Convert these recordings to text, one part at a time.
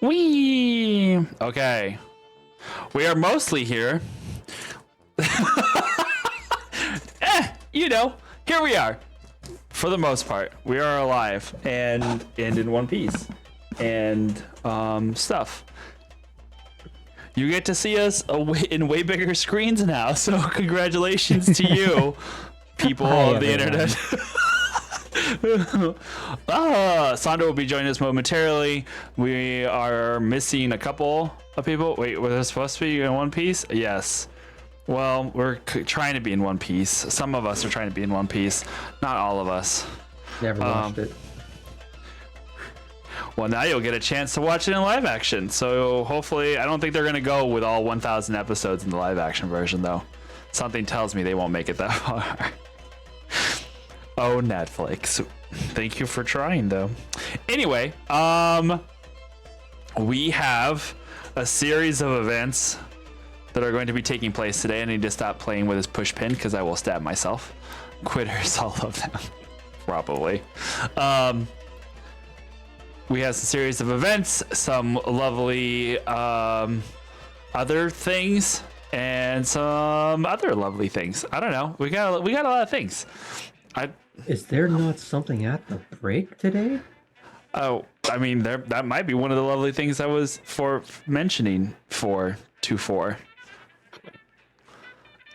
Whee! Okay. We are mostly here. Here we are. For the most part, we are alive and in one piece and stuff. You get to see us in way bigger screens now, so congratulations to you, people of the internet. Sandra will be joining us momentarily. We are missing a couple of people. Wait, were they supposed to be in one piece? Yes. Well, we're trying to be in one piece. Some of us are trying to be in one piece. Not all of us. Never watched it. Well, now you'll get a chance to watch it in live action. So hopefully, I don't think they're going to go with all 1,000 episodes in the live action version, though. Something tells me they won't make it that far. Oh, Netflix. Thank you for trying, though. Anyway, we have a series of events that are going to be taking place today. I need to stop playing with this push pin because I will stab myself. Quitters, all of them. Probably. We have a series of events, some lovely other things, and some other lovely things. I don't know. We got a lot of things. Is there not something at the break today? Oh, I mean, that might be one of the lovely things I was mentioning for 2-4.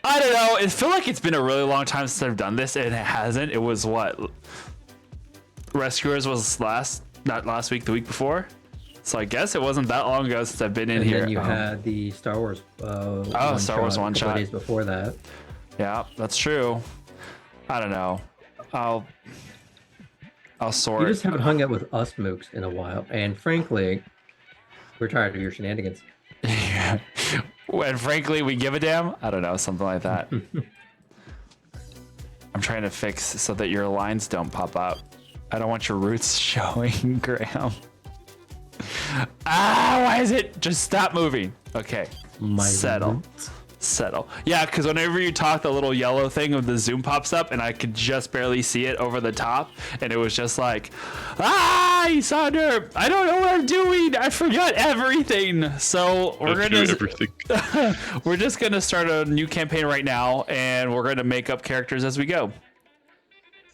I don't know. It feel like it's been a really long time since I've done this, and it hasn't. It was what? Rescuers was not last week, the week before. So I guess it wasn't that long ago since I've been in here. And then you had the Star Wars. Star Wars one shot. Days before that. Yeah, that's true. I don't know. I'll sort. You just haven't hung out with us mooks in a while, and frankly, we're tired of your shenanigans. Yeah. And frankly, we give a damn. I don't know, something like that. I'm trying to fix so that your lines don't pop up. I don't want your roots showing, Graham. Why is it? Just stop moving. Okay. Settle. Yeah, because whenever you talk, the little yellow thing of the zoom pops up, and I could just barely see it over the top, and it was just like, Sandra, I don't know what I'm doing. I forgot everything. So we're just gonna start a new campaign right now, and we're gonna make up characters as we go.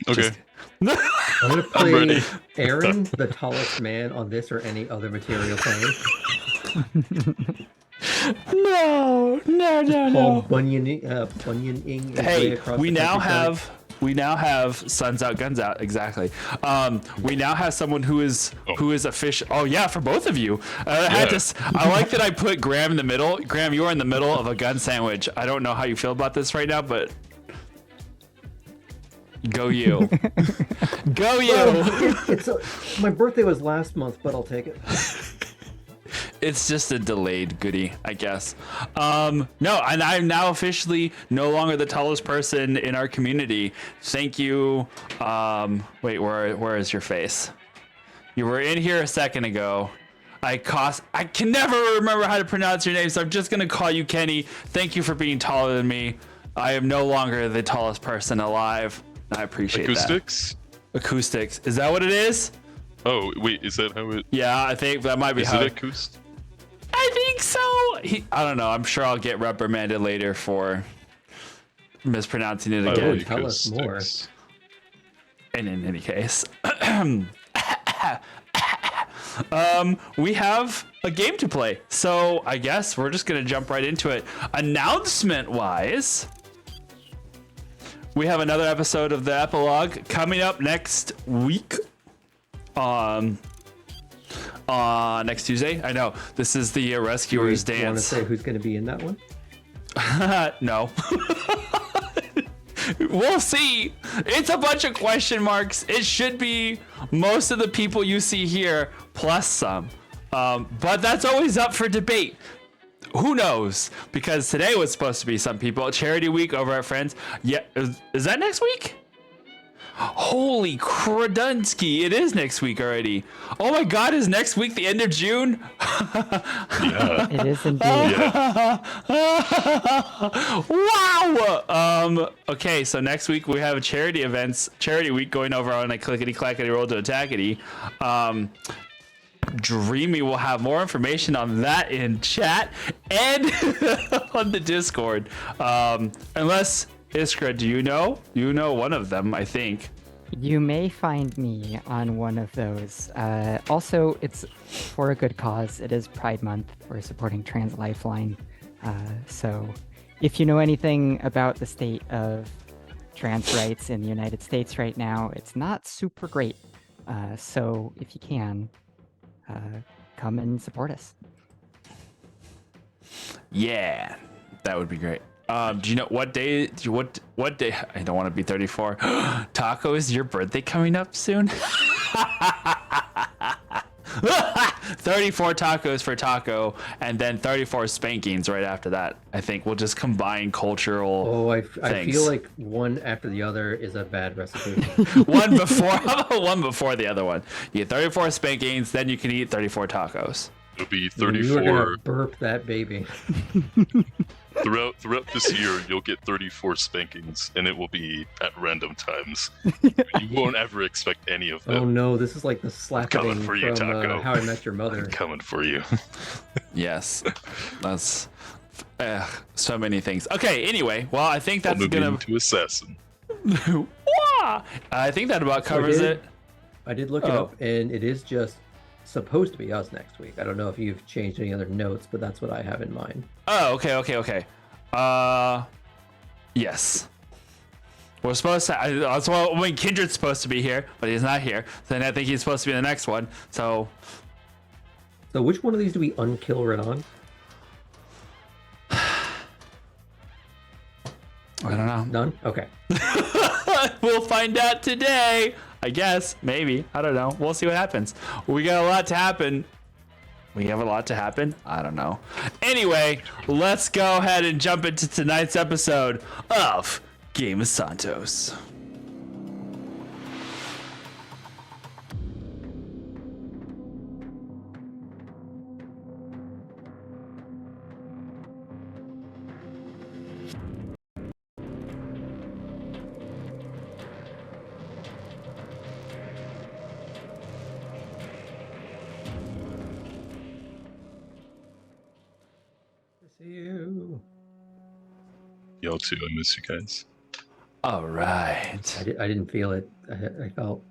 Okay. I'm gonna play Aaron, the tallest man on this or any other material plane. No. Bunyoning. Hey, we now have Suns Out, Guns Out. Exactly. We now have someone who is official. Oh yeah, for both of you. I like that I put Graham in the middle. Graham, you are in the middle of a gun sandwich. I don't know how you feel about this right now, but go you. Go you. Well, my birthday was last month, but I'll take it. It's just a delayed goodie, I guess. No, and I'm now officially no longer the tallest person in our community. Thank you. Wait, where is your face? You were in here a second ago. I can never remember how to pronounce your name, so I'm just gonna call you Kenny. Thank you for being taller than me. I am no longer the tallest person alive. I appreciate Acoustics? that. Acoustics. Is that what it is? Oh, wait, is that how it... Yeah, I think that might be how it acoustic? I think so. I don't know. I'm sure I'll get reprimanded later for mispronouncing it again. Tell us more. And in any case, we have a game to play. So I guess we're just going to jump right into it. Announcement-wise, we have another episode of the Epilogue coming up next week. Next Tuesday. I know this is the Rescuers Dance. Do you want to say who's going to be in that one? No. We'll see. It's a bunch of question marks. It should be most of the people you see here plus some. But that's always up for debate. Who knows? Because today was supposed to be some people. Charity week over at Friends. Yeah, is that next week? Holy Kradunsky, it is next week already. Oh my God, is next week the end of June? Yeah. It is indeed. Yeah. Wow. Okay, so next week we have charity events, charity week going over on a clickety clackety roll to attackety. Dreamy will have more information on that in chat and on the Discord. Unless, Iskra, do you know? You know one of them, I think. You may find me on one of those. Also, it's for a good cause. It is Pride Month. We're supporting Trans Lifeline. So if you know anything about the state of trans rights in the United States right now, it's not super great. So if you can, come and support us. Yeah, that would be great. Do you know what day? What day? I don't want to be 34. Taco, is your birthday coming up soon? 34 tacos for Taco, and then 34 spankings right after that. I think we'll just combine cultural. Oh, I things. feel like one after the other is a bad recipe. One before, how about one before the other one? You get 34 spankings, then you can eat 34 tacos. It'll be You are 34. gonna burp that baby. Throughout this year, you'll get 34 spankings, and it will be at random times. You won't ever expect any of them. Oh no, this is like the slapping Coming for you, from Taco. How I Met Your Mother. I'm coming for you. Yes, that's so many things. Okay, anyway, well, I think that's gonna. To assassin. I think that about covers it. I did look it up, and it is just supposed to be us next week. I don't know if you've changed any other notes, but that's what I have in mind. Oh, okay. Yes. We're supposed to. That's why when Kindred's supposed to be here, but he's not here. Then I think he's supposed to be in the next one. So which one of these do we unkill Renan? I don't know. None? Okay. We'll find out today. I guess. Maybe. I don't know. We'll see what happens. We got a lot to happen. We have a lot to happen? I don't know. Anyway, let's go ahead and jump into tonight's episode of Game of Santos. See you. Y'all too, I miss you guys. All right. I didn't feel it. I felt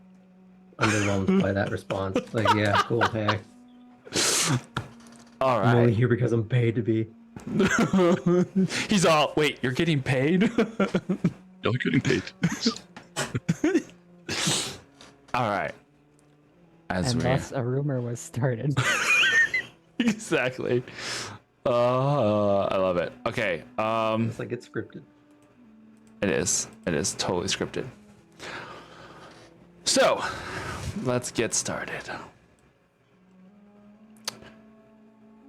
underwhelmed by that response. Like, yeah, cool, hey. All I'm only right. here because I'm paid to be. He's all, wait, you're getting paid? Y'all are getting paid. All right. As And we thus a rumor was started. exactly. I love it. Okay. It's like it's scripted. It is. It is totally scripted. So, let's get started.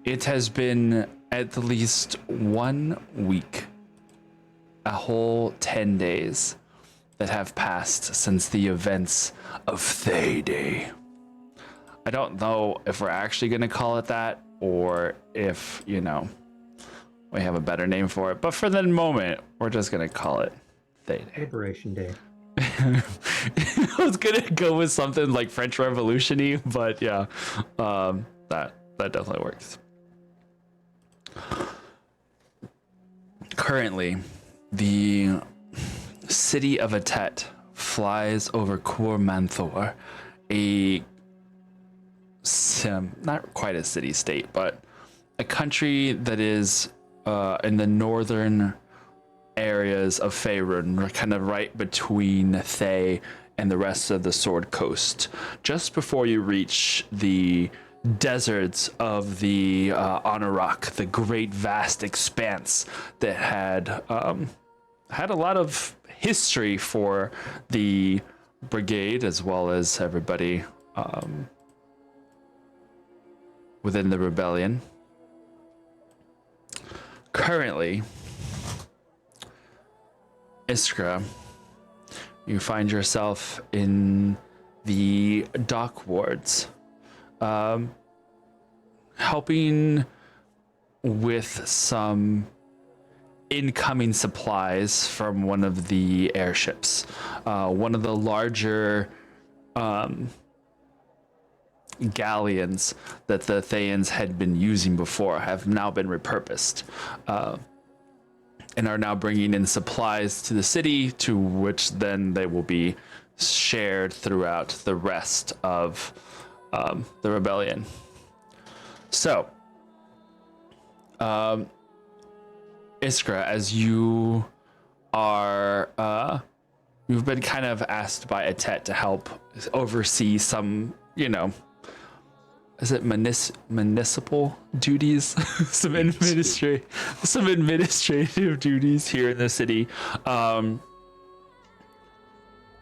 It has been at least 1 week, a whole 10 days that have passed since the events of ThayDay. I don't know if we're actually going to call it that or if, we have a better name for it. But for the moment, we're just going to call it ThayDay. Liberation Day. I was going to go with something like French Revolution-y, but yeah, that definitely works. Currently, the city of Atet flies over Cormanthor, not quite a city-state, but a country that is in the northern areas of Faerun, kind of right between Thay and the rest of the Sword Coast, just before you reach the deserts of the Anorak, the great vast expanse that had a lot of history for the Brigade as well as everybody within the rebellion. Currently, Iskra, you find yourself in the dock wards, helping with some incoming supplies from one of the airships, one of the larger galleons that the Thayans had been using before have now been repurposed, and are now bringing in supplies to the city, to which then they will be shared throughout the rest of the rebellion. So, Iskra, as you are, you've been kind of asked by Atet to help oversee some, is it municipal duties? some administrative duties here in the city.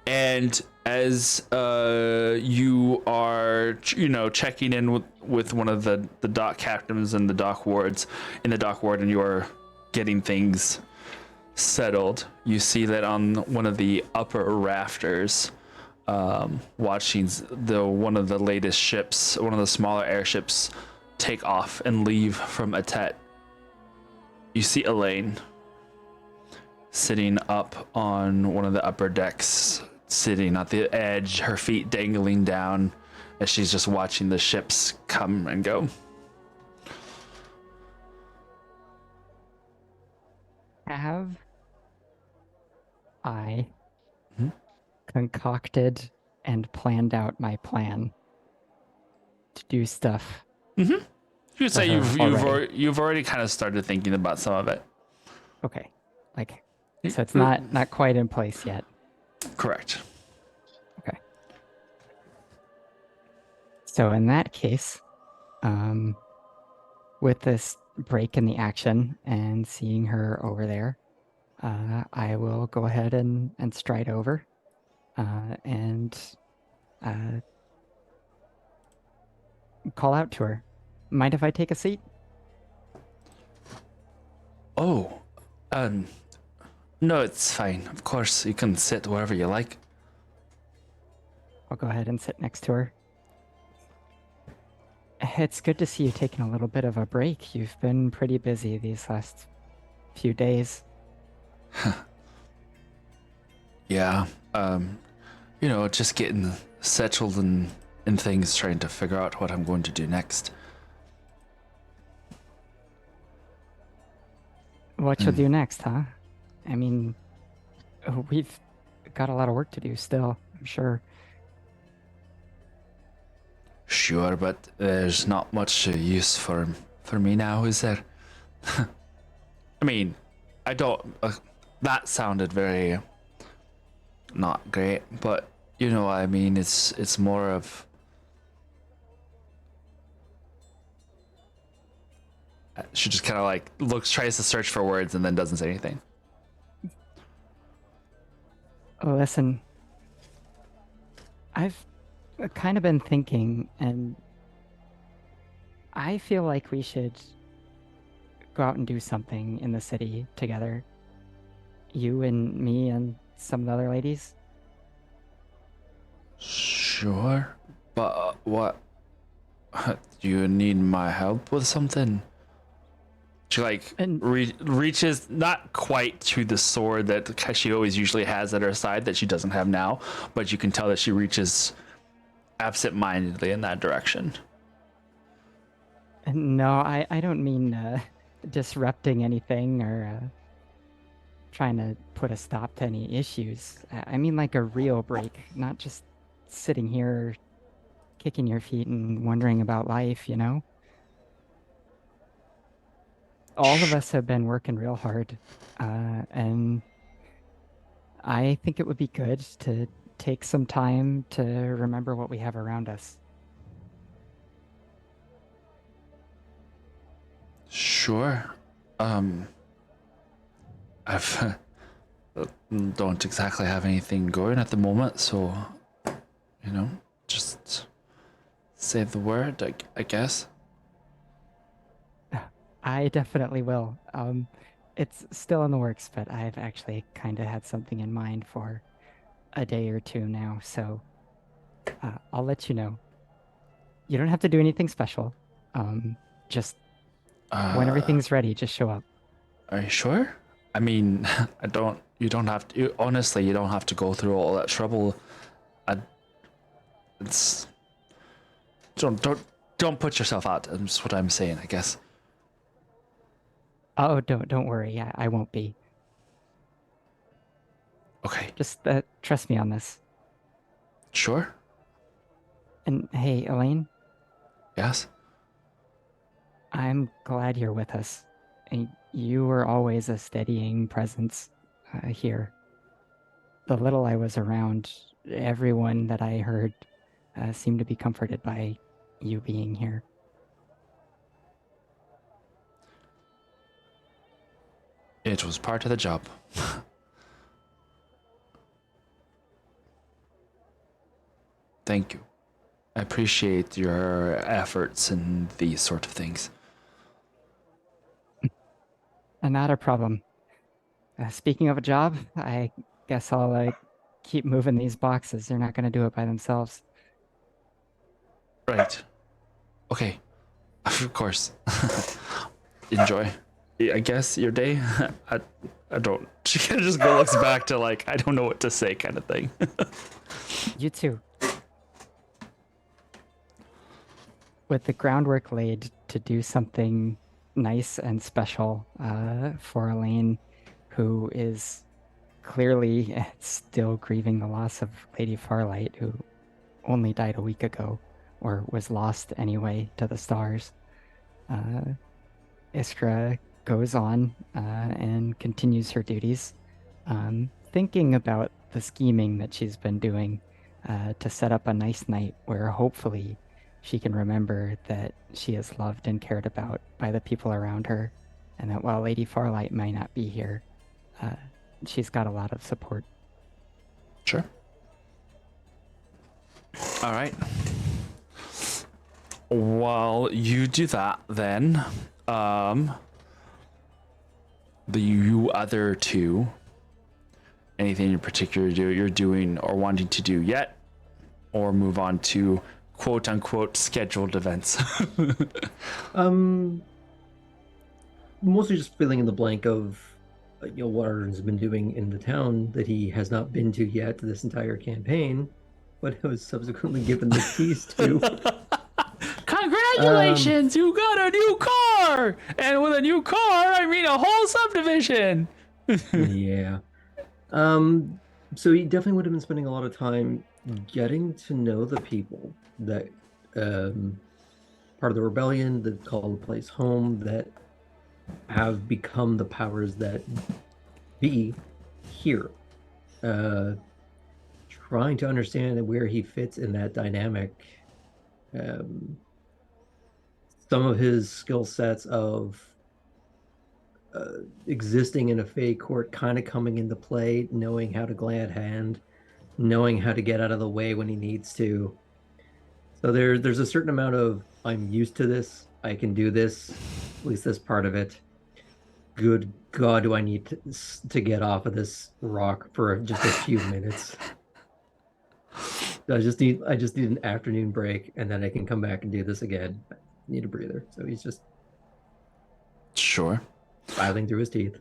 And as you are, checking in with one of the dock captains and the dock wards in the dock ward, and you are getting things settled, you see that on one of the upper rafters, watching one of the latest ships, one of the smaller airships, take off and leave from Atet, you see Elaine sitting up on one of the upper decks, sitting at the edge, her feet dangling down, as she's just watching the ships come and go. Have I concocted and planned out my plan to do stuff? You could say already. you've already kind of started thinking about some of it. Okay, so it's not quite in place yet. Correct. Okay. So in that case, with this break in the action and seeing her over there, I will go ahead and stride over and call out to her. Mind if I take a seat? Oh, no, it's fine. Of course, you can sit wherever you like. I'll go ahead and sit next to her. It's good to see you taking a little bit of a break. You've been pretty busy these last few days. Yeah, just getting settled in things, trying to figure out what I'm going to do next. What you'll do next, huh? I mean, we've got a lot of work to do still, I'm sure. Sure, but there's not much use for me now, is there? I mean, I don't... that sounded very... not great, but you know what I mean. It's more of... She just kind of tries to search for words and then doesn't say anything. Listen, I've kind of been thinking, and I feel like we should go out and do something in the city together. You and me and some of the other ladies. Sure, but what? Do you need my help with something? She reaches not quite to the sword that she always usually has at her side that she doesn't have now, but you can tell that she reaches absent-mindedly in that direction. No, I don't mean disrupting anything or trying to put a stop to any issues. I mean like a real break, not just sitting here kicking your feet and wondering about life, All of us have been working real hard, and I think it would be good to take some time to remember what we have around us. Sure. I've don't exactly have anything going at the moment, so just say the word, I guess. I definitely will. It's still in the works, but I've actually kind of had something in mind for a day or two now, so I'll let you know. You don't have to do anything special. Just when everything's ready, just show up. Are you sure? I mean, you don't have to, honestly, you don't have to go through all that trouble. don't put yourself out. That's what I'm saying, I guess. Oh, don't worry. I won't be. Okay, Just trust me on this. sure. And hey, Elaine, Yes. I'm glad you're with us. And you were always a steadying presence here. The little I was around, everyone that I heard seemed to be comforted by you being here. It was part of the job. Thank you. I appreciate your efforts and these sort of things. Not a problem. Speaking of a job, I guess I'll keep moving these boxes. They're not going to do it by themselves. Right. Okay. Of course. Enjoy. I guess your day. I don't. She kind of just looks back to like I don't know what to say kind of thing. You too. With the groundwork laid to do something nice and special for Elaine, who is clearly still grieving the loss of Lady Farlight, who only died a week ago, or was lost anyway to the stars. Iskra goes on and continues her duties, thinking about the scheming that she's been doing to set up a nice night where hopefully she can remember that she is loved and cared about by the people around her, and that while Lady Farlight might not be here, she's got a lot of support. Sure. All right. While you do that, then, you other two, anything in particular you're doing or wanting to do yet, or move on to quote unquote scheduled events? Mostly just filling in the blank of what Arden's been doing in the town that he has not been to yet this entire campaign, but was subsequently given the keys to. Congratulations, you got a new car! And with a new car, I mean a whole subdivision! Yeah. So he definitely would have been spending a lot of time getting to know the people that part of the rebellion that call the place home, that have become the powers that be here. Trying to understand where he fits in that dynamic. Some of his skill sets of existing in a Fey court kind of coming into play, knowing how to glad hand, knowing how to get out of the way when he needs to. So there's a certain amount of, I'm used to this, I can do this, at least this part of it. Good God, do I need to get off of this rock for just a few minutes. I just need an afternoon break, and then I can come back and do this again. I need a breather. So he's just Sure. filing through his teeth.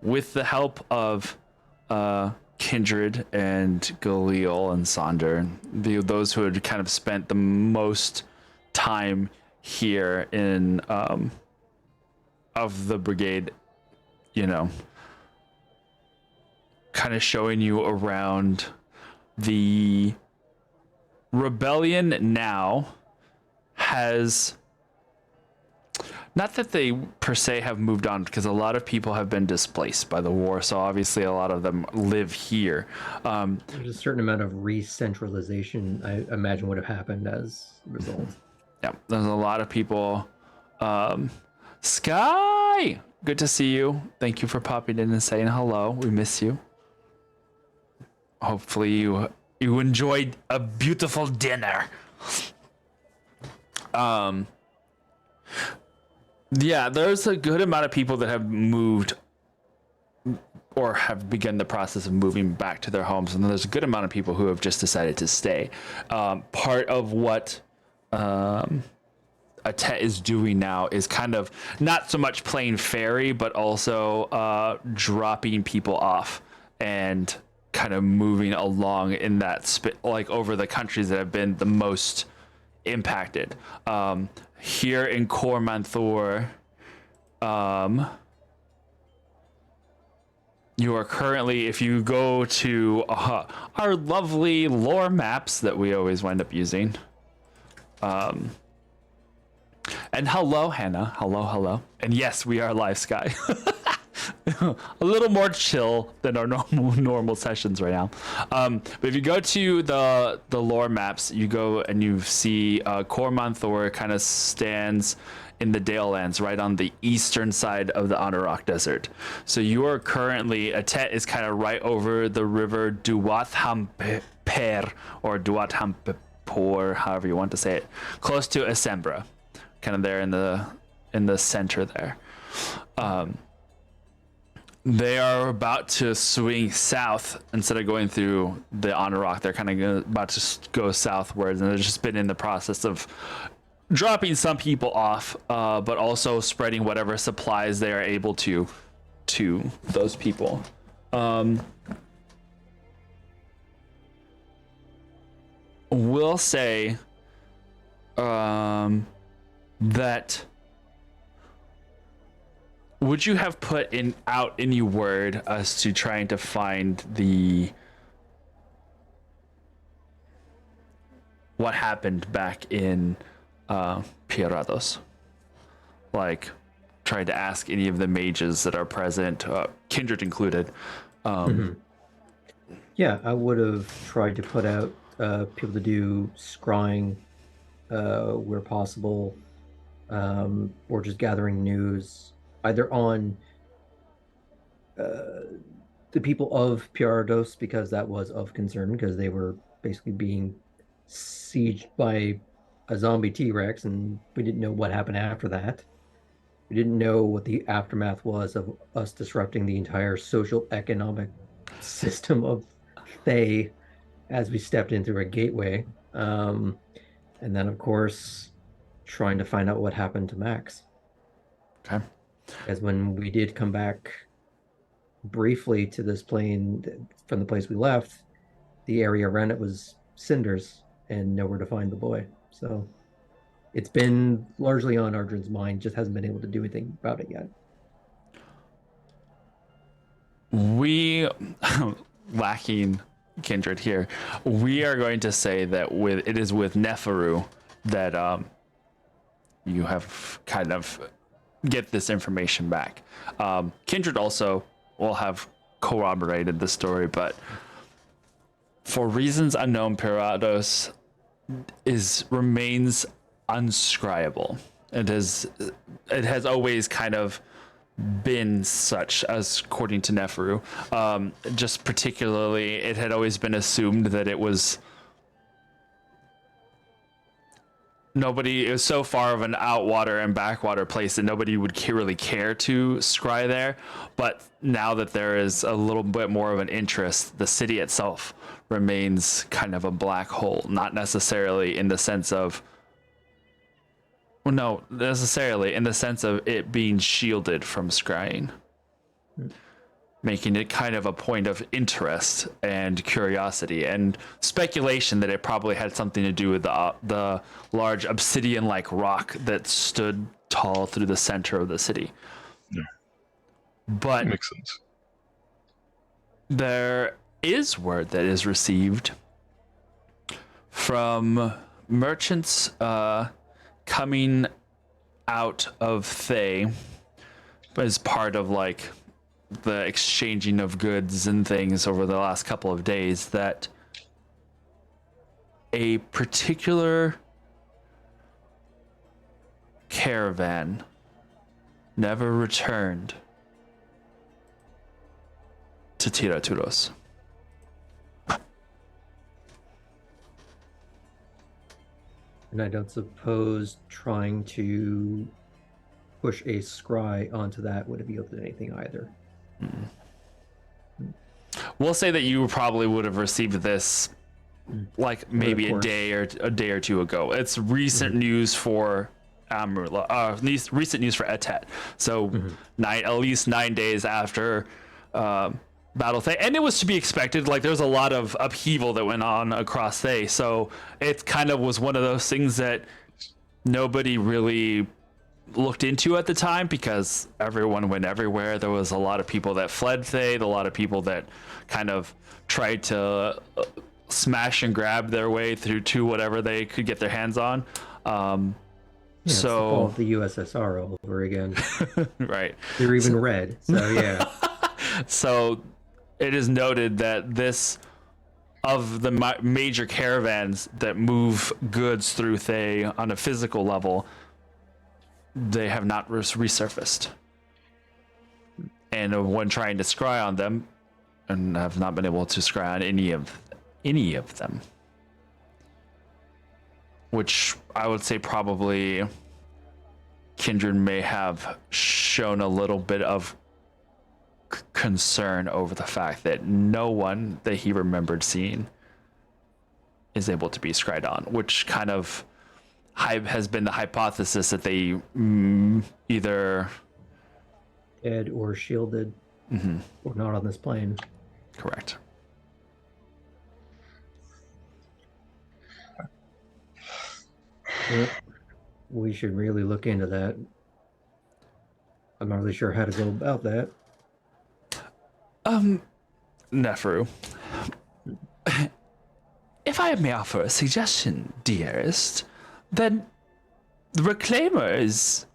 With the help of Kindred and Galil and Sonder, those who had kind of spent the most time here in of the brigade, kind of showing you around the rebellion now has, not that they per se have moved on, because a lot of people have been displaced by the war, so obviously a lot of them live here. There's a certain amount of re-centralization I imagine would have happened as a result. Yeah, there's a lot of people. Sky, good to see you. Thank you for popping in and saying hello. We miss you. Hopefully you enjoyed a beautiful dinner. Yeah, there's a good amount of people that have moved or have begun the process of moving back to their homes, and there's a good amount of people who have just decided to stay. Part of what Atet is doing now is kind of not so much playing fairy, but also dropping people off and kind of moving along in that like over the countries that have been the most impacted. Here in Cormanthor, you are currently, if you go to our lovely lore maps that we always wind up using. And hello, Hannah. Hello. And yes, we are live, Sky. A little more chill than our normal sessions right now. But if you go to the lore maps, you go and you see Cormanthor kind of stands in the Dale Lands right on the eastern side of the Anorak Desert. So you are currently, Atet is kind of right over the river Duathamper, or Duathampor, however you want to say it, close to Asembra, kind of there in the center there. They are about to swing south instead of going through the Anorak. They're kind of about to go southwards, and they've just been in the process of dropping some people off, but also spreading whatever supplies they are able to those people. We'll say that. Would you have put out any word as to trying to find what happened back in Pirados? Like, trying to ask any of the mages that are present, Kindred included. Yeah, I would have tried to put out people to do scrying where possible, or just gathering news, either on the people of Pirados, because that was of concern, because they were basically being sieged by a zombie T-Rex, and we didn't know what happened after that. We didn't know what the aftermath was of us disrupting the entire social economic system of Thay as we stepped in through a gateway. And then, of course, trying to find out what happened to Max. Okay. Because when we did come back briefly to this plane from the place we left, the area around it was cinders and nowhere to find the boy. So it's been largely on Ardrin's mind, just hasn't been able to do anything about it yet. We, lacking Kindred here, we are going to say that it is with Neferu that you have kind of get this information back. Kindred also will have corroborated the story, but for reasons unknown, Pirados remains unscribable. It has always kind of been such, as according to Neferu. Just particularly, it had always been assumed that it was so far of an outwater and backwater place that nobody would really care to scry there. But now that there is a little bit more of an interest, the city itself remains kind of a black hole, not necessarily in the sense of, well, no, necessarily in the sense of it being shielded from scrying, making it kind of a point of interest and curiosity and speculation that it probably had something to do with the large obsidian-like rock that stood tall through the center of the city. Yeah. But Makes sense. There is word that is received from merchants coming out of Thay as part of like the exchanging of goods and things over the last couple of days, that a particular caravan never returned to Tiraturos. And I don't suppose trying to push a scry onto that would have yielded anything either. We'll say that you probably would have received this like maybe a day or two ago. It's recent news for Amrula, recent news for Etet. So at least 9 days after battle Thay, and it was to be expected. Like there's a lot of upheaval that went on across Thay, so it kind of was one of those things that nobody really looked into at the time because everyone went everywhere. There was a lot of people that fled Thay, a lot of people that kind of tried to smash and grab their way through to whatever they could get their hands on. Yeah, So it's the fall of the USSR all over again. right. They're even red, so yeah. So it is noted that this of the major caravans that move goods through Thay on a physical level, they have not resurfaced. And when trying to scry on them, and have not been able to scry on any of them. Which I would say probably Kindred may have shown a little bit of concern over the fact that no one that he remembered seeing is able to be scryed on, which kind of has been the hypothesis that they either Dead or shielded, or not on this plane. correct. Well, we should really look into that. I'm not really sure how to go about that. Neferu, if I may offer a suggestion, dearest, then the Reclaimer is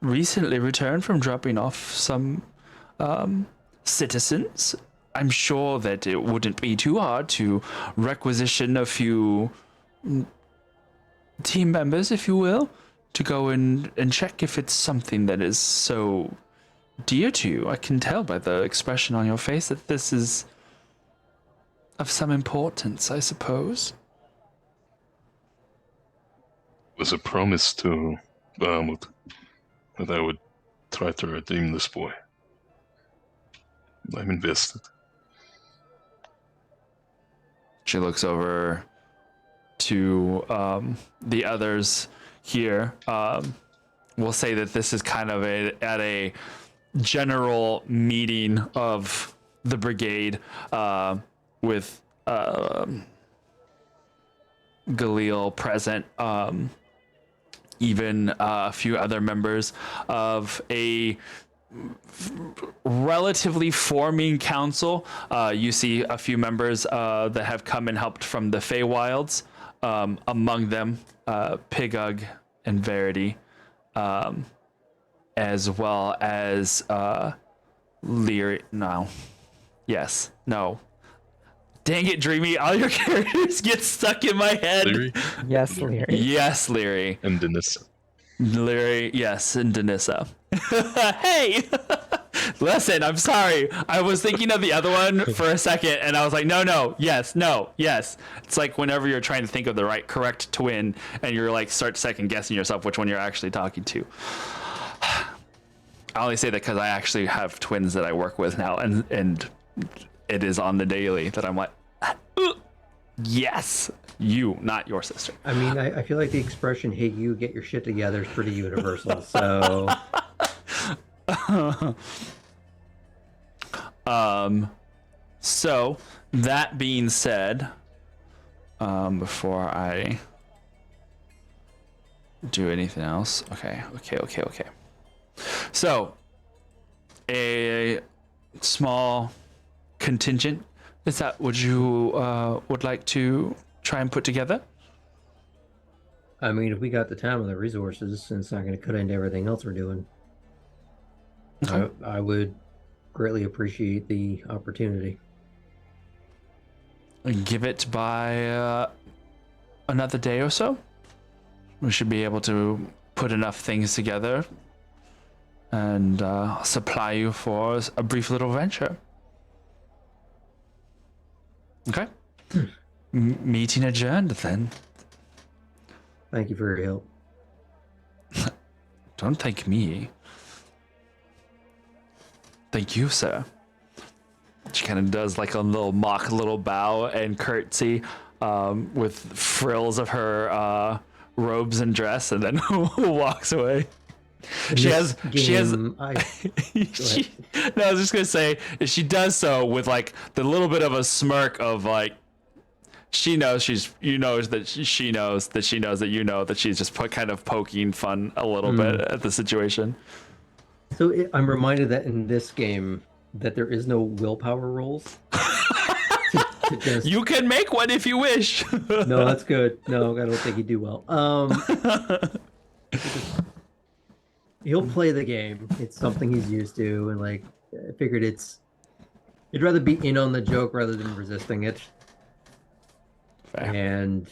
recently returned from dropping off some citizens. I'm sure that it wouldn't be too hard to requisition a few team members, if you will, to go and check if it's something that is so dear to you. I can tell by the expression on your face that this is of some importance, I suppose. It was a promise to Bahamut that I would try to redeem this boy. I'm invested. She looks over to the others here. We'll say that this is kind of at a general meeting of the brigade with Galil present, even a few other members of a relatively forming council. You see a few members that have come and helped from the Feywilds, among them Pigug and Verity, as well as Leary. Dang it, Dreamy, all your characters get stuck in my head. Leary? Yes, Leary. Yes, Leary. And Denissa. Leary, yes, and Denissa. Hey! Listen, I'm sorry. I was thinking of the other one for a second, and I was like, no, yes. It's like whenever you're trying to think of the correct twin, and you're like, start second guessing yourself which one you're actually talking to. I only say that because I actually have twins that I work with now, and it is on the daily that I'm like, yes, you, not your sister. I mean, I feel like the expression, hey, you get your shit together is pretty universal, so... So that being said, before I do anything else, okay. So a small contingent, is that what you would like to try and put together? I mean, if we got the time and the resources, and it's not going to cut into everything else we're doing, Okay. I would greatly appreciate the opportunity. Give it by another day or so. We should be able to put enough things together and supply you for a brief little venture. Okay. Meeting adjourned then. Thank you for your help. Don't thank me. Thank you, sir. She kind of does like a little mock little bow and curtsy with frills of her robes and dress, and then walks away. She has. No, I was just gonna say she does so with like the little bit of a smirk of like she knows she knows that she's just kind of poking fun a little bit at the situation. So I'm reminded that in this game that there is no willpower rolls. You can make one if you wish. No, that's good. No, I don't think he'd do well. He'll play the game. It's something he's used to, and like I figured he'd rather be in on the joke rather than resisting it. Fair. And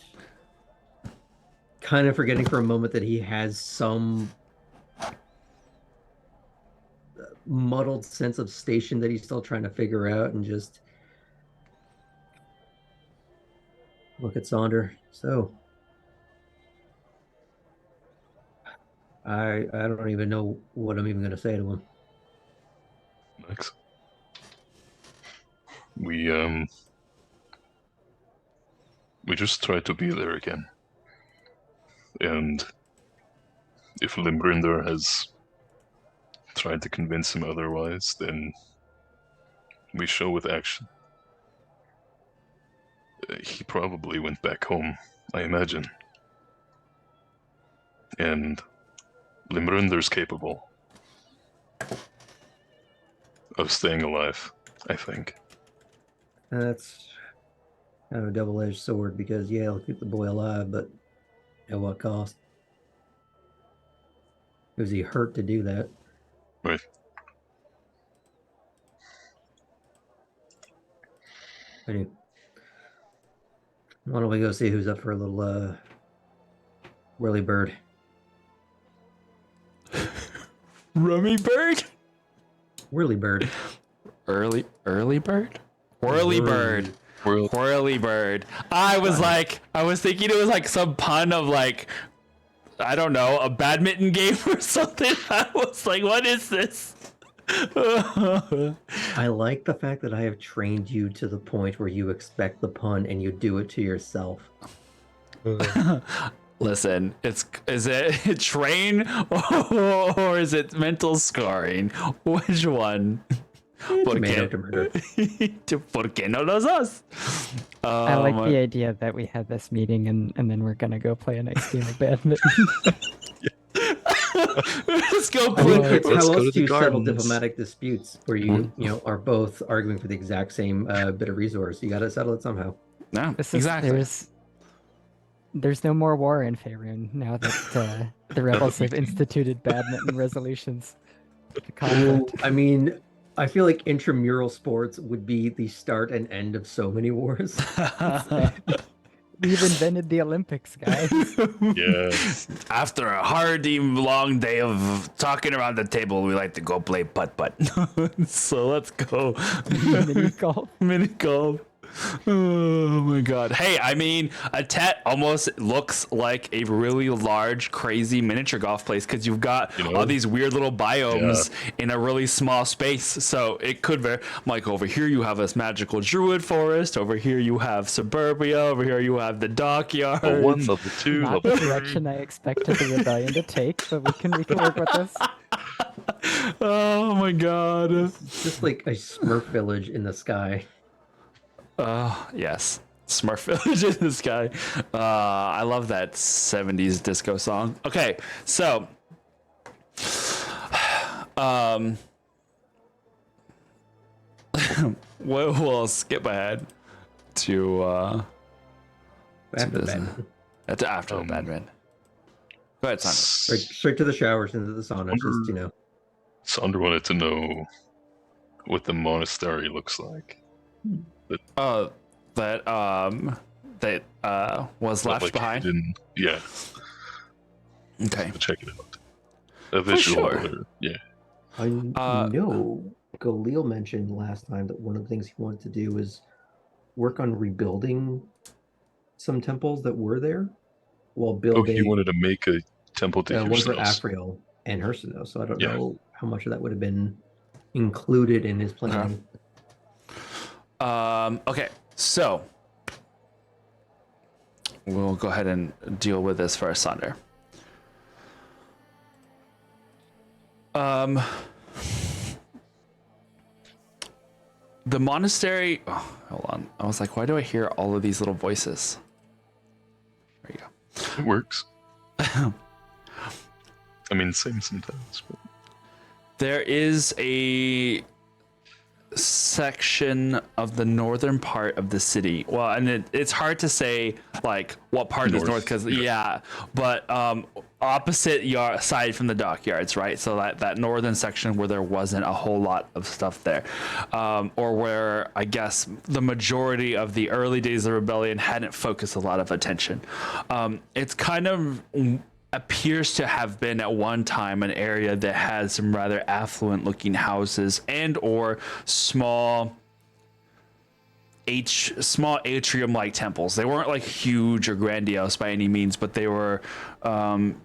kind of forgetting for a moment that he has some muddled sense of station that he's still trying to figure out, and just look at Sonder. So I don't even know what I'm even going to say to him. Max, we just try to be there again, and if Limbrinder has tried to convince him otherwise, then we show with action. He probably went back home, I imagine. And Limrinder's capable of staying alive, I think. That's kind of a double-edged sword because, yeah, it'll keep the boy alive, but at what cost? Was he hurt to do that? Right. Anyway, why don't we go see who's up for a little whirly bird? Rummy bird? Whirly bird. Early bird? Whirly bird. Whirly bird. I was thinking it was like some pun of like, I don't know, a badminton game or something. I was like, what is this? I like the fact that I have trained you to the point where you expect the pun and you do it to yourself. Listen, is it train or is it mental scarring? Which one? Tomato to murder. ¿Por qué no los dos? I like the idea that we had this meeting and then we're gonna go play a nice game of badminton. Let's go I mean, play. it's Let's how go else to do the you settle gardens. diplomatic disputes where you are both arguing for the exact same bit of resource? You got to settle it somehow. No, This is, exactly. There's no more war in Faerun now that the rebels have instituted badminton resolutions. The conflict. I mean, I feel like intramural sports would be the start and end of so many wars. We've invented the Olympics, guys. Yes. After a hardy, long day of talking around the table, we like to go play putt-putt. So let's go. Mini golf. Mini golf. Oh my god. Hey, I mean, a Tet almost looks like a really large, crazy miniature golf place because you've got all these weird little biomes in a really small space. So it could be like over here you have this magical druid forest, over here you have suburbia, over here you have the dockyard. Level 1, level 2, Not level the direction I expected the rebellion to take, but we can work with this. Oh my god. It's just like a Smurf village in the sky. Yes. Smurf Village in the sky. I love that 70s disco song. Okay, so we'll skip ahead to After this- badminton. after the badminton. Go ahead, Sandra. Straight to the showers, into the sauna. Just, Sandra wanted to know what the monastery looks like. That was left Like behind. hidden- yeah, Okay. check it out. A visual. sure. Yeah. I know Galil mentioned last time that one of the things he wanted to do was work on rebuilding some temples that were there while Oh, building you wanted to make a temple to one for yourselves. Afriel and Hersinos. So I don't Yeah. know how much of that would have been included in his planning. Okay, so we'll go ahead and deal with this first, Sander. Um, the monastery. Oh, hold on. I was like, why do I hear all of these little voices? There you go. It works. I mean, same sometimes. But... There is a section of the northern part of the city. Well, and it's hard to say like what part is north because but opposite yard side from the dockyards, right? So that northern section where there wasn't a whole lot of stuff there, or where I guess the majority of the early days of the rebellion hadn't focused a lot of attention. It's kind of appears to have been at one time an area that has some rather affluent looking houses and or small atrium like temples. They weren't like huge or grandiose by any means, but they were and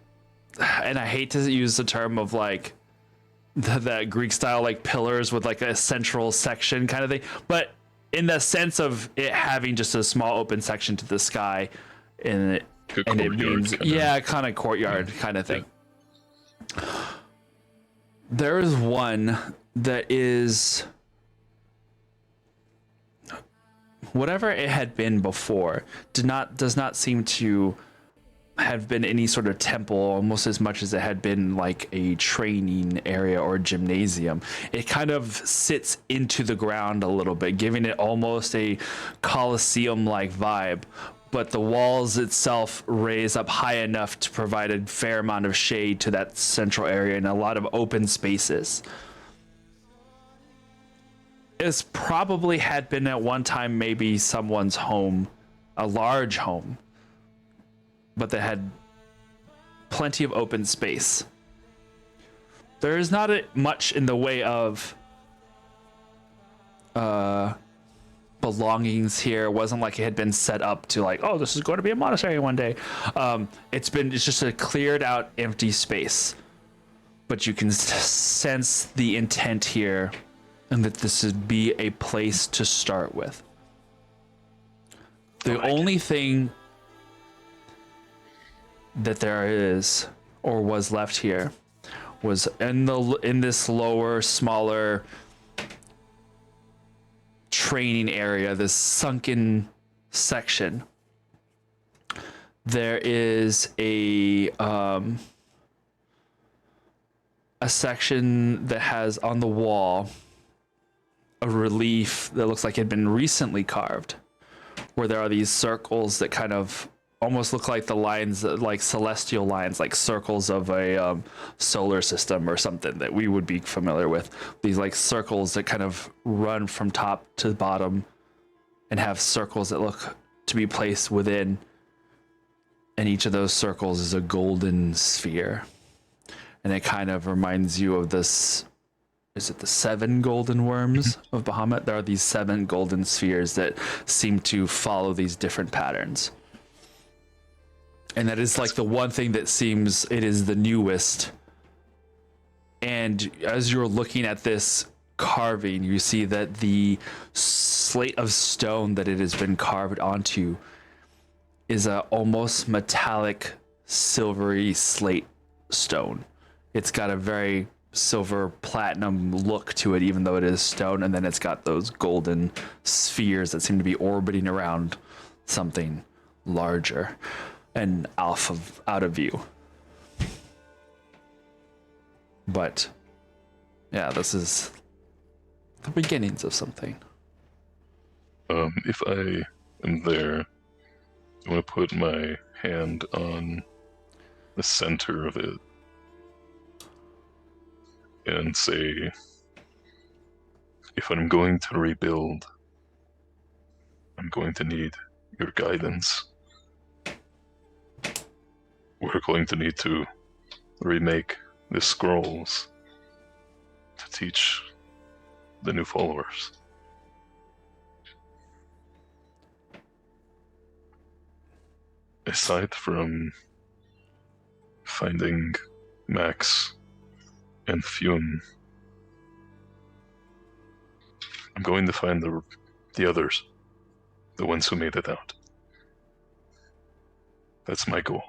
I hate to use the term of like that Greek style like pillars with like a central section kind of thing, but in the sense of it having just a small open section to the sky and it means kind of courtyard kind of thing. There is one that is whatever it had been before does not seem to have been any sort of temple almost as much as it had been like a training area or gymnasium. It kind of sits into the ground a little bit, giving it almost a Colosseum like vibe. But the walls itself raise up high enough to provide a fair amount of shade to that central area and a lot of open spaces. It's probably had been at one time maybe someone's home, a large home, but they had plenty of open space. There is not much in the way of belongings here. It wasn't like it had been set up to like, oh, this is going to be a monastery one day. It's just a cleared out empty space, but you can sense the intent here and that this would be a place to start with. The only thing that there is or was left here was in this lower, smaller training area, this sunken section. There is a section that has on the wall a relief that looks like it had been recently carved, where there are these circles that kind of almost look like the lines, like celestial lines, like circles of a solar system or something that we would be familiar with. These like circles that kind of run from top to bottom and have circles that look to be placed within. And each of those circles is a golden sphere. And it kind of reminds you of this, is it the 7 golden worms of Bahamut? There are these 7 golden spheres that seem to follow these different patterns. And that is like the one thing that seems it is the newest. And as you're looking at this carving, you see that the slate of stone that it has been carved onto is a almost metallic, silvery slate stone. It's got a very silver platinum look to it, even though it is stone. And then it's got those golden spheres that seem to be orbiting around something larger and out of view. But yeah, this is the beginnings of something. If I am there, I want to put my hand on the center of it and say, if I'm going to rebuild, I'm going to need your guidance. We're going to need to remake the scrolls to teach the new followers. Aside from finding Max and Fume, I'm going to find the others, the ones who made it out. That's my goal.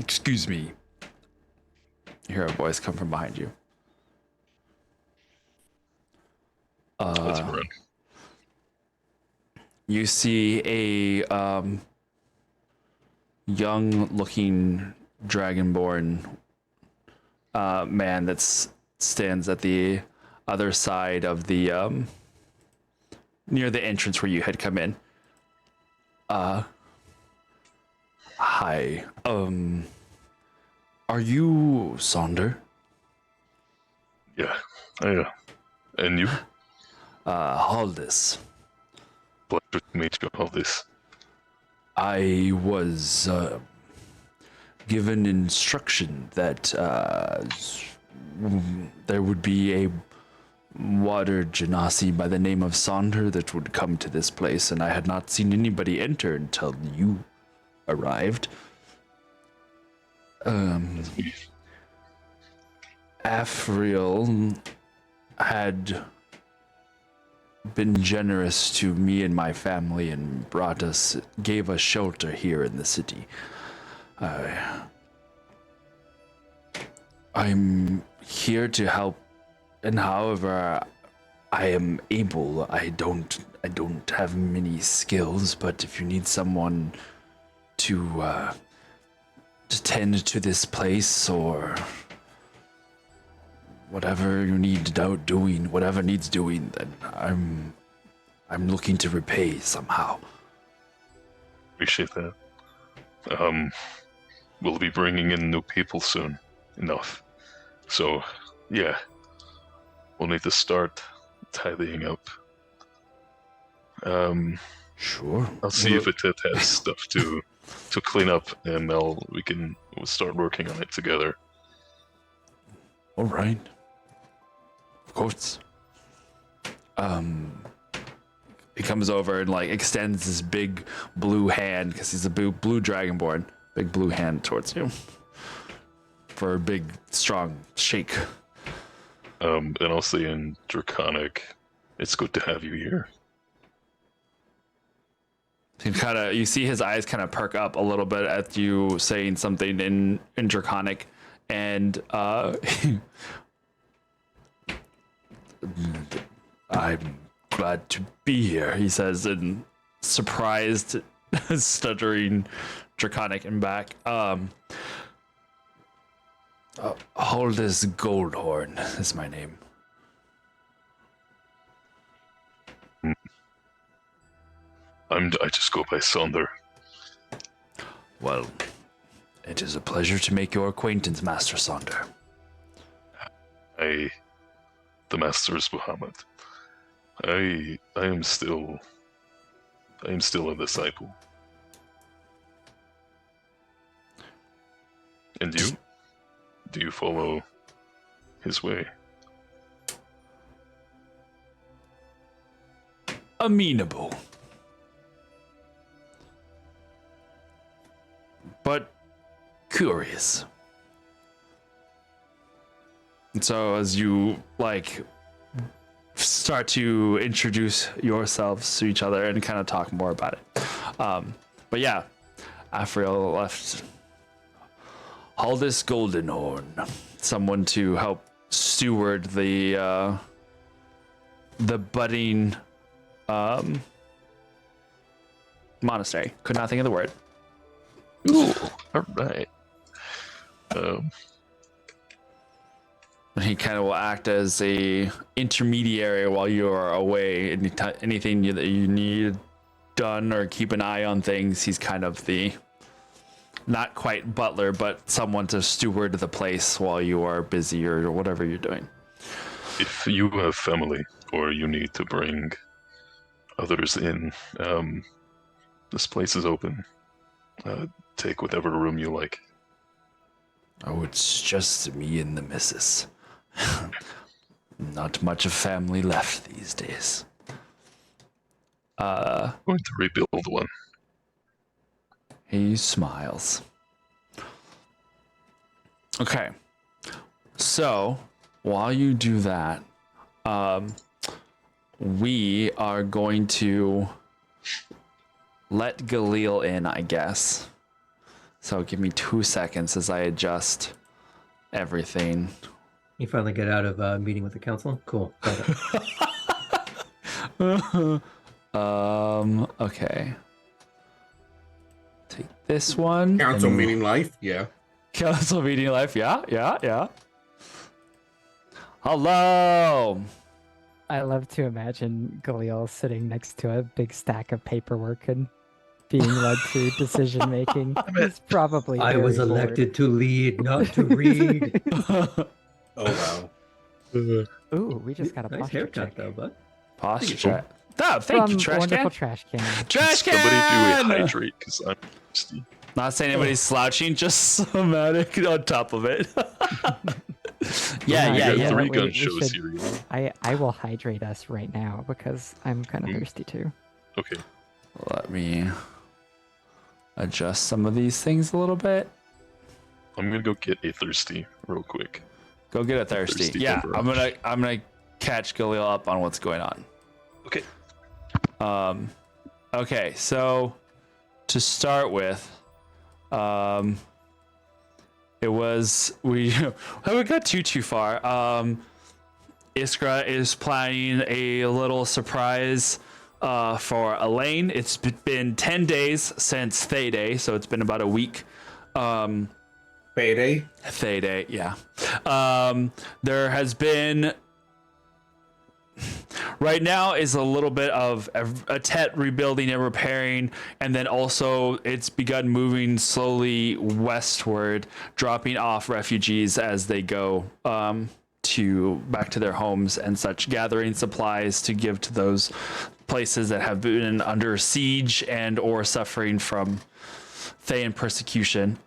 excuse me. You hear a voice come from behind you. Let's run. You see a young-looking dragonborn man that stands at the other side of the near the entrance where you had come in. Hi. Are you Sonder? Yeah. And you? Haldis. Pleasure to meet you, all this. I was given instruction that there would be a water genasi by the name of Sonder that would come to this place, and I had not seen anybody enter until you arrived. Afriel had been generous to me and my family and gave us shelter here in the city. I'm here to help, and however I am able, I don't have many skills, but if you need someone to tend to this place or whatever you need doing, whatever needs doing, then I'm looking to repay somehow. Appreciate that. We'll be bringing in new people soon enough. So, yeah, we'll need to start tidying up. Sure. I'll see if it has stuff to clean up, and we'll start working on it together. All right. Of course. He comes over and like extends his big blue hand because he's a blue dragonborn. Big blue hand towards you for a big, strong shake. And I'll say in Draconic, it's good to have you here. You see his eyes kind of perk up a little bit at you saying something in Draconic, and I'm glad to be here, he says in surprised, stuttering Draconic and back. Haldis Goldhorn is my name. I just go by Sonder. Well, it is a pleasure to make your acquaintance, Master Sonder. The Master is Muhammad. I am still a disciple. And you? Do you follow his way? Amenable. But curious. And so as you start to introduce yourselves to each other and kind of talk more about it. But yeah, Afriel left Haldis Goldenhorn, someone to help steward the budding monastery. Could not think of the word. Ooh, all right. He kind of will act as a intermediary while you are away. Anything that you need done or keep an eye on things, he's kind of the not quite butler, but someone to steward the place while you are busy or whatever you're doing. If you have family or you need to bring others in, this place is open. Take whatever room you like. Oh, it's just me and the missus. Not much of family left these days. Going to rebuild one. He smiles. Okay. So, while you do that, we are going to let Galil in, I guess. So give me 2 seconds as I adjust everything. You finally get out of meeting with the council? Cool. Got it. Okay. Take this one. Council and- meaning life, yeah. Council meeting life. Yeah. Hello. I love to imagine Galil sitting next to a big stack of paperwork and being led through decision making. He's probably I was very bored. elected to lead, not to read. Oh wow. Ooh, we just got a Nice posture haircut, check though, bud. Posture Thank you. check. Oh, thank from you, trash wonderful can. trash can. Trash can. Somebody do a hydrate because I'm thirsty. Not saying anybody's slouching, just somatic on top of it. yeah. We got yeah. 3 we gun should- shows here. You know? I will hydrate us right now because I'm kind of thirsty too. Okay. Let me adjust some of these things a little bit. I'm gonna go get a thirsty real quick. Go get a thirsty. Thirsty Yeah, temper. I'm gonna catch Galil up on what's going on. Okay. Okay, so to start with, it was we haven't got too far. Iskra is planning a little surprise for Elaine. It's been 10 days since ThayDay, so it's been about a week. Payday. ThayDay, yeah. There has been right now is a little bit of a Tet rebuilding and repairing, and then also it's begun moving slowly westward, dropping off refugees as they go to back to their homes and such, gathering supplies to give to those places that have been under siege and or suffering from Thayan persecution.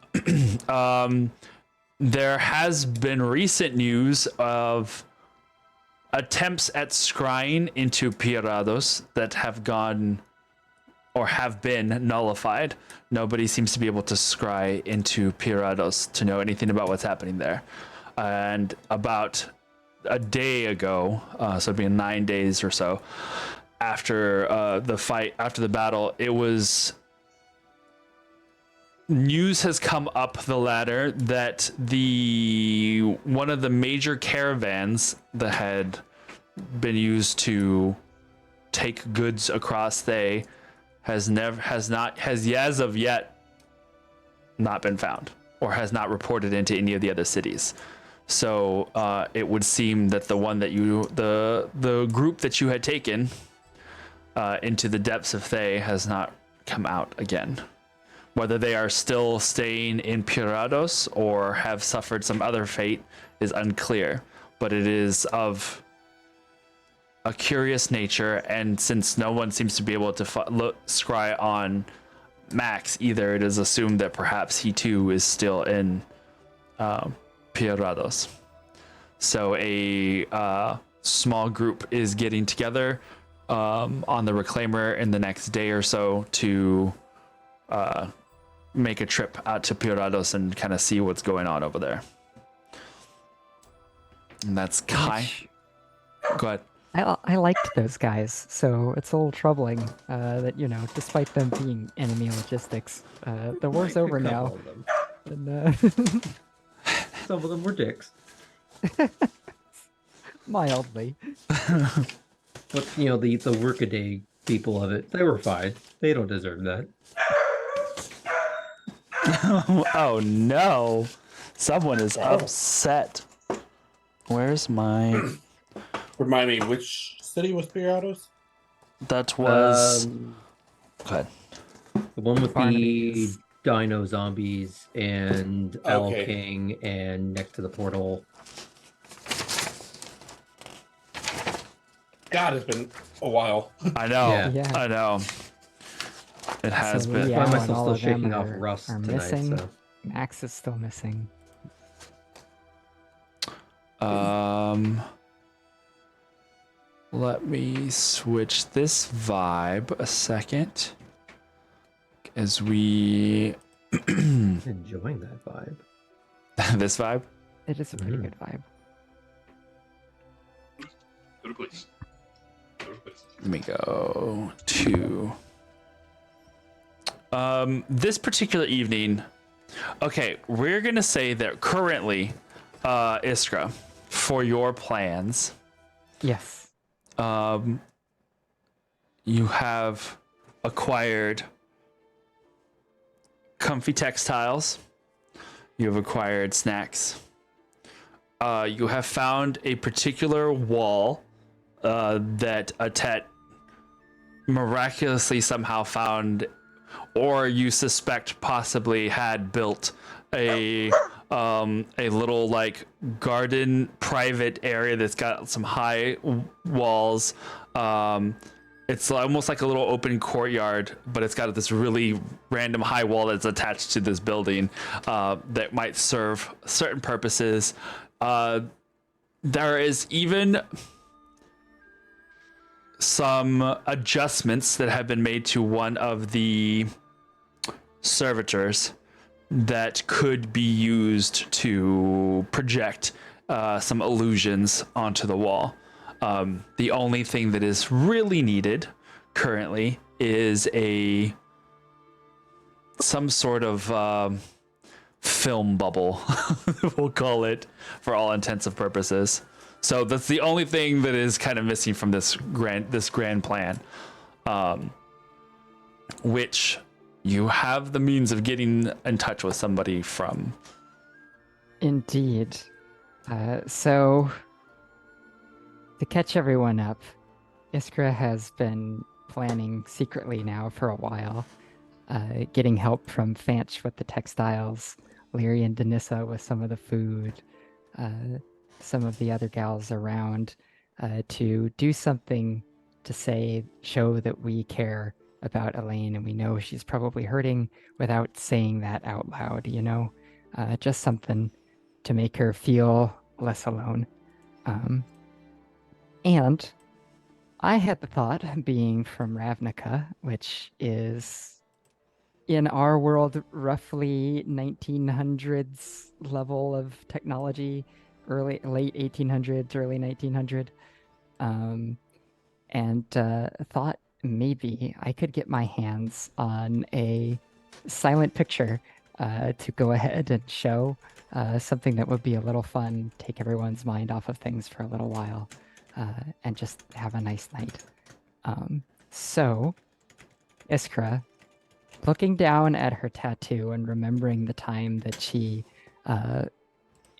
There has been recent news of attempts at scrying into Pirados that have gone or have been nullified. Nobody seems to be able to scry into Pirados to know anything about what's happening there. And about a day ago, so it'd be 9 days or so after the fight, after the battle, it was news has come up the ladder that one of the major caravans that had been used to take goods across Thay has as of yet not been found or has not reported into any of the other cities. So it would seem that the one that the group that you had taken into the depths of Thay has not come out again. Whether they are still staying in Pirados or have suffered some other fate is unclear, but it is of a curious nature, and since no one seems to be able to scry on Max either, it is assumed that perhaps he too is still in Pirados. So a small group is getting together on the Reclaimer in the next day or so to make a trip out to Pirados and kind of see what's going on over there. And that's Kai. Go ahead. I liked those guys, so it's a little troubling that, despite them being enemy logistics, the war's over A couple now. of them. And, Some of them were dicks. mildly. But, the workaday people of it, they were fine. They don't deserve that. Oh no. Someone is upset. Where's my... Remind me, which city was Pirados? That was... Um, Go ahead. the one with the Barnaby's. dino zombies and Owl Okay. King and next to the portal. God, it's been a while. I know. Yeah. Yeah. I know. It has So, been. yeah. I find and myself all still of them shaking off are- rust are tonight. missing. So. Max is still missing. Let me switch this vibe a second. As we... Enjoying that vibe. this vibe? It is a pretty Mhm. good vibe. Go to place. Go to place. Let me go to... this particular evening, Okay, we're gonna say that currently, Iskra, for your plans, Yes. you have acquired comfy textiles. You have acquired snacks. You have found a particular wall that Atet miraculously somehow found, or you suspect possibly had built a little like garden private area that's got some high walls. It's almost like a little open courtyard, but it's got this really random high wall that's attached to this building that might serve certain purposes. There is even some adjustments that have been made to one of the servitors that could be used to project some illusions onto the wall. The only thing that is really needed currently is some sort of film bubble, we'll call it, for all intents and purposes. So that's the only thing that is kind of missing from this grand plan, which you have the means of getting in touch with somebody from. Indeed. So, to catch everyone up, Iskra has been planning secretly now for a while, getting help from Fanch with the textiles, Leary and Denissa with some of the food, some of the other gals around, to do something to show that we care about Elaine and we know she's probably hurting without saying that out loud, you know? Just something to make her feel less alone. And I had the thought, being from Ravnica, which is in our world roughly 1900s level of technology, late 1800s, early 1900, and thought maybe I could get my hands on a silent picture to go ahead and show something that would be a little fun, take everyone's mind off of things for a little while, and just have a nice night. So, Iskra, looking down at her tattoo and remembering the time that she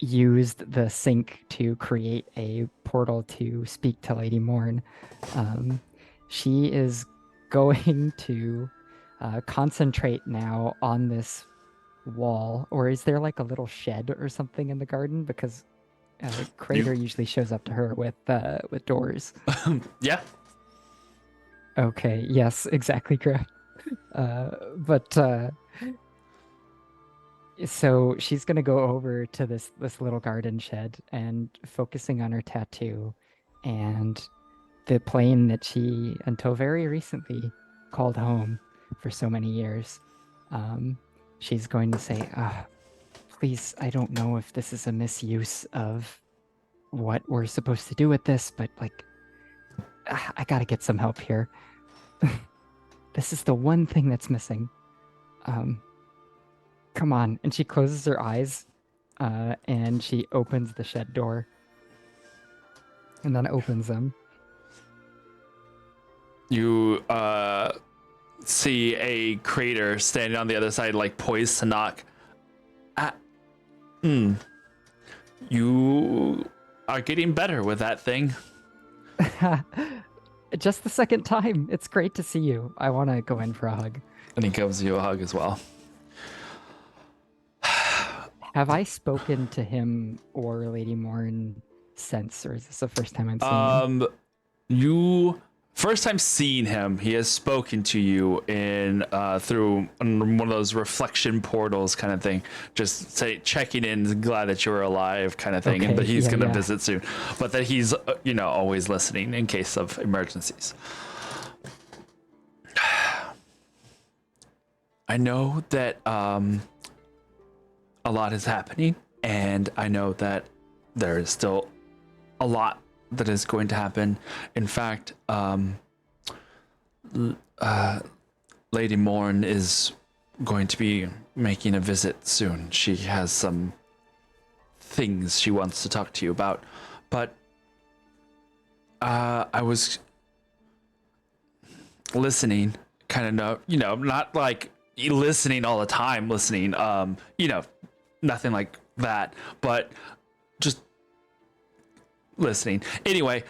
used the sink to create a portal to speak to Lady Morn, she is going to concentrate now on this wall. Or is there like a little shed or something in the garden? Because Crater usually shows up to her with doors. Yeah. Okay. Yes. Exactly. Correct. So she's gonna go over to this little garden shed and focusing on her tattoo and the plane that she, until very recently, called home for so many years. She's going to say, please, I don't know if this is a misuse of what we're supposed to do with this, but like, I gotta get some help here. This is the one thing that's missing. Come on. And she closes her eyes, and she opens the shed door. And then opens them. You see a Crater standing on the other side, like poised to knock. You are getting better with that thing. Just the second time. It's great to see you. I want to go in for a hug. And he gives you a hug as well. Have I spoken to him or Lady Morn since, or is this the first time I'm seeing him? You first time seeing him, he has spoken to you in through one of those reflection portals kind of thing. Just checking in, glad that you're alive kind of thing, and that he's gonna visit soon. But that he's always listening in case of emergencies. I know that a lot is happening, and I know that there is still a lot that is going to happen. In fact, Lady Morn is going to be making a visit soon. She has some things she wants to talk to you about. But I was listening, kind of, not like listening all the time, listening, nothing like that, but just listening. Anyway,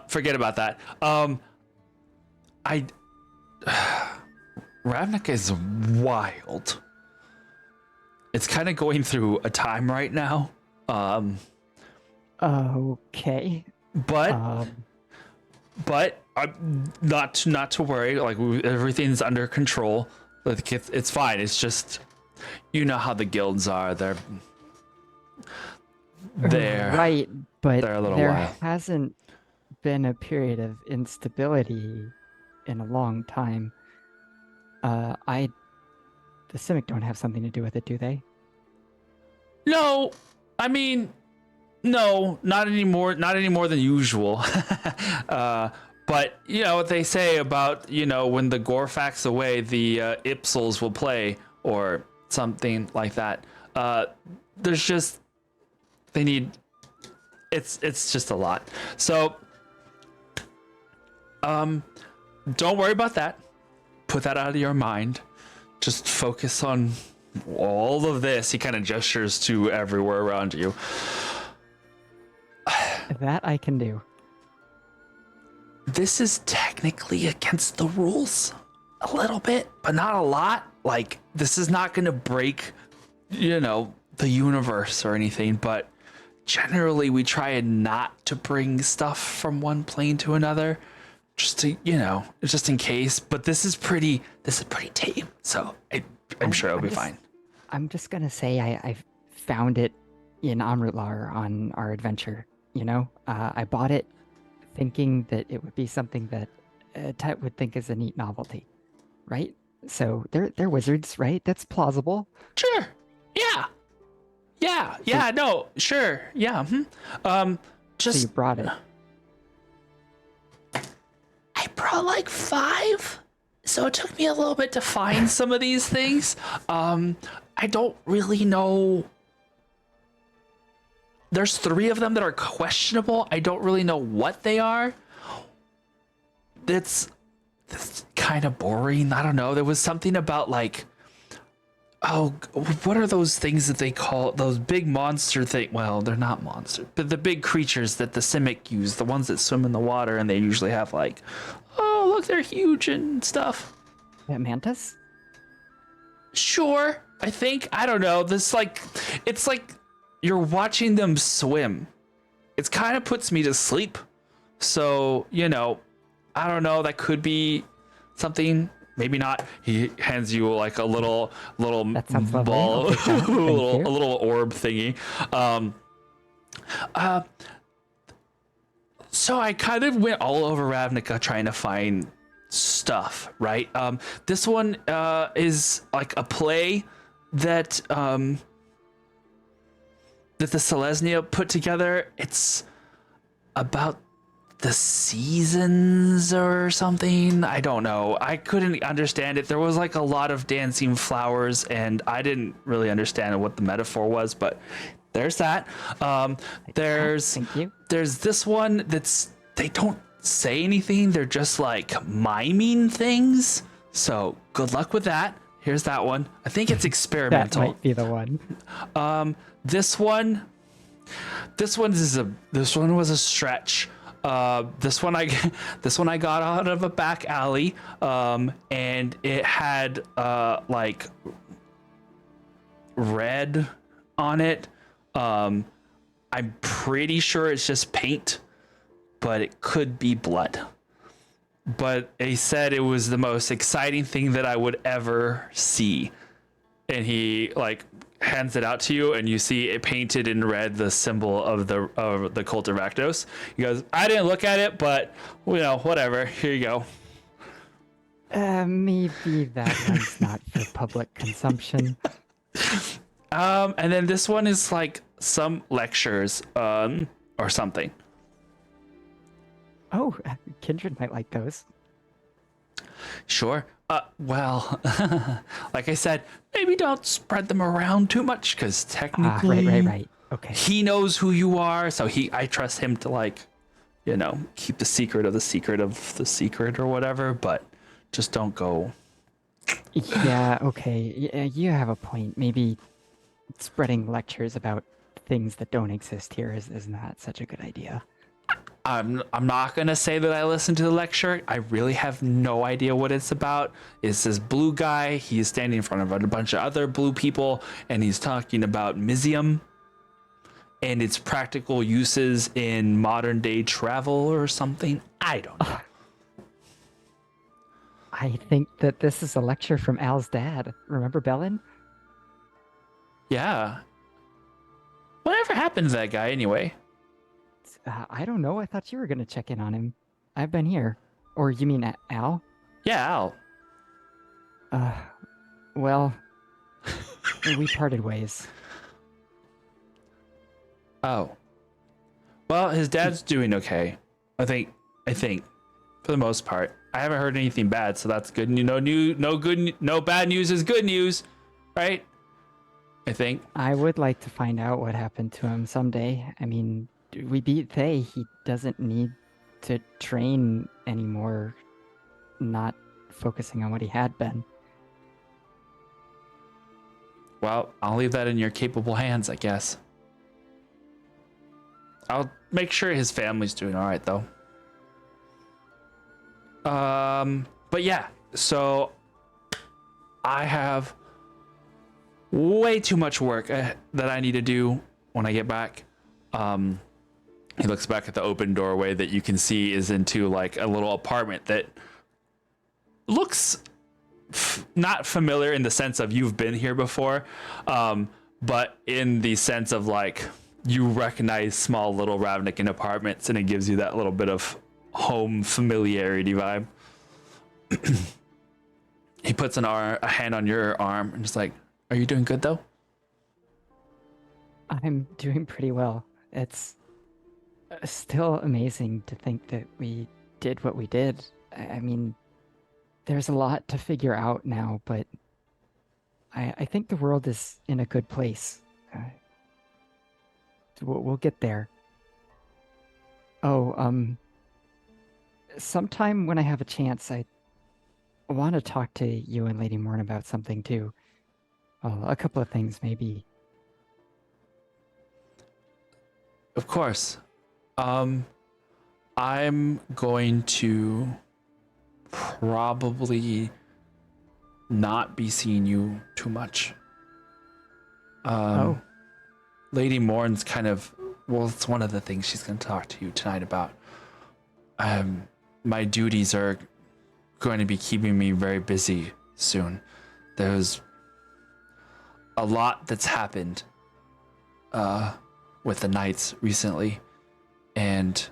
forget about that. Ravnica is wild. It's kind of going through a time right now. Okay. But not to worry. Like everything's under control. Like it's fine. It's just how the guilds are. They're right, but they're a little there wild. hasn't been a period of instability in a long time. The Simic don't have something to do with it, do they? No, I mean, no, not anymore. Not any more than usual. But what they say about when the Gorfax away, the Ipsils will play or something like that. There's just they need. It's just a lot. So, don't worry about that. Put that out of your mind. Just focus on all of this. He kind of gestures to everywhere around you. That I can do. This is technically against the rules a little bit, but not a lot. Like, this is not going to break, the universe or anything, but generally we try not to bring stuff from one plane to another just to, just in case. But this is pretty tame, so I'm sure it'll be fine. I'm just going to say I found it in Amrutlar on our adventure, I bought it thinking that it would be something that Tet would think is a neat novelty, right? So they're wizards, right? That's plausible. Sure. Yeah. No. Sure. Yeah. So you brought it. I brought like 5, so it took me a little bit to find some of these things. I don't really know. There's 3 of them that are questionable. I don't really know what they are. That's kind of boring. I don't know. There was something about like, what are those things that they call those big monster thing? Well, they're not monsters, but the big creatures that the Simic use, the ones that swim in the water, and they usually have like, oh, look, they're huge and stuff. That mantis? Sure, I think. I don't know. It's like you're watching them swim. It kind of puts me to sleep. So, I don't know. That could be something. Maybe not. He hands you like a little That sounds lovely. ball, I'll take that. Thank you. a little orb thingy. So I kind of went all over Ravnica trying to find stuff, right? This one is like a play that the Selesnya put together. It's about the seasons or something. I don't know. I couldn't understand it. There was like a lot of dancing flowers, and I didn't really understand what the metaphor was, but there's that. Thank you. There's this one they don't say anything. They're just like miming things. So good luck with that. Here's that one. I think it's That experimental. might be the one. This one was a stretch. This one I got out of a back alley, and it had like red on it. I'm pretty sure it's just paint, but it could be blood. But they said it was the most exciting thing that I would ever see. And he like hands it out to you, and you see it painted in red, the symbol of the cult of Rakdos. He goes, I didn't look at it, but whatever. Here you go. Maybe that one's not for public consumption. And then this one is like some lectures, or something. Oh, Kindred might like those. Sure. Well, like I said, maybe don't spread them around too much because Ah, technically, right. Okay. he knows who you are, so I trust him to like, keep the secret of the secret of the secret or whatever. But just don't go. Yeah, okay. Yeah, you have a point. Maybe spreading lectures about things that don't exist here is not such a good idea. I'm not gonna say that I listened to the lecture. I really have no idea what it's about. It's this blue guy. He's standing in front of a bunch of other blue people, and he's talking about Mizium and its practical uses in modern day travel or something. I don't know. I think that this is a lecture from Al's dad. Remember Bellin? Yeah. Whatever happened to that guy anyway? I don't know. I thought you were going to check in on him. I've been here. Or you mean Al? Yeah, Al. Well, we parted ways. Oh. Well, his dad's doing okay. I think for the most part. I haven't heard anything bad, so that's good. No bad news is good news, right? I think. I would like to find out what happened to him someday. I mean, we beat Thay. He doesn't need to train anymore, not focusing on what he had been. Well, I'll leave that in your capable hands, I guess. I'll make sure his family's doing all right, though. But yeah, so I have way too much work that I need to do when I get back. He looks back at the open doorway that you can see is into like a little apartment that looks not familiar in the sense of you've been here before, but in the sense of like you recognize small little Ravnican apartments, and it gives you that little bit of home familiarity vibe. He puts a hand on your arm and is like, "Are you doing good though?" I'm doing pretty well. It's still amazing to think that we did what we did. I mean, there's a lot to figure out now, but I think the world is in a good place. We'll get there. Oh, sometime when I have a chance, I want to talk to you and Lady Morn about something too. Well, a couple of things, maybe. Of course. I'm going to probably not be seeing you too much. Lady Morn's it's one of the things she's going to talk to you tonight about. My duties are going to be keeping me very busy soon. There's a lot that's happened with the Knights recently, and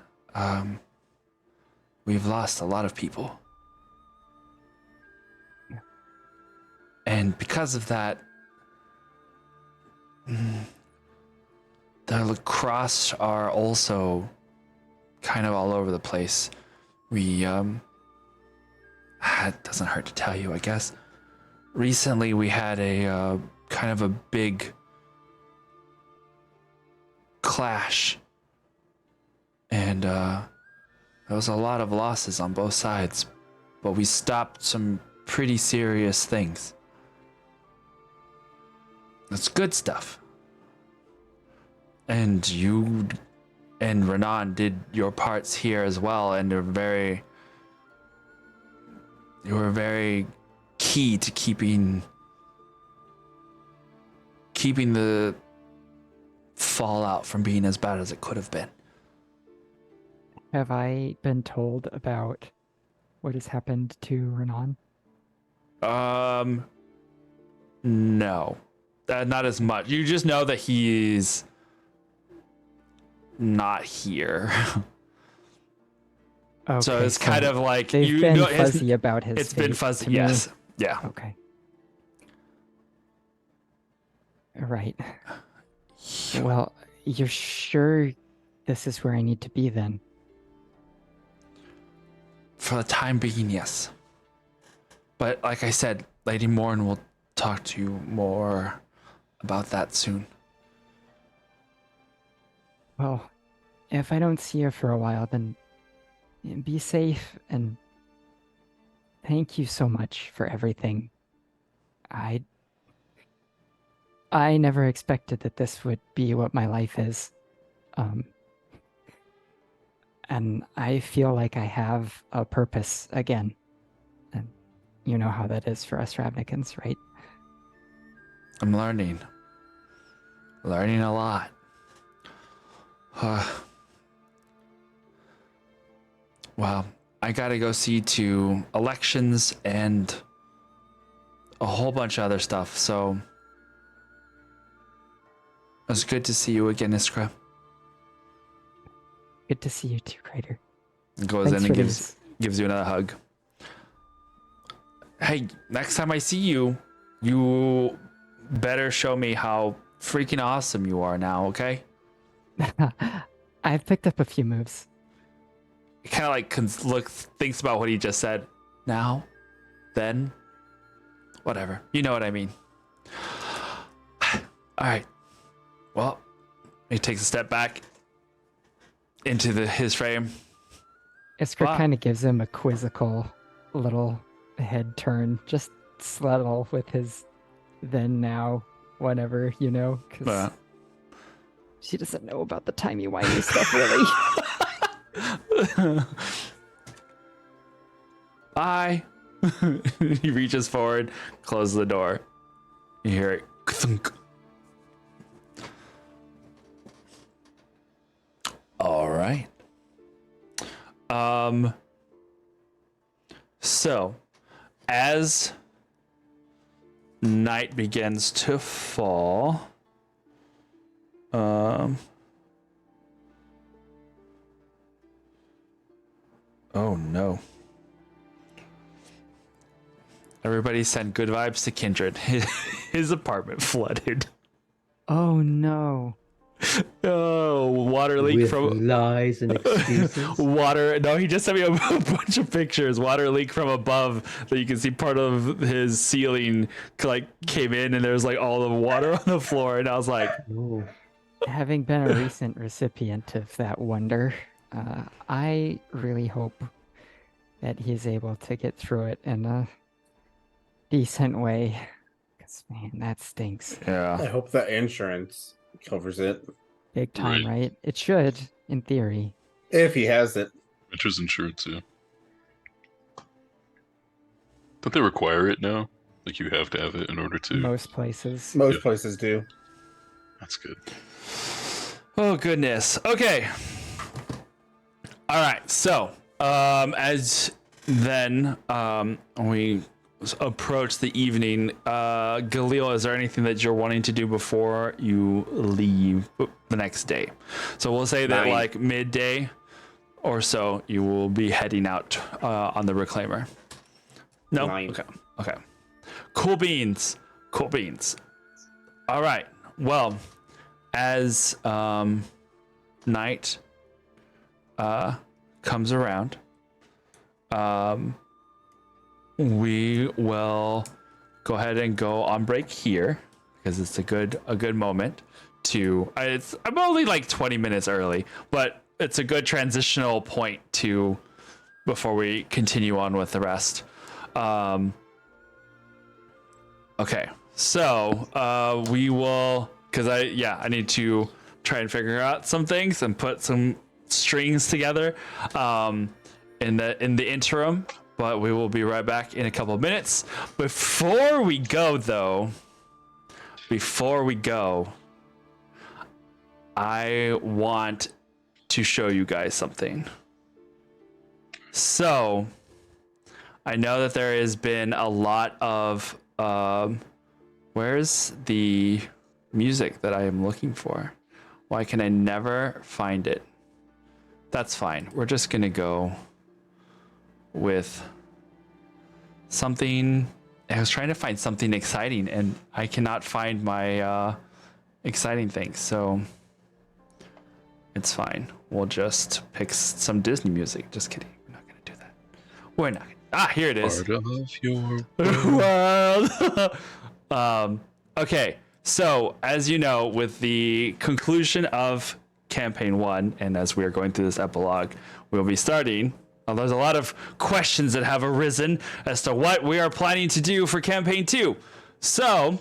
we've lost a lot of people. Yeah. And because of that, the lacrosse are also kind of all over the place. We, it doesn't hurt to tell you, I guess. Recently, we had a kind of a big clash, and there was a lot of losses on both sides, but we stopped some pretty serious things. That's good stuff. And you and Renan did your parts here as well, and you were very key to keeping the fallout from being as bad as it could have been. Have I been told about what has happened to Renan? No. Not as much. You just know that he's not here. Okay, So it's kind of like they've been fuzzy about his It's been fate fuzzy, to me. yes. Yeah. Okay. Right. Well, you're sure this is where I need to be then? For the time being, yes. But like I said, Lady Morn will talk to you more about that soon. Well, if I don't see you for a while, then be safe and thank you so much for everything. I never expected that this would be what my life is. And I feel like I have a purpose again. And you know how that is for us Ravnikins, right? I'm learning. Learning a lot. Well, I gotta go see to elections and a whole bunch of other stuff, so it was good to see you again, Iskra. Good to see you too, Crater. Goes Thanks in and for gives you another hug. Hey, next time I see you, you better show me how freaking awesome you are now, okay? I've picked up a few moves. Kind of like thinks about what he just said. Now, then, whatever. You know what I mean. All right. Well, he takes a step back into his frame. Iskra Wow. kind of gives him a quizzical little head turn, just subtle with his then, now, whatever, you know, because she doesn't know about the timey-wimey stuff, really. Bye. He reaches forward, closes the door. You hear it. Thunk. All right. So, as night begins to fall, oh no. Everybody send good vibes to Kindred. His apartment flooded. Oh no. Oh, water leak With from lies and excuses. water. No, he just sent me a bunch of pictures. Water leak from above that you can see part of his ceiling like came in and there's like all the water on the floor. And I was like, Oh, Having been a recent recipient of that wonder, I really hope that he's able to get through it in a decent way. Because, man, that stinks. I yeah. hope that insurance covers it. Big time, Right. right? It should, in theory. If he has it. Which is insured too. Don't they require it now? Like you have to have it in order to. Most places. Most Yeah. places do. That's good. Oh goodness. Okay. All right. So, as then we approach the evening, Galil, is there anything that you're wanting to do before you leave the next day? So we'll say that 9. like midday or so, you will be heading out on the Reclaimer. No. 9. Okay. Okay. Cool beans. Cool beans. All right. Well, as night comes around, we will go ahead and go on break here because it's a good moment to. I'm only like 20 minutes early, but it's a good transitional point to before we continue on with the rest. Okay, so we will, because I need to try and figure out some things and put some strings together in the interim, but we will be right back in a couple of minutes. Before we go, I want to show you guys something. So I know that there has been a lot of where's the music that I am looking for? Why can I never find it? That's fine. We're just gonna go with something. I was trying to find something exciting and I cannot find my exciting things, so it's fine. We'll just pick some Disney music. Just kidding. We're not gonna do that. We're not gonna Here it is. Part of your World. Okay, so as you know, with the conclusion of campaign 1, and as we are going through this epilogue, we'll be starting. There's a lot of questions that have arisen as to what we are planning to do for campaign 2. So,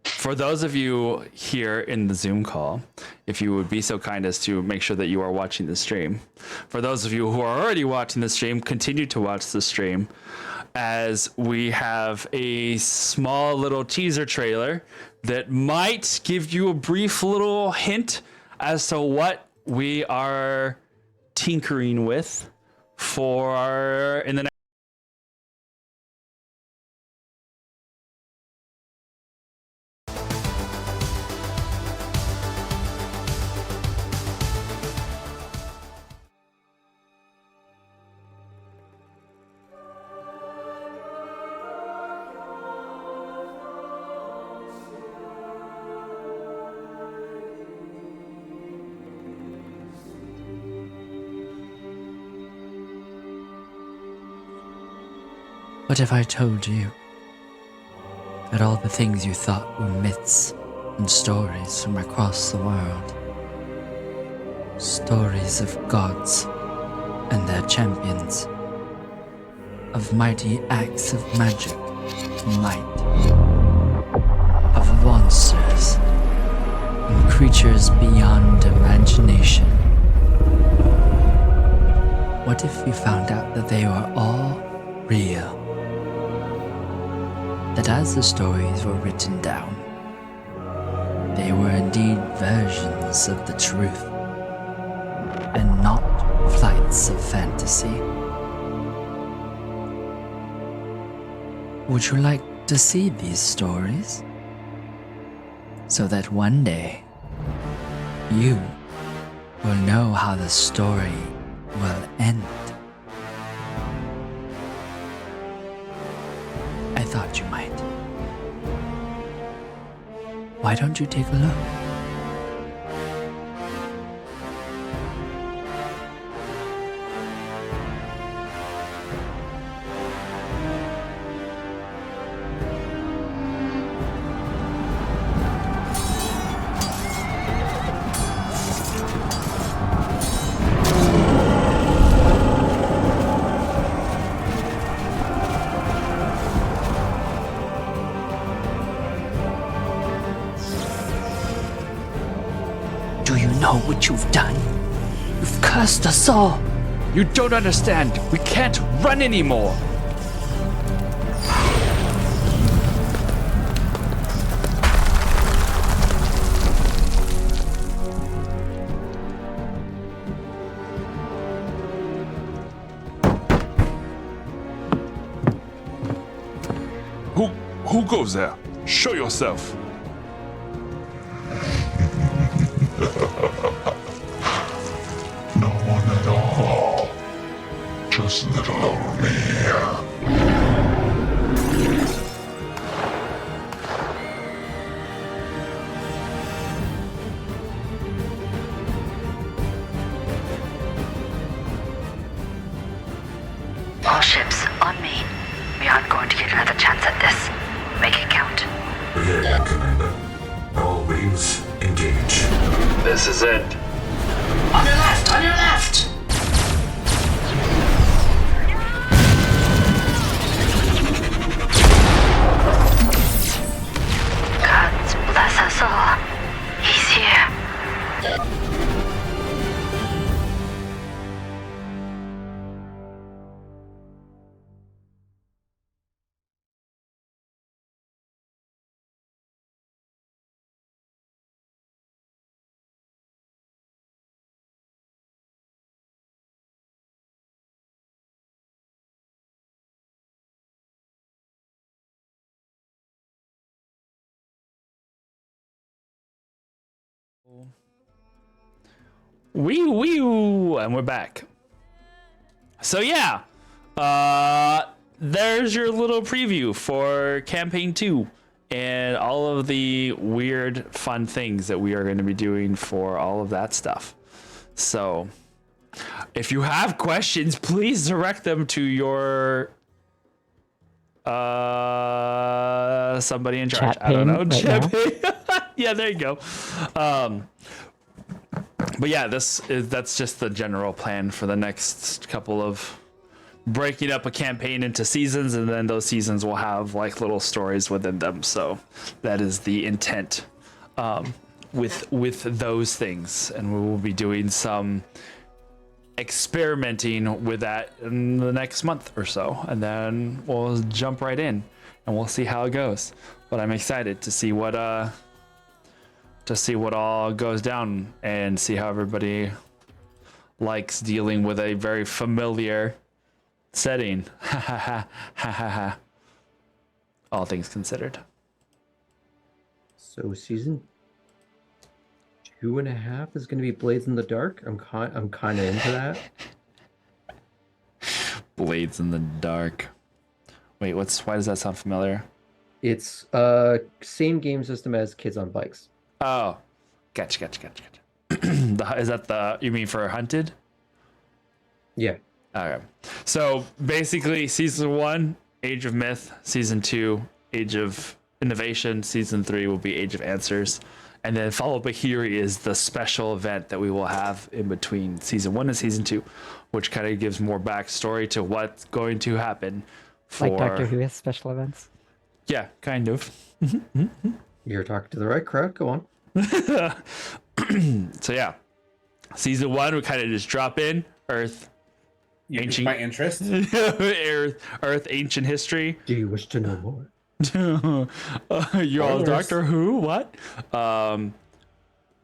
for those of you here in the Zoom call, if you would be so kind as to make sure that you are watching the stream. For those of you who are already watching the stream, continue to watch the stream, as we have a small little teaser trailer that might give you a brief little hint as to what we are tinkering with for in the next. What if I told you that all the things you thought were myths and stories from across the world, stories of gods and their champions, of mighty acts of magic and might, of monsters and creatures beyond imagination? What if you found out that they were all real? That as the stories were written down, they were indeed versions of the truth, and not flights of fantasy. Would you like to see these stories? So that one day, you will know how the story will end. I thought you might. Why don't you take a look? Do you know what you've done? You've cursed us all. You don't understand. We can't run anymore. Who goes there? Show yourself. No one at all. Just little old me. All ships on me. We aren't going to get another chance at this. Make it count. Brigade, Commander. All wings engage. This is it. On your left! On your left! God bless us all. He's here. Wee, and we're back. So yeah, there's your little preview for campaign 2 and all of the weird, fun things that we are going to be doing for all of that stuff. So if you have questions, please direct them to your somebody in charge. Chat I don't know. pane right Chat pane. Yeah, there you go. But yeah, that's just the general plan for the next couple of breaking up a campaign into seasons, and then those seasons will have like little stories within them. So that is the intent with those things, and we will be doing some experimenting with that in the next month or so, and then we'll jump right in and we'll see how it goes. But I'm excited to see what all goes down and see how everybody likes dealing with a very familiar setting. Ha ha ha ha ha ha. All things considered. So season 2.5 is going to be Blades in the Dark. I'm kind of into that. Blades in the Dark. Wait, why does that sound familiar? It's same game system as Kids on Bikes. Oh, gotcha. Is that you mean for Hunted? Yeah. Okay. So basically, season 1, Age of Myth. Season 2, Age of Innovation. Season 3 will be Age of Answers. And then followed by here is the special event that we will have in between season 1 and season 2, which kind of gives more backstory to what's going to happen. Like Doctor Who has special events? Yeah, kind of. You're talking to the right crowd. Go on. So yeah, season 1 we kind of just drop in Earth, ancient my interest. Earth, ancient history. Do you wish to know more? You're all Doctor Who? What?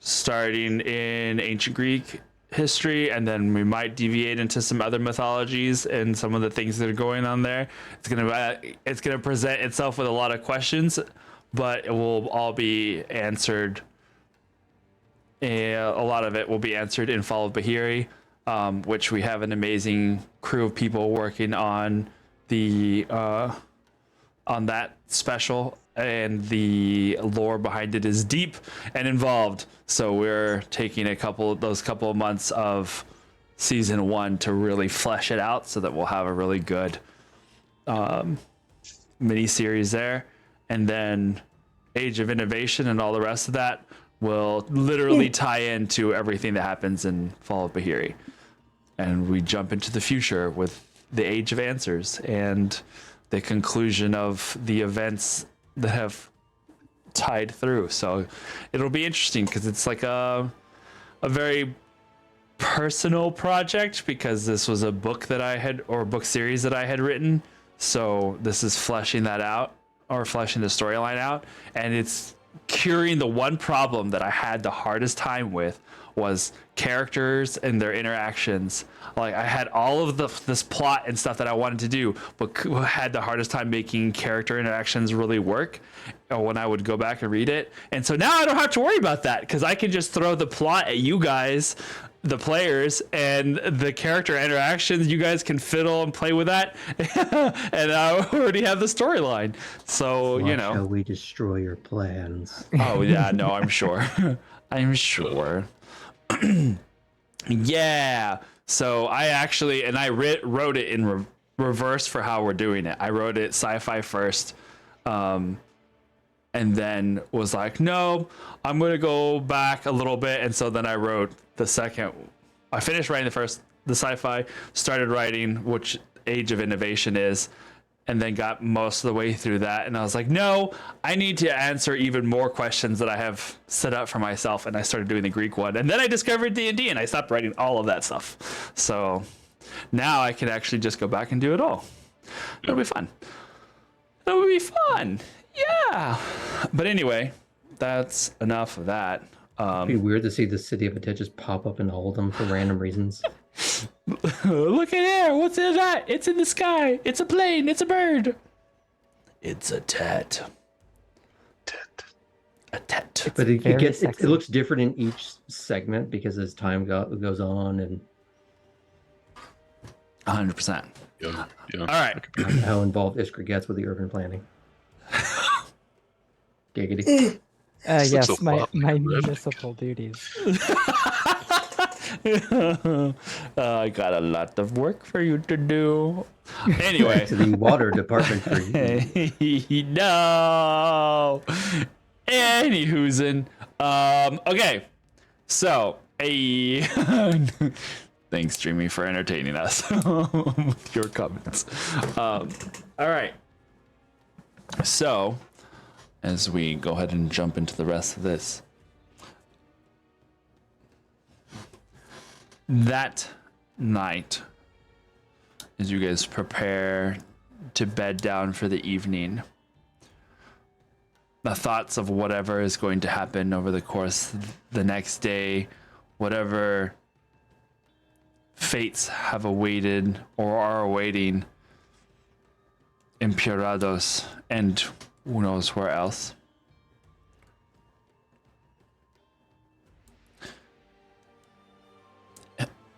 Starting in ancient Greek history, and then we might deviate into some other mythologies and some of the things that are going on there. It's gonna present itself with a lot of questions, but it will all be answered. A lot of it will be answered in Fall of Bahiri, which we have an amazing crew of people working on on that special, and the lore behind it is deep and involved. So we're taking those couple of months of season 1 to really flesh it out, so that we'll have a really good mini series there. And then Age of Innovation and all the rest of that will literally tie into everything that happens in Fall of Bahiri. And we jump into the future with the Age of Answers and the conclusion of the events that have tied through. So it'll be interesting because it's like a very personal project, because this was a book that I had, or a book series that I had written. So this is fleshing that out, or fleshing the storyline out, and it's curing the one problem that I had the hardest time with, was characters and their interactions. Like, I had all of this plot and stuff that I wanted to do, but had the hardest time making character interactions really work when I would go back and read it. And so now I don't have to worry about that, because I can just throw the plot at you guys, the players, and the character interactions. You guys can fiddle and play with that. And I already have the storyline. So, Watch you know. how we destroy your plans. Oh, yeah, no, I'm sure. I'm sure. Yeah. So I actually, and I wrote it in reverse for how we're doing it. I wrote it sci-fi first, and then was like, no, I'm going to go back a little bit. And so then I wrote the second. I finished writing the sci-fi, started writing, which Age of Innovation is, and then got most of the way through that. And I was like, no, I need to answer even more questions that I have set up for myself. And I started doing the Greek one. And then I discovered D&D, and I stopped writing all of that stuff. So now I can actually just go back and do it all. It'll be fun. It'll be fun. Yeah. But anyway, that's enough of that. It'd be weird to see the city of Attend just pop up in Oldham for random reasons. Look at there. What's in that? It's in the sky. It's a plane. It's a bird. It's a tet. A tet. But it looks different in each segment, because as time goes on, and 100%. Yeah. All right. how involved Iskra gets with the urban planning. Giggity. Yes, so my wild, like, municipal duties. I got a lot of work for you to do. Anyway. To the water department for you. No. Anywhoozin. Okay. So, thanks, Dreamy, for entertaining us with your comments. All right. So, as we go ahead and jump into the rest of this, that night, as you guys prepare to bed down for the evening, the thoughts of whatever is going to happen over the course of the next day, whatever fates have awaited or are awaiting Imperados and who knows where else.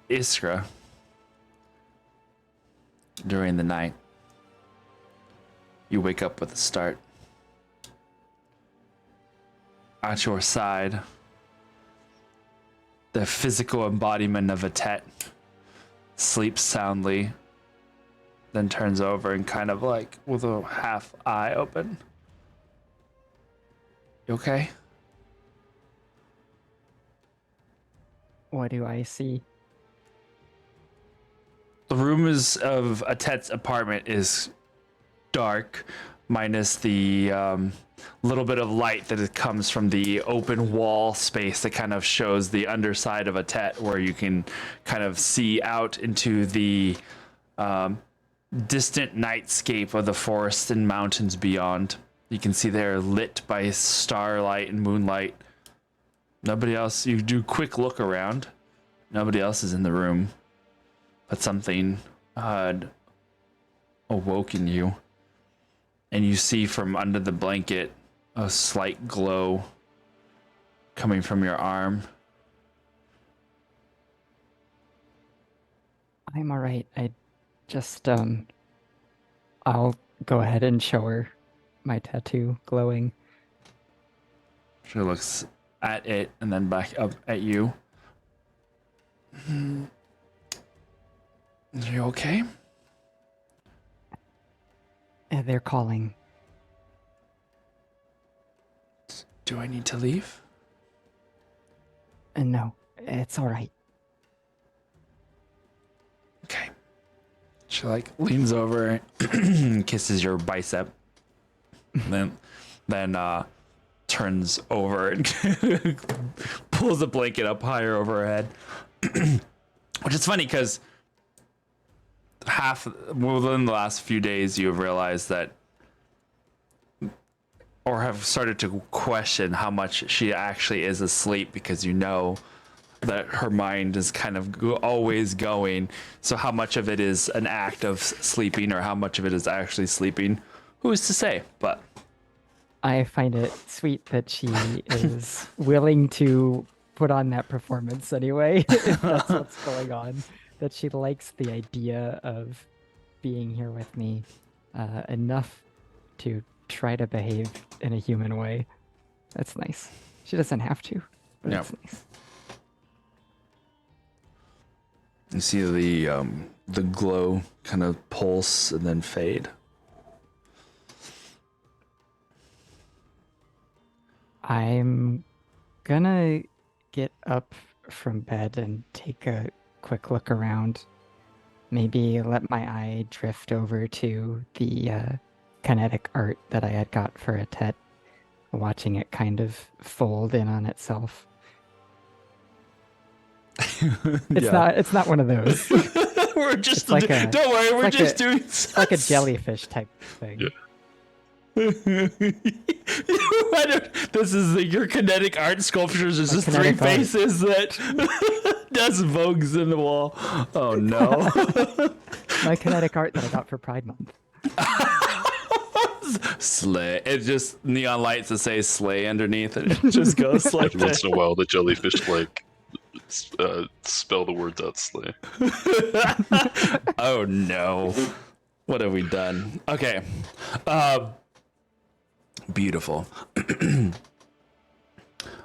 Iskra, during the night, you wake up with a start. At your side, the physical embodiment of a Tet sleeps soundly, then turns over and kind of like with a half eye open. You okay? What do I see? The room of a Tet's apartment is dark, minus the little bit of light that comes from the open wall space that kind of shows the underside of a Tet, where you can kind of see out into the distant nightscape of the forest and mountains beyond. You can see they're lit by starlight and moonlight. Nobody else. You do a quick look around. Nobody else is in the room. But something had awoken you. And you see from under the blanket a slight glow coming from your arm. I'm all right. I just, I'll go ahead and show her my tattoo glowing. She looks at it and then back up at you. Are you okay? They're calling. Do I need to leave? No, it's all right. Okay. She like leans over and kisses your bicep. then turns over and pulls the blanket up higher over her head. Which is funny because within the last few days you have realized that, or have started to question how much she actually is asleep, because you know that her mind is kind of always going. So how much of it is an act of sleeping or how much of it is actually sleeping, who's to say? But I find it sweet that she is willing to put on that performance anyway, if that's what's going on. That she likes the idea of being here with me enough to try to behave in a human way. That's nice. She doesn't have to, but Yeah. it's nice. you see the glow kind of pulse and then fade. I'm gonna get up from bed and take a quick look around. Maybe let my eye drift over to the kinetic art that I had got for a Tet, watching it kind of fold in on itself. It's not one of those. We're just It's like a- don't worry, we're like just doing It's like a jellyfish type thing. Yeah. This is your kinetic art sculptures. Is My just three kinetic art. faces that does vogues in the wall. Oh no! My kinetic art that I got for Pride Month. Slay. It just neon lights that say "slay" underneath, and it just goes like Every once that. in a while, the jellyfish like spell the words out slay. Oh no! What have we done? Okay. Beautiful.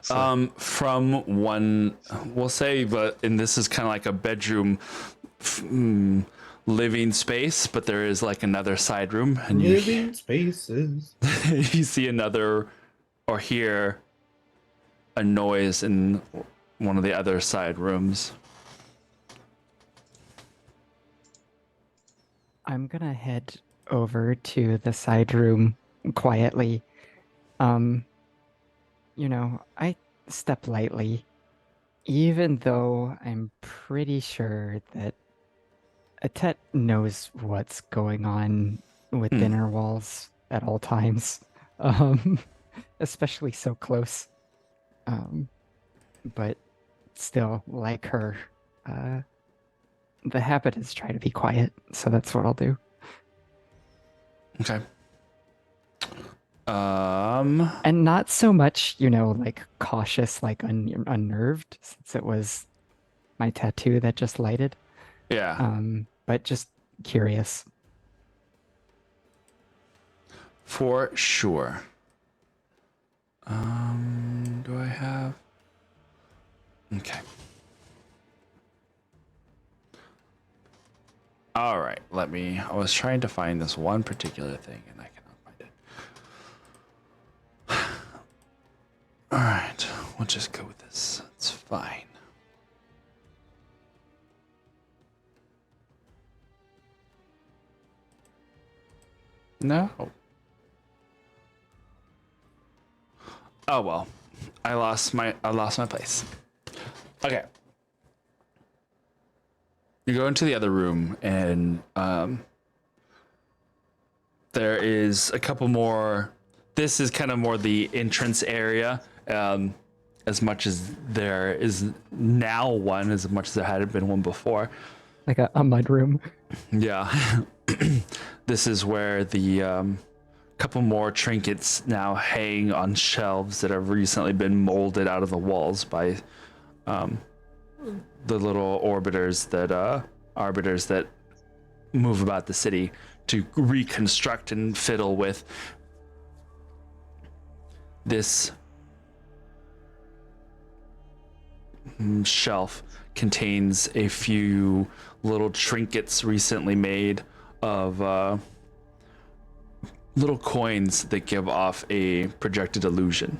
So, From one, we'll say, and this is kind of like a bedroom living space, but there is like another side room, and Living spaces. you see another or hear a noise in one of the other side rooms. I'm gonna head over to the side room quietly. I step lightly, even though I'm pretty sure that Atet knows what's going on within her walls at all times, especially so close. But still, like her, the habit is try to be quiet, so that's what I'll do. Okay. And not so much, like cautious, like unnerved, since it was my tattoo that just lighted. Yeah. But just curious. For sure. Do I have? Okay. All right. I was trying to find this one particular thing and I cannot find it. All right. We'll just go with this. It's fine. No. Oh well. I lost my place. Okay. You go into the other room and there is a couple more. This is kind of more the entrance area. As much as there is now one, as much as there hadn't been one before. Like a mud room. Yeah. This is where the couple more trinkets now hang on shelves that have recently been molded out of the walls by the little arbiters that move about the city to reconstruct and fiddle with. This shelf contains a few little trinkets recently made of little coins that give off a projected illusion.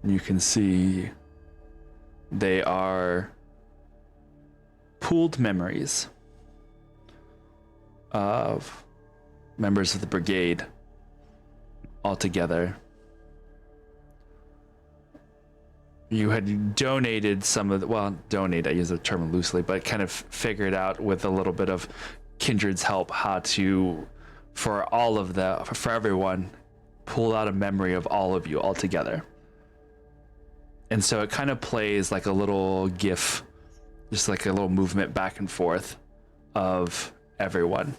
You can see they are pooled memories of members of the Brigade all together. You had donated some of donate, I use the term loosely, but kind of figured out with a little bit of Kindred's help how to, for everyone, pull out a memory of all of you all together. And so it kind of plays like a little GIF, just like a little movement back and forth of everyone,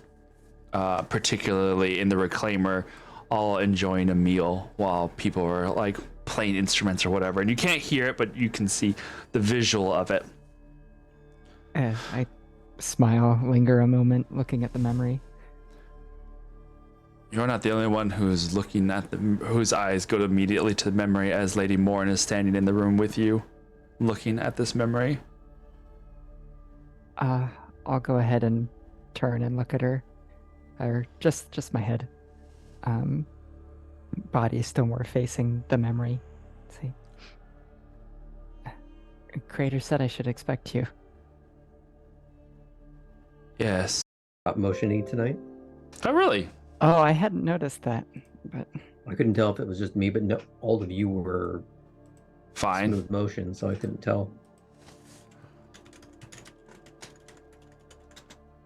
particularly in the Reclaimer, all enjoying a meal while people are like playing instruments or whatever. And you can't hear it, but you can see the visual of it. I smile, linger a moment, looking at the memory. You're not the only one who's looking at whose eyes go immediately to the memory, as Lady Morn is standing in the room with you, looking at this memory. I'll go ahead and turn and look at her, or just my head. Body still more facing the memory. Let's see. Creator said I should expect you. Yes. Got motion-y tonight. Oh, really? Oh, I hadn't noticed that, but I couldn't tell if it was just me, but no, all of you were fine. Smooth motion, so I couldn't tell.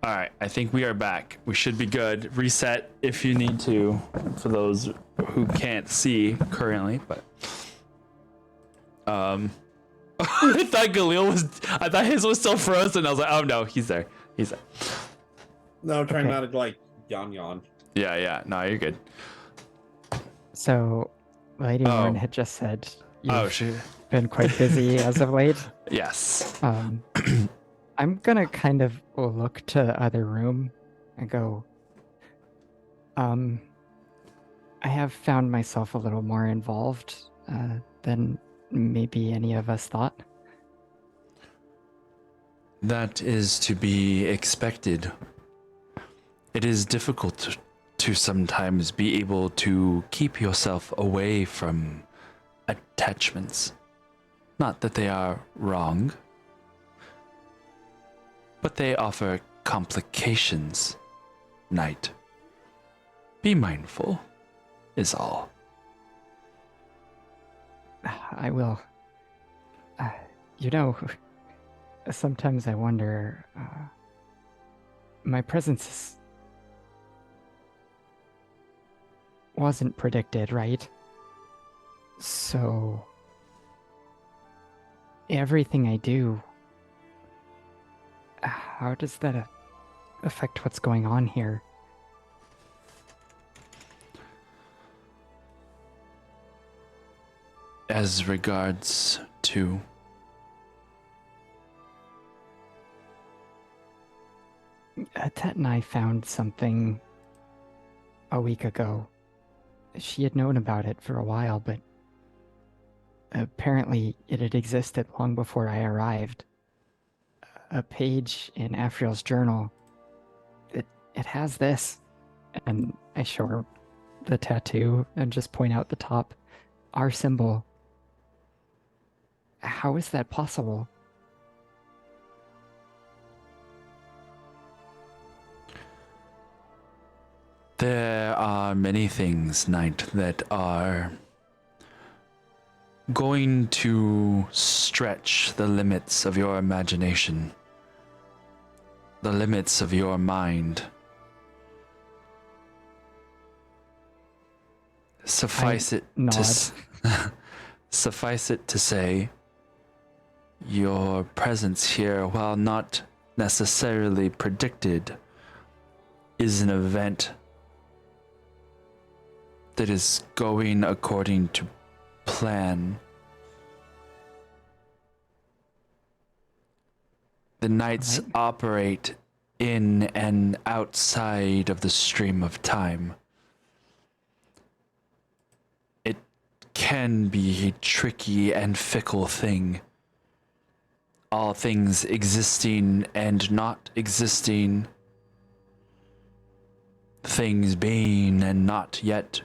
All right, I think we are back. We should be good. Reset if you need to, for those who can't see currently. But I thought his was still frozen. I was like, oh no, he's there. He's there. No, I'm trying Okay. not to like yawn. Yeah. No, you're good. So Lady Morn had just said you've Shoot. been quite busy as of late. Yes. I'm gonna kind of look to the other room and go, I have found myself a little more involved than maybe any of us thought. That is to be expected. It is difficult to sometimes be able to keep yourself away from attachments. Not that they are wrong, but they offer complications, Knight. Be mindful, is all. I will. Sometimes I wonder, my presence wasn't predicted, right? So everything I do, how does that affect what's going on here? As regards to... Tet and I found something a week ago. She had known about it for a while, but apparently it had existed long before I arrived. A page in Afriel's journal. It has this. And I show her the tattoo and just point out the top. Our symbol. How is that possible? There are many things, Knight, that are going to stretch the limits of your imagination, the limits of your mind. Suffice it to say, your presence here, while not necessarily predicted, is an event that is going according to plan. The Knights operate in and outside of the stream of time. It can be a tricky and fickle thing. All things existing and not existing. Things being and not yet.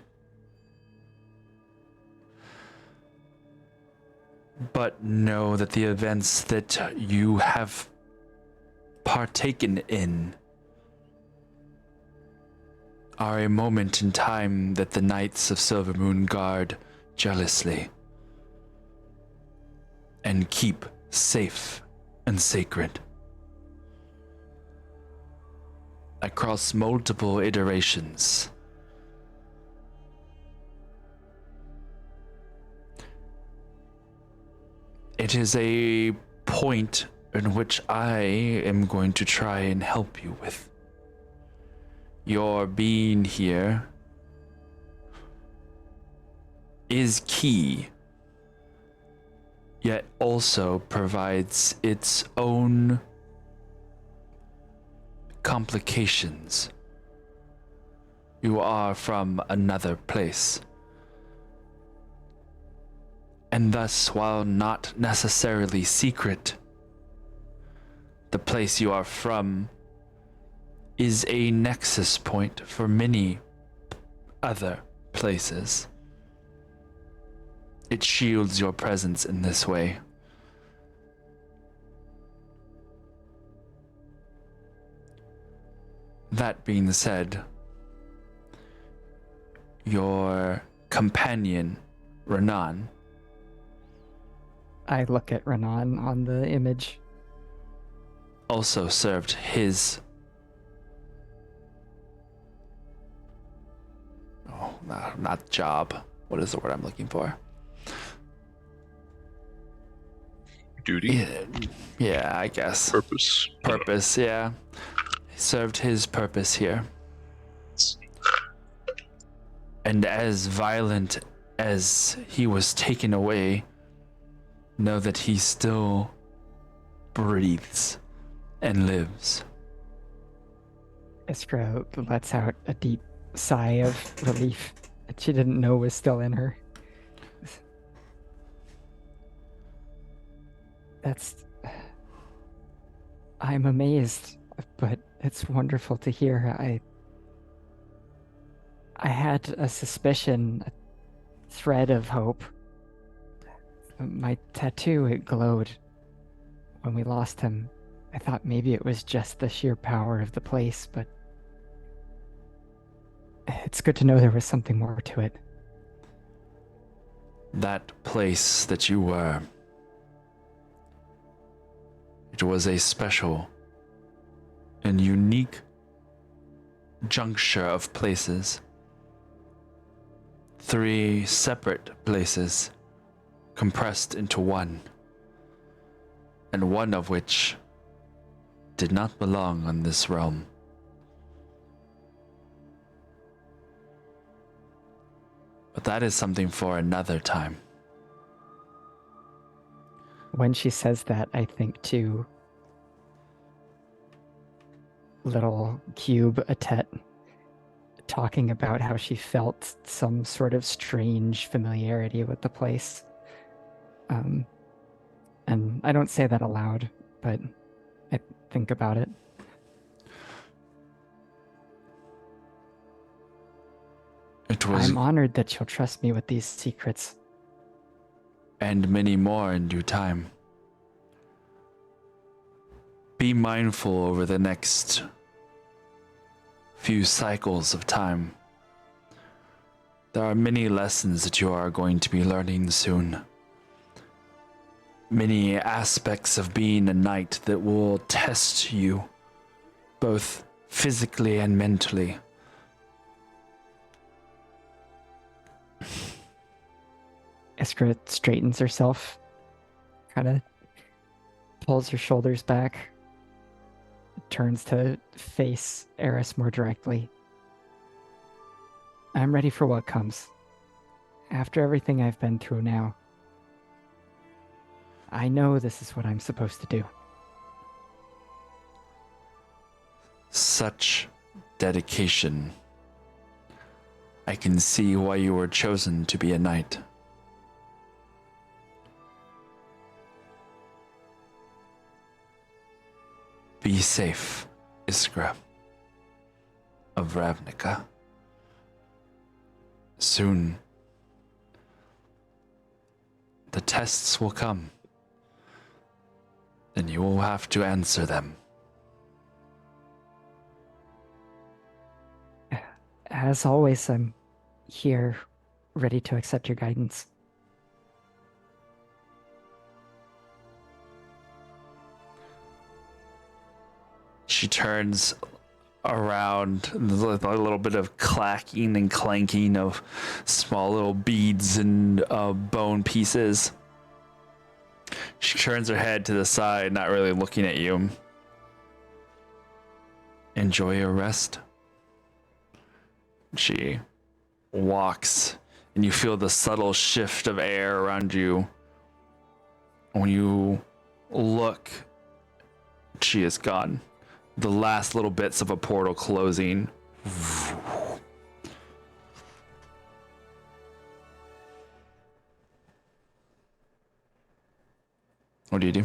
But know that the events that you have partaken in are a moment in time that the Knights of Silvermoon guard jealously and keep safe and sacred. Across multiple iterations. It is a point in which I am going to try and help you with. Your being here is key, yet also provides its own complications. You are from another place. And thus, while not necessarily secret, the place you are from is a nexus point for many other places. It shields your presence in this way. That being said, your companion, Renan. I look at Renan on the image. Also served his... Oh, not job. What is the word I'm looking for? Duty? Yeah, I guess. Purpose? Purpose, yeah. He served his purpose here. And as violent as he was taken away, know that he still breathes and lives. Iskra lets out a deep sigh of relief that she didn't know was still in her. I'm amazed, but it's wonderful to hear. I had a suspicion, a thread of hope. My tattoo, it glowed when we lost him. I thought maybe it was just the sheer power of the place, but it's good to know there was something more to it. That place that you were, it was a special and unique juncture of places. 3 separate places compressed into one, and one of which did not belong on this realm. But that is something for another time. When she says that, I think to little cube Atet talking about how she felt some sort of strange familiarity with the place. And I don't say that aloud, but I think about it. I'm honored that you'll trust me with these secrets. And many more in due time. Be mindful over the next few cycles of time. There are many lessons that you are going to be learning soon. Many aspects of being a knight that will test you, both physically and mentally. Iskra straightens herself, kind of pulls her shoulders back, turns to face Eris more directly. I'm ready for what comes. After everything I've been through now, I know this is what I'm supposed to do. Such dedication. I can see why you were chosen to be a knight. Be safe, Iskra of Ravnica. Soon, the tests will come, and you will have to answer them. As always, I'm here, ready to accept your guidance. She turns around, there's a little bit of clacking and clanking of small little beads and bone pieces. She turns her head to the side, not really looking at you. Enjoy your rest. She walks, and you feel the subtle shift of air around you. When you look, she is gone. The last little bits of a portal closing. What do you do?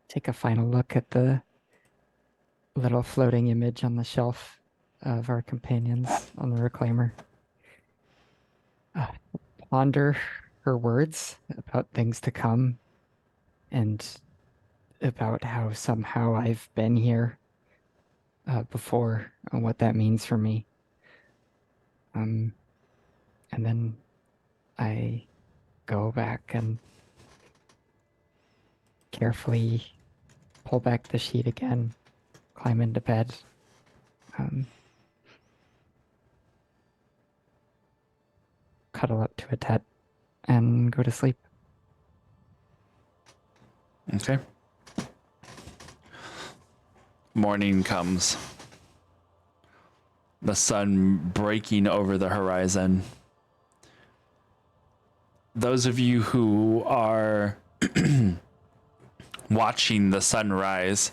Take a final look at the little floating image on the shelf of our companions on the reclaimer. Ponder her words about things to come and about how somehow I've been here before and what that means for me. And then I go back and carefully pull back the sheet again, climb into bed. Cuddle up to a tet and go to sleep. Okay. Morning comes. The sun breaking over the horizon. Those of you who are watching the sunrise,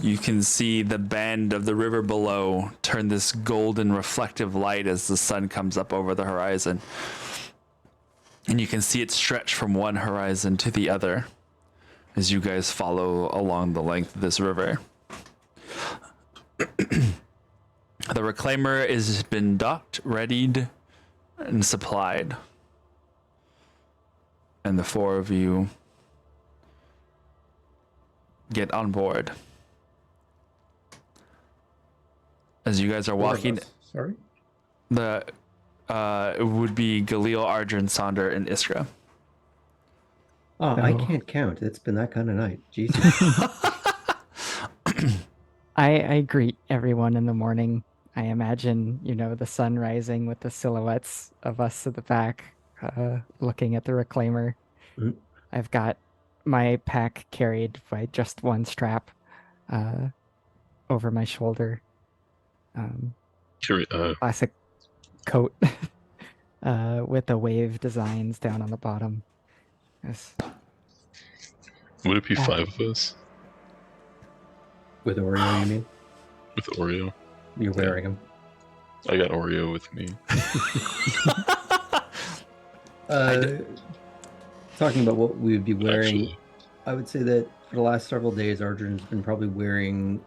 you can see the bend of the river below turn this golden reflective light as the sun comes up over the horizon. And you can see it stretch from one horizon to the other as you guys follow along the length of this river. The reclaimer has been docked, readied, and supplied. And the four of you get on board. As you guys are walking, Sorry? it would be Galil, Ardrin, Sonder, and Iskra. Oh, I No. can't count. It's been that kind of night. Jesus. I greet everyone in the morning. I imagine, the sun rising with the silhouettes of us at the back, looking at the reclaimer. Mhm. I've got my pack carried by just one strap over my shoulder. Classic coat with the wave designs down on the bottom. Yes. Would it be 5 of us With Oreo, you mean? with Oreo? You're wearing them. I got Oreo with me. Talking about what we would be wearing, Actually, I would say that for the last several days, Arjun's been probably wearing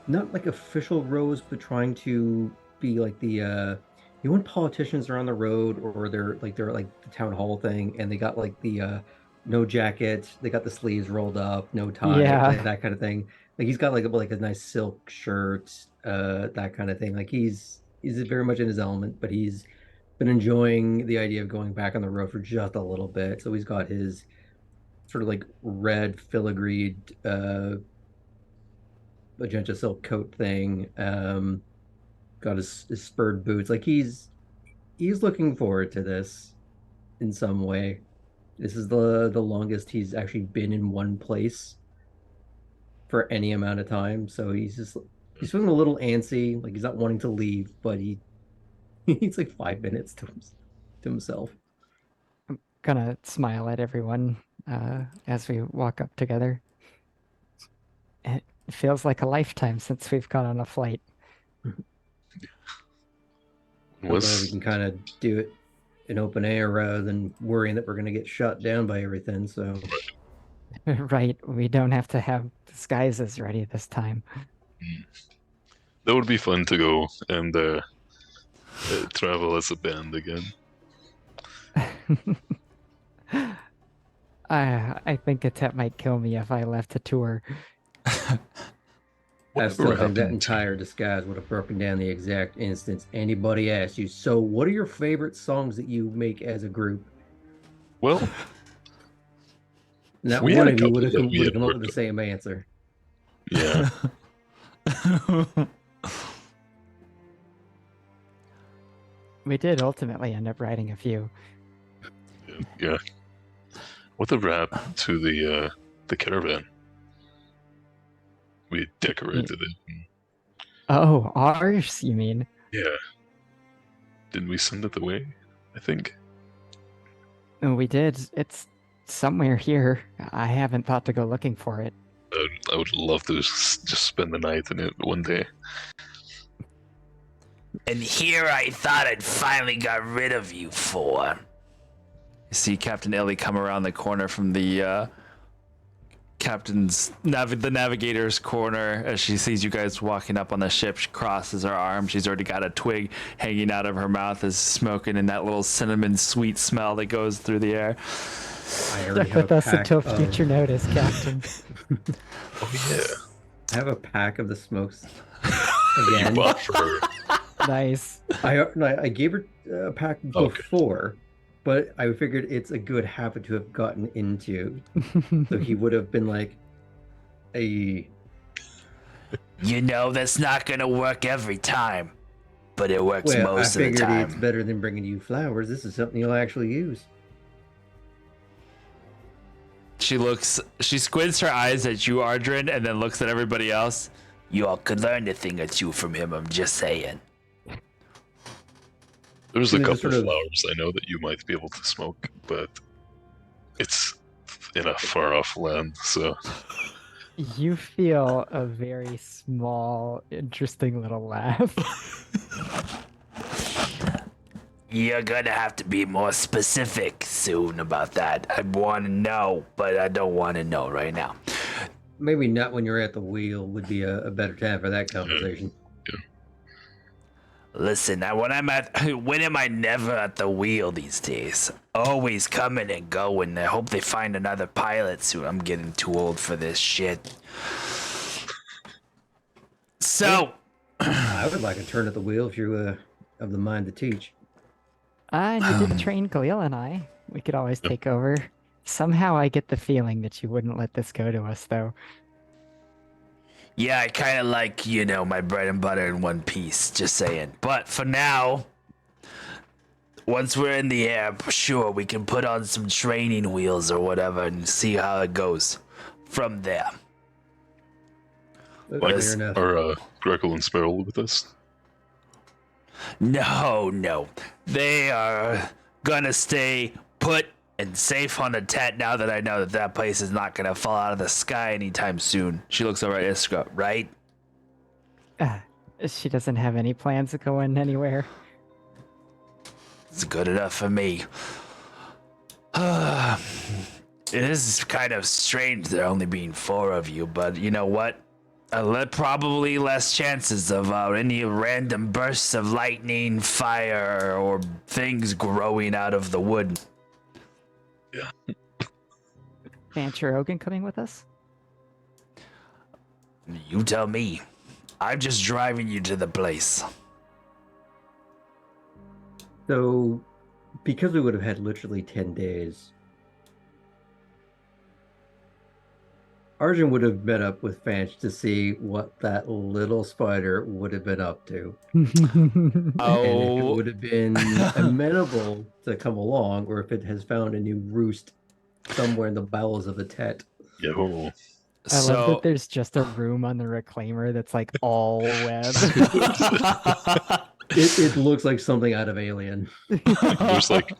not like official robes, but trying to be like the when politicians are on the road or they're like the town hall thing, and they got like the no jacket, they got the sleeves rolled up, no tie, Yeah. like that kind of thing. Like he's got like a nice silk shirt, that kind of thing. Like he's very much in his element, but he's been enjoying the idea of going back on the road for just a little bit. So he's got his sort of like red filigreed magenta silk coat thing. Got his spurred boots. Like he's looking forward to this in some way. This is the longest he's actually been in one place for any amount of time. So he's feeling a little antsy. Like he's not wanting to leave, but he needs like 5 minutes to himself. Gonna smile at everyone as we walk up together. It feels like a lifetime since we've gone on a flight. I'm glad we can kind of do it in open air rather than worrying that we're going to get shut down by everything. So Right, we don't have to have disguises ready this time. that would be fun to go and travel as a band again. I think Atet might kill me if I left the tour. I still Whatever think that happened to- entire disguise would have broken down the exact instance anybody asked you. So, what are your favorite songs that you make as a group? Well, Not We one had a of you couple would have that come, we would had have come up worked with the same answer. yeah. We did ultimately end up writing a few. Yeah. Whatever happened to the caravan? We decorated it. Oh, ours, you mean? Yeah. Didn't we send it away? I think. Oh, we did. It's somewhere here. I haven't thought to go looking for it. I would love to just spend the night in it one day. And here I thought I'd finally got rid of you for. You see Captain Ellie come around the corner from the the navigator's corner as she sees you guys walking up on the ship. She crosses her arm. She's already got a twig hanging out of her mouth, is smoking in that little cinnamon sweet smell that goes through the air. I already Stick have with a us pack until of- future notice, Captain. Oh yeah. I have a pack of the smokes You again. bought for her. Nice. I gave her a pack Okay. before, but I figured it's a good habit to have gotten into. So he would have been like, "Hey, You know, that's not gonna work every time, but it works well, I most of the figured time. it's better than bringing you flowers. This is something you'll actually use." She squints her eyes at you, Ardrin, and then looks at everybody else. You all could learn a thing or two from him, I'm just saying. There's a And there's couple sort of of- flowers I know that you might be able to smoke, but it's in a far off land, so You feel a very small, interesting little laugh. You're gonna have to be more specific soon about that. I want to know, but I don't want to know right now. Maybe not when you're at the wheel would be a better time for that conversation. Listen, when am I never at the wheel these days? Always coming and going. I hope they find another pilot soon. I'm getting too old for this shit. So, I would like a turn at the wheel if you're of the mind to teach. And you did train Khalil and I. We could always take over. Somehow I get the feeling that you wouldn't let this go to us, though. yeah, I kind of like, my bread and butter in one piece, just saying. But for now, once we're in the air, sure, we can put on some training wheels or whatever and see how it goes from there. Fair enough. Are Gretel and Sparrow with us? No. They are gonna stay put and safe on the tent now that I know that place is not gonna fall out of the sky anytime soon. She looks over at Iskra, right? She doesn't have any plans of going anywhere. It's good enough for me. It is kind of strange there only being 4 of you, but you know what? Probably less chances of any random bursts of lightning, fire, or things growing out of the wood. Yeah. Fancher Ogan coming with us? You tell me. I'm just driving you to the place. So, because we would have had literally 10 days, Arjun would have met up with Fanch to see what that little spider would have been up to. And if it would have been amenable to come along, or if it has found a new roost somewhere in the bowels of a tet. Yeah. I love that there's just a room on the reclaimer that's like all web. It looks like something out of Alien. there's like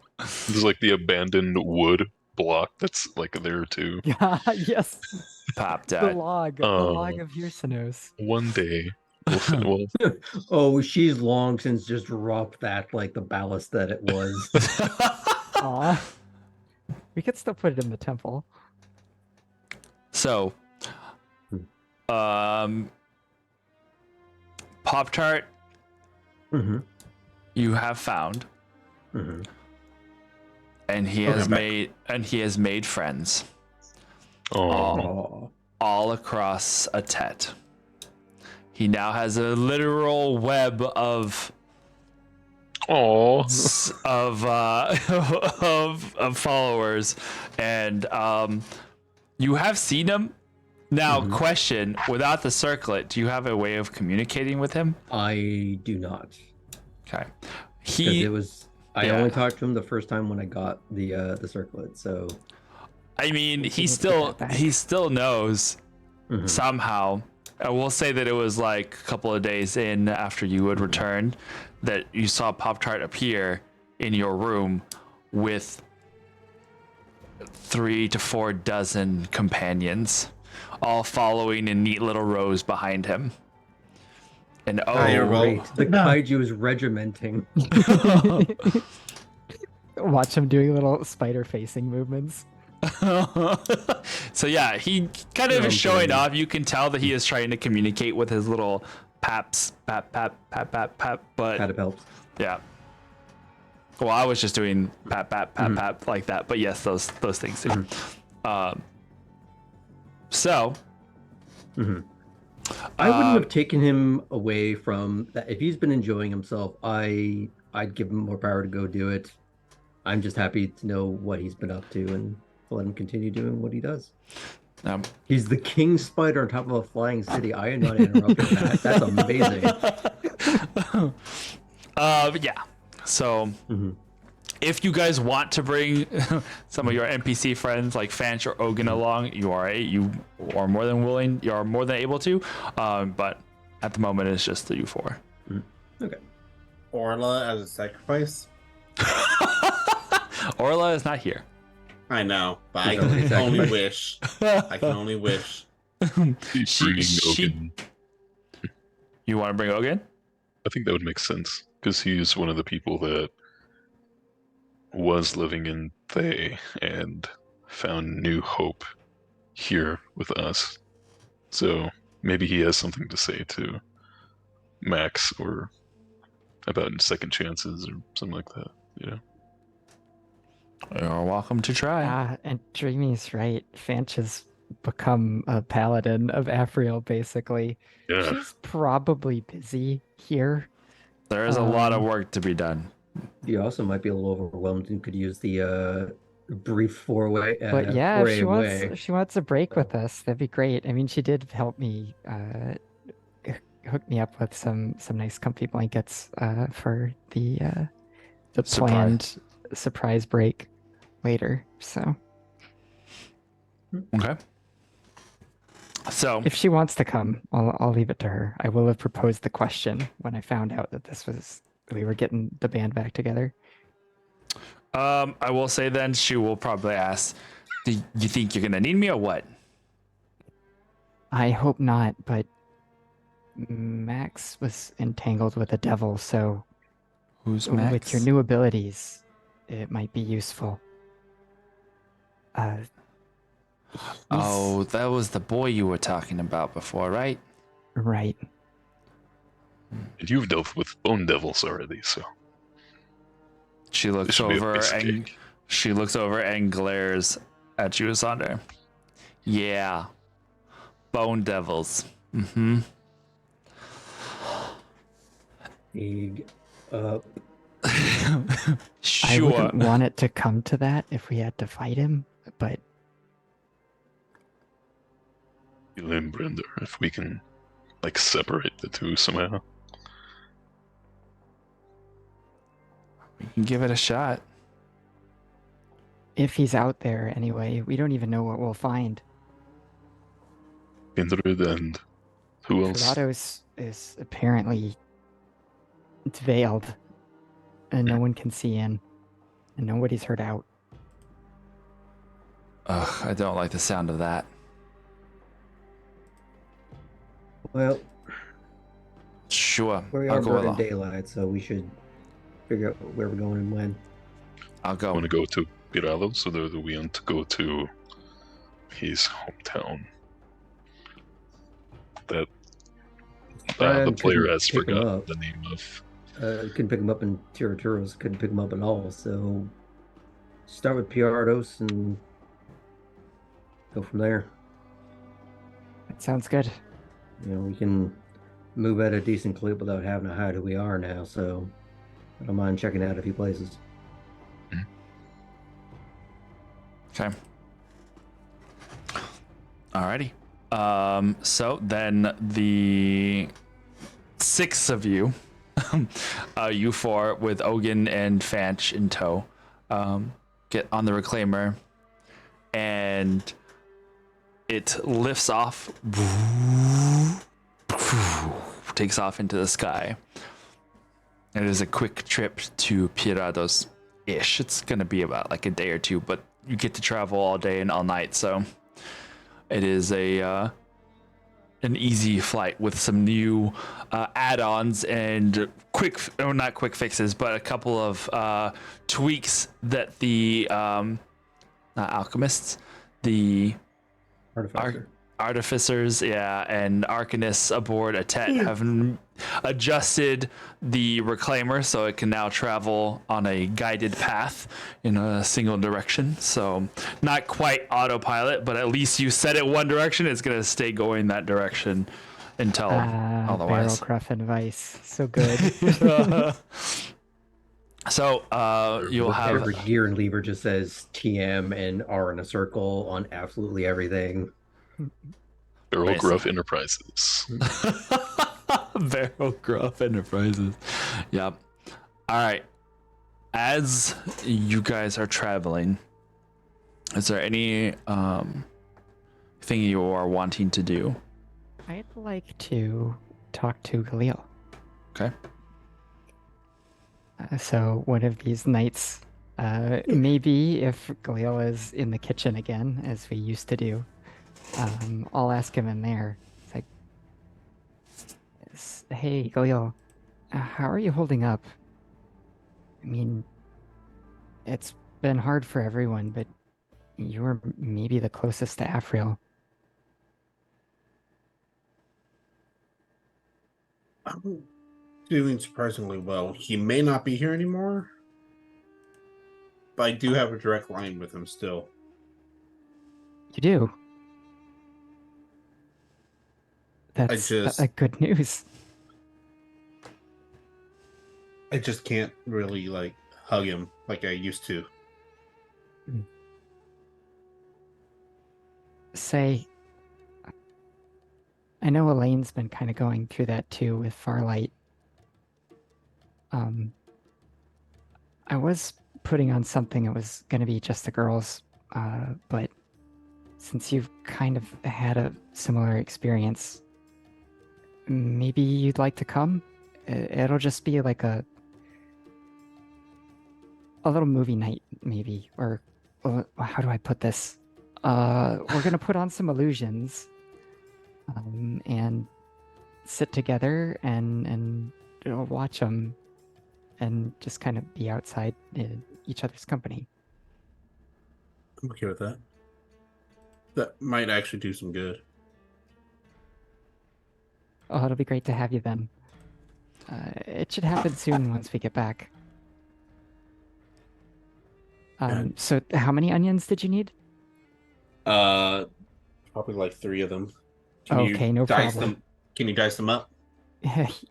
the abandoned wood block that's like there too. Yeah, yes. Popped The out. log of Hirsanos. One day, we'll Oh, she's long since just dropped that like the ballast that it was. Aw. We could still put it in the temple. So, Pop-Tart, Mm-hmm. you have found, Mm-hmm. and he has made friends Oh. all across a tet. He now has a literal web of followers, and you have seen him. Now, question: without the circlet, do you have a way of communicating with him? I do not. Okay. 'Cause I only talked to him the first time when I got the circlet. So I mean, he still knows somehow. I will say that it was like a couple of days in after you had returned that you saw Pop-Tart appear in your room with 3 to 4 dozen companions, all following in neat little rows behind him. And great. The kaiju is regimenting. Watch him doing little spider facing movements. So yeah, he kind of is showing off. You can tell that he is trying to communicate with his little paps, pap, pap, pap, pap, pap. But Catapults. yeah. Well, I was just doing pap, pap, pap, pap like that. But yes, those things too. So. I wouldn't have taken him away from that. If he's been enjoying himself, I'd give him more power to go do it. I'm just happy to know what he's been up to and let him continue doing what he does. He's the king spider on top of a flying city. I am not interrupting that. That's amazing. Yeah. So if you guys want to bring some of your NPC friends like Fanch or Ogun along, you are more than willing. You are more than able to. But at the moment, it's just the you 4. Okay. Orla as a sacrifice? Orla is not here. I know, but I can only wish. I can only wish. You want to bring Ogun? I think that would make sense because he's one of the people that was living in Thay and found new hope here with us. So maybe he has something to say to Max or about second chances or something like that, you know? You're welcome to try. And Dreamy's right. Fanch has become a paladin of Afriel, basically. Yeah. She's probably busy here. There is a lot of work to be done. You also might be a little overwhelmed and could use the brief foray. But yeah, foray if she wants a break with us, that'd be great. I mean, she did help me hook me up with some nice comfy blankets for the planned surprise break later. So Okay. So if she wants to come, I'll leave it to her. I will have proposed the question when I found out that we were getting the band back together. I will say then she will probably ask, "Do you think you're gonna need me or what?" I hope not, but Max was entangled with a devil, so Who's Max? with your new abilities, it might be useful. Oh, that was the boy you were talking about before, right? Right. And you've dealt with bone devils already, so She looks should be a over piece of and cake. she looks over and glares at you, Sonder. Yeah, bone devils. Mm-hmm. Big up. I Sure. wouldn't want it to come to that if we had to fight him, but Limbrinder, if we can like separate the two somehow. We can give it a shot. if he's out there anyway, we don't even know what we'll find. Kindred and who else? Stratos is apparently it's veiled, and no one can see in, and nobody's heard out. Ugh, I don't like the sound of that. Well, Sure, we I'll are go burning along. daylight, so we should figure out where we're going and when. I'll I go. want to go to Piralo, so do we want to go to his hometown? That the Brian player couldn't has pick him forgotten up. the name of. Couldn't pick him up in Tiraturos, couldn't pick him up at all, so start with Piardos and go from there. That sounds good. You know, we can move at a decent clip without having to hide who we are now, so I don't mind checking out a few places. Okay. Alrighty. So then the 6 of you, you 4 with Ogun and Fanch in tow, get on the reclaimer, and it lifts off, takes off into the sky. It is a quick trip to Pirados-ish. It's gonna be about like a day or two, but you get to travel all day and all night, so it is an easy flight with some new add-ons and not quick fixes, but a couple of tweaks that the not alchemists, the artificers, and arcanists aboard a Tet have adjusted the reclaimer so it can now travel on a guided path in a single direction. So not quite autopilot, but at least you set it one direction, it's going to stay going that direction until otherwise. Barrel Cruff advice. So good. So you'll have Every gear and lever just says TM and R in a circle on absolutely everything. Barrel Nice. Gruff Enterprises. Barrel Gruff Enterprises. Yep. All right. As you guys are traveling, is there any thing you are wanting to do? I'd like to talk to Galil. Okay. So one of these nights, maybe if Galil is in the kitchen again, as we used to do, I'll ask him in there. It's like, hey, Galil, how are you holding up? I mean, It's been hard for everyone, but you're maybe the closest to Afriel. I'm doing surprisingly well. He may not be here anymore, but I do have a direct line with him still. You do? That's good news. I just can't really like hug him like I used to. Say, I know Elaine's been kind of going through that too with Farlight. I was putting on something that was going to be just the girls, but since you've kind of had a similar experience, maybe you'd like to come? It'll just be like a little movie night, maybe, or how do I put this? We're gonna put on some illusions, and sit together and watch them, and just kind of be outside in each other's company. I'm okay with that. That might actually do some good. Oh, it'll be great to have you then. It should happen soon once we get back. So how many onions did you need? Probably like 3 of them. Okay, no problem. Can you dice them up?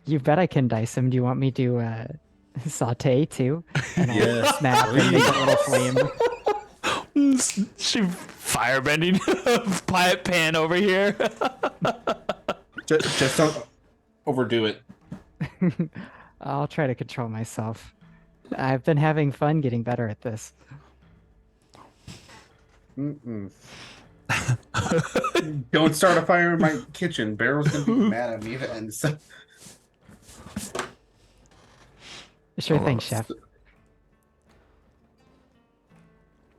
You bet I can dice them. Do you want me to saute too? And Yes, snap and make a little flame. She firebending pan over here. Just don't overdo it. I'll try to control myself. I've been having fun getting better at this. Don't start a fire in my kitchen. Barrel's gonna be mad at me then. So... Sure thing, Chef.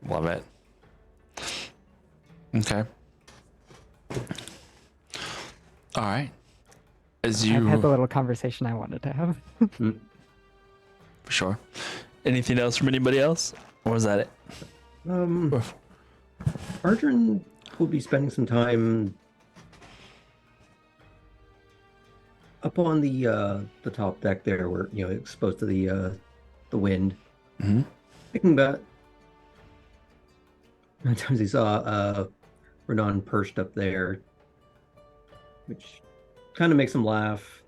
Love it. Okay. All right. As you I've had the little conversation I wanted to have. For sure. Anything else from anybody else? Or was that it? Arjun will be spending some time up on the top deck there, where exposed to the wind. Mm-hmm. Thinking about times he saw Renan perched up there, which kind of makes him laugh,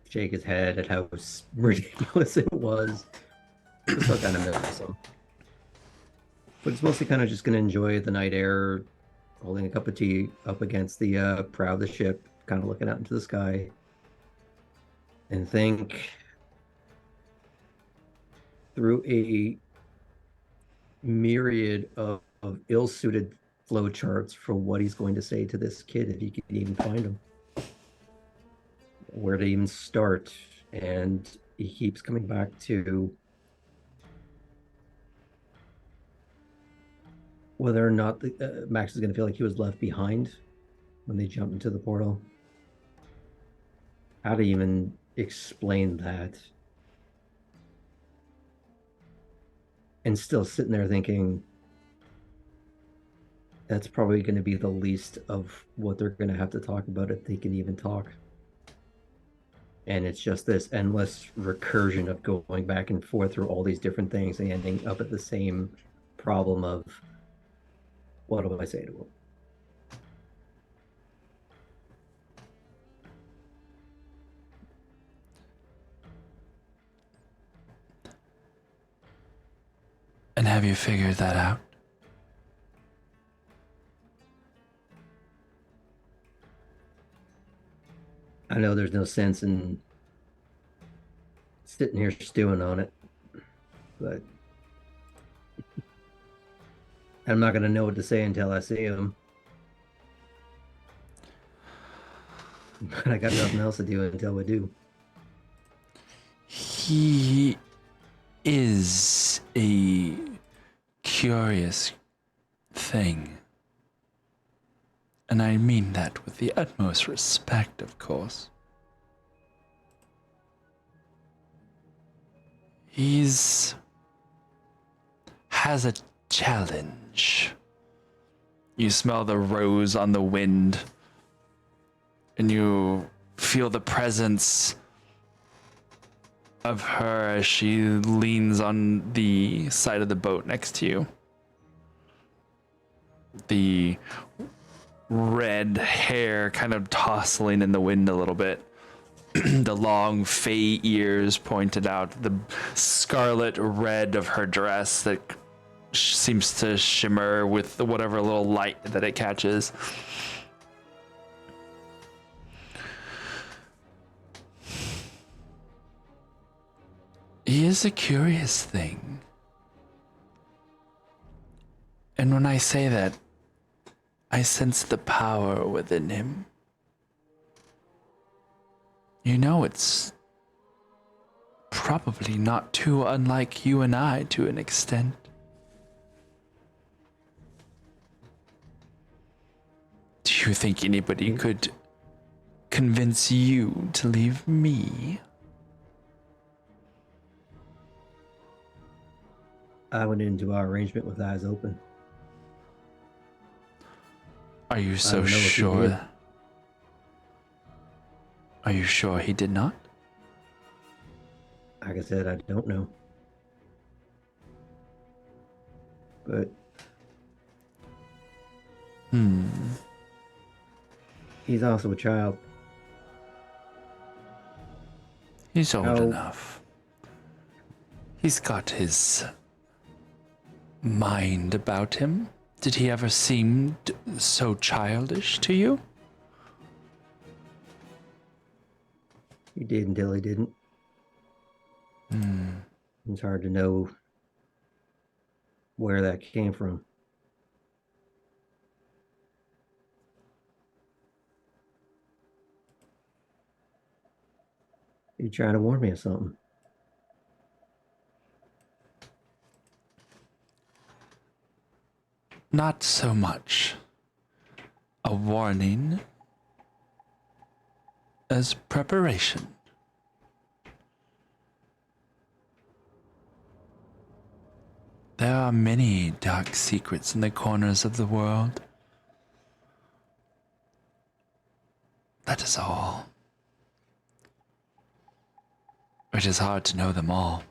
shake his head at how ridiculous it was. Still kind of miss him. But it's mostly kind of just going to enjoy the night air, holding a cup of tea up against the prow of the ship, kind of looking out into the sky, and think through a myriad of ill-suited flowcharts for what he's going to say to this kid if he can even find him. Where to even start. And he keeps coming back to whether or not Max is going to feel like he was left behind when they jump into the portal. How to even explain that. And still sitting there thinking, that's probably going to be the least of what they're going to have to talk about if they can even talk. And it's just this endless recursion of going back and forth through all these different things and ending up at the same problem of, what do I say to him? And have you figured that out? I know there's no sense in sitting here stewing on it, but I'm not going to know what to say until I see him. But I got nothing else to do until we do. He is a curious thing. And I mean that with the utmost respect, of course. He's has a challenge. You smell the rose on the wind, and you feel the presence of her as she leans on the side of the boat next to you. The red hair kind of tossing in the wind a little bit. The long fey ears pointed out, the scarlet red of her dress that seems to shimmer with whatever little light that it catches. He is a curious thing. And when I say that, I sense the power within him. You know, it's probably not too unlike you and I to an extent. Do you think anybody could convince you to leave me? I went into our arrangement with eyes open. Are you I so don't know if he sure? did. Are you sure he did not? Like I said, I don't know. But he's also a child. He's old How- enough. He's got his mind about him. Did he ever seem so childish to you? He did until he didn't. It's hard to know where that came from. You trying to warn me of something? Not so much a warning as preparation. There are many dark secrets in the corners of the world. That is all. It is hard to know them all.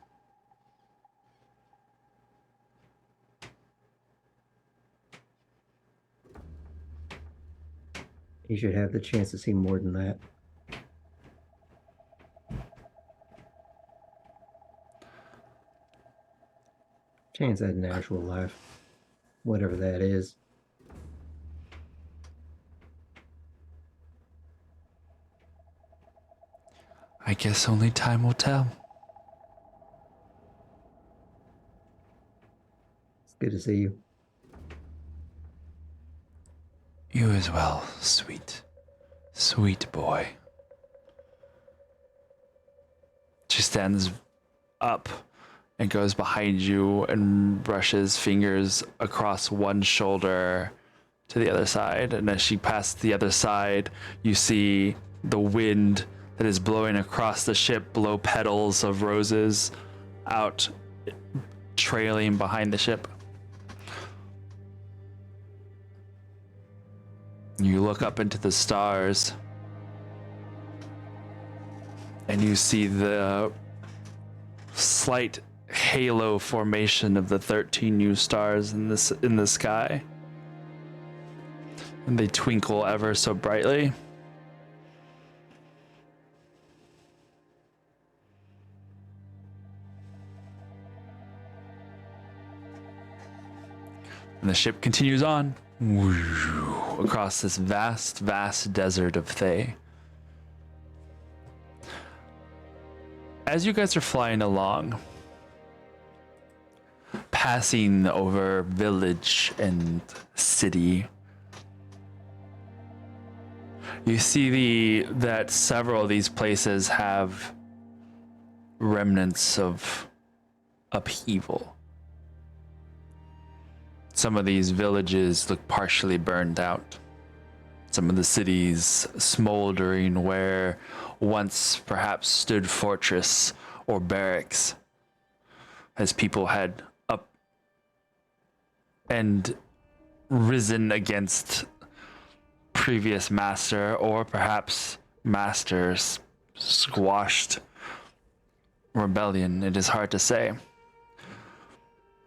You should have the chance to see more than that. Chance at an actual life, whatever that is. I guess only time will tell. It's good to see you. You as well, sweet, sweet boy. She stands up and goes behind you and brushes fingers across one shoulder to the other side. And as she passes the other side, you see the wind that is blowing across the ship blow petals of roses out, trailing behind the ship. You look up into the stars and you see the slight halo formation of the 13 new stars in the sky. And they twinkle ever so brightly. And the ship continues on across this vast, vast desert of Thay. As you guys are flying along, passing over village and city, you see that several of these places have remnants of upheaval. Some of these villages look partially burned out. Some of the cities smoldering where once perhaps stood fortress or barracks, as people had and risen against previous master, or perhaps masters squashed rebellion. It is hard to say.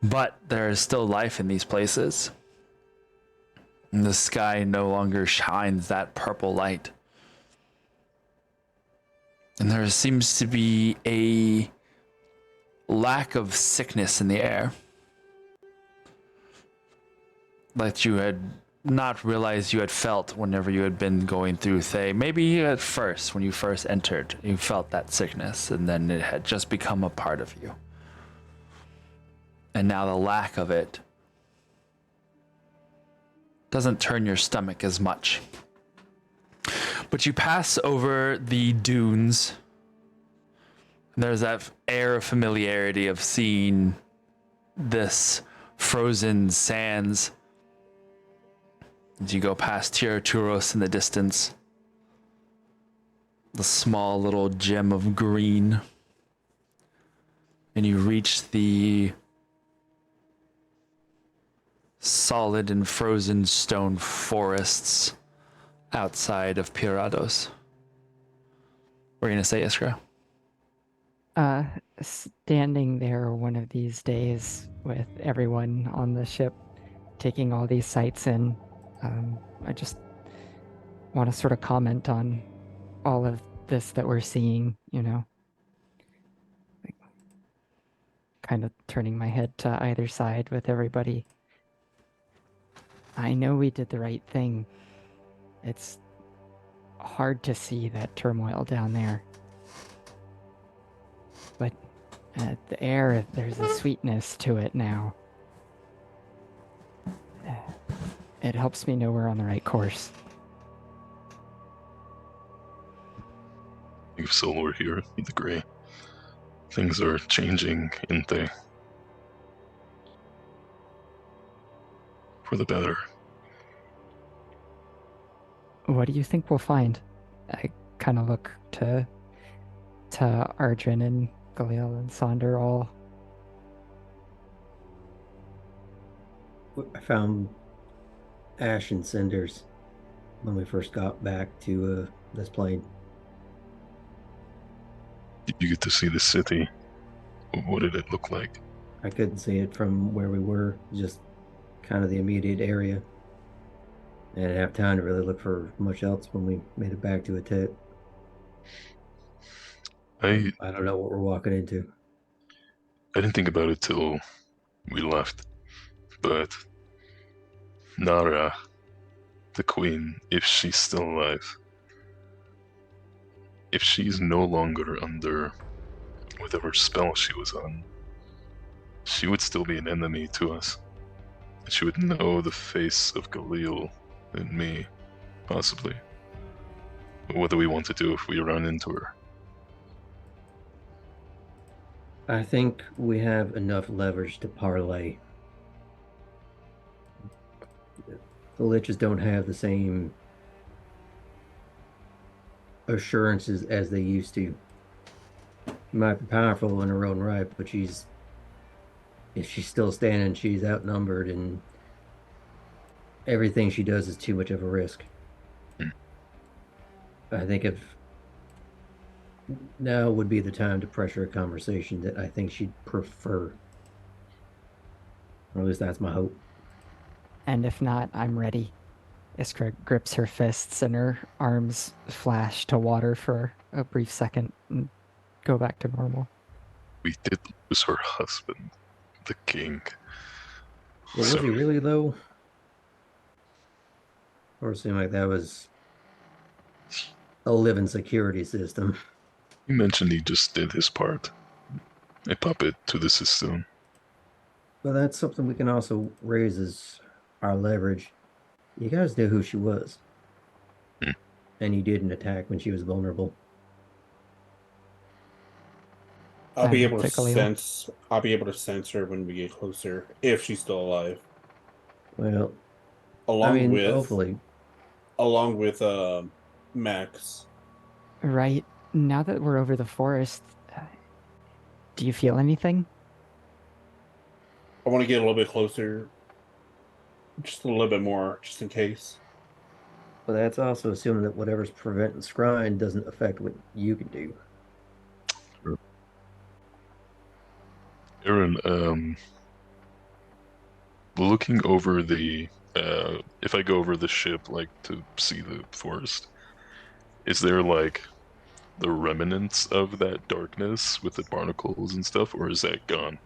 But there is still life in these places. And the sky no longer shines that purple light. And there seems to be a lack of sickness in the air that you had not realized you had felt whenever you had been going through Thay. Maybe at first, when you first entered, you felt that sickness, and then it had just become a part of you. And now the lack of it doesn't turn your stomach as much. But you pass over the dunes. There's that air of familiarity of seeing this frozen sands. As you go past Tierturos in the distance, the small little gem of green, and you reach the solid and frozen stone forests outside of Pirados. What are you gonna say, Iskra? Standing there one of these days with everyone on the ship, taking all these sights in, I just want to sort of comment on all of this that we're seeing, you know. Like, kind of turning my head to either side with everybody. I know we did the right thing. It's hard to see that turmoil down there. But the air, there's a sweetness to it now. It helps me know we're on the right course. If Solar here in the gray, things are changing in Thay. For the better. What do you think we'll find? I kind of look to Arjun and Galil and Sonder all. I found ash and cinders when we first got back to this plane. Did you get to see the city? What did it look like? I couldn't see it from where we were, just kind of the immediate area. I didn't have time to really look for much else when we made it back to Atet. I don't know what we're walking into. I didn't think about it till we left. But Nara, the queen, if she's still alive, if she's no longer under whatever spell she was on, she would still be an enemy to us. She would know the face of Galil and me, possibly. What do we want to do if we run into her? I think we have enough leverage to parlay. The Liches don't have the same assurances as they used to. She might be powerful in her own right, but if she's still standing, she's outnumbered, and everything she does is too much of a risk. I think if now would be the time to pressure a conversation that I think she'd prefer. Or at least that's my hope. And if not, I'm ready. Iskra grips her fists and her arms flash to water for a brief second and go back to normal. We did lose her husband, the king. Well, was he really, though? Or it seemed like that was a living security system. You mentioned he just did his part. A puppet to the system. But that's something we can also raise as our leverage. You guys knew who she was. And you didn't attack when she was vulnerable. I'll be able to sense her when we get closer, if she's still alive. Well, hopefully. Along with Max. Right. Now that we're over the forest, do you feel anything? I want to get a little bit closer just a little bit more, just in case. But that's also assuming that whatever's preventing scrying doesn't affect what you can do. Aaron, looking over the, if I go over the ship, like, to see the forest, is there, like, the remnants of that darkness with the barnacles and stuff, or is that gone?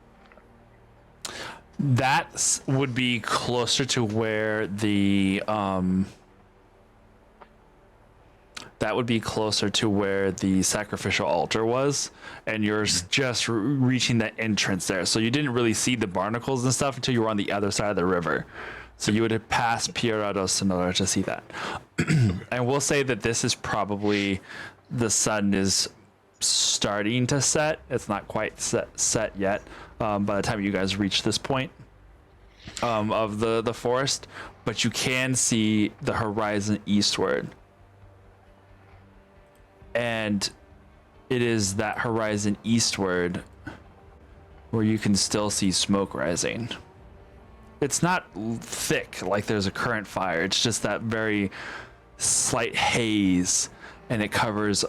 That would be closer to where the sacrificial altar was, and you're just reaching the entrance there. So you didn't really see the barnacles and stuff until you were on the other side of the river. So you would have passed Pierados in order to see that. And we'll say that this is probably, the sun is starting to set. It's not quite set yet by the time you guys reach this point of the forest, but you can see the horizon eastward. And it is that horizon eastward where you can still see smoke rising. It's not thick like there's a current fire. It's just that very slight haze, and it covers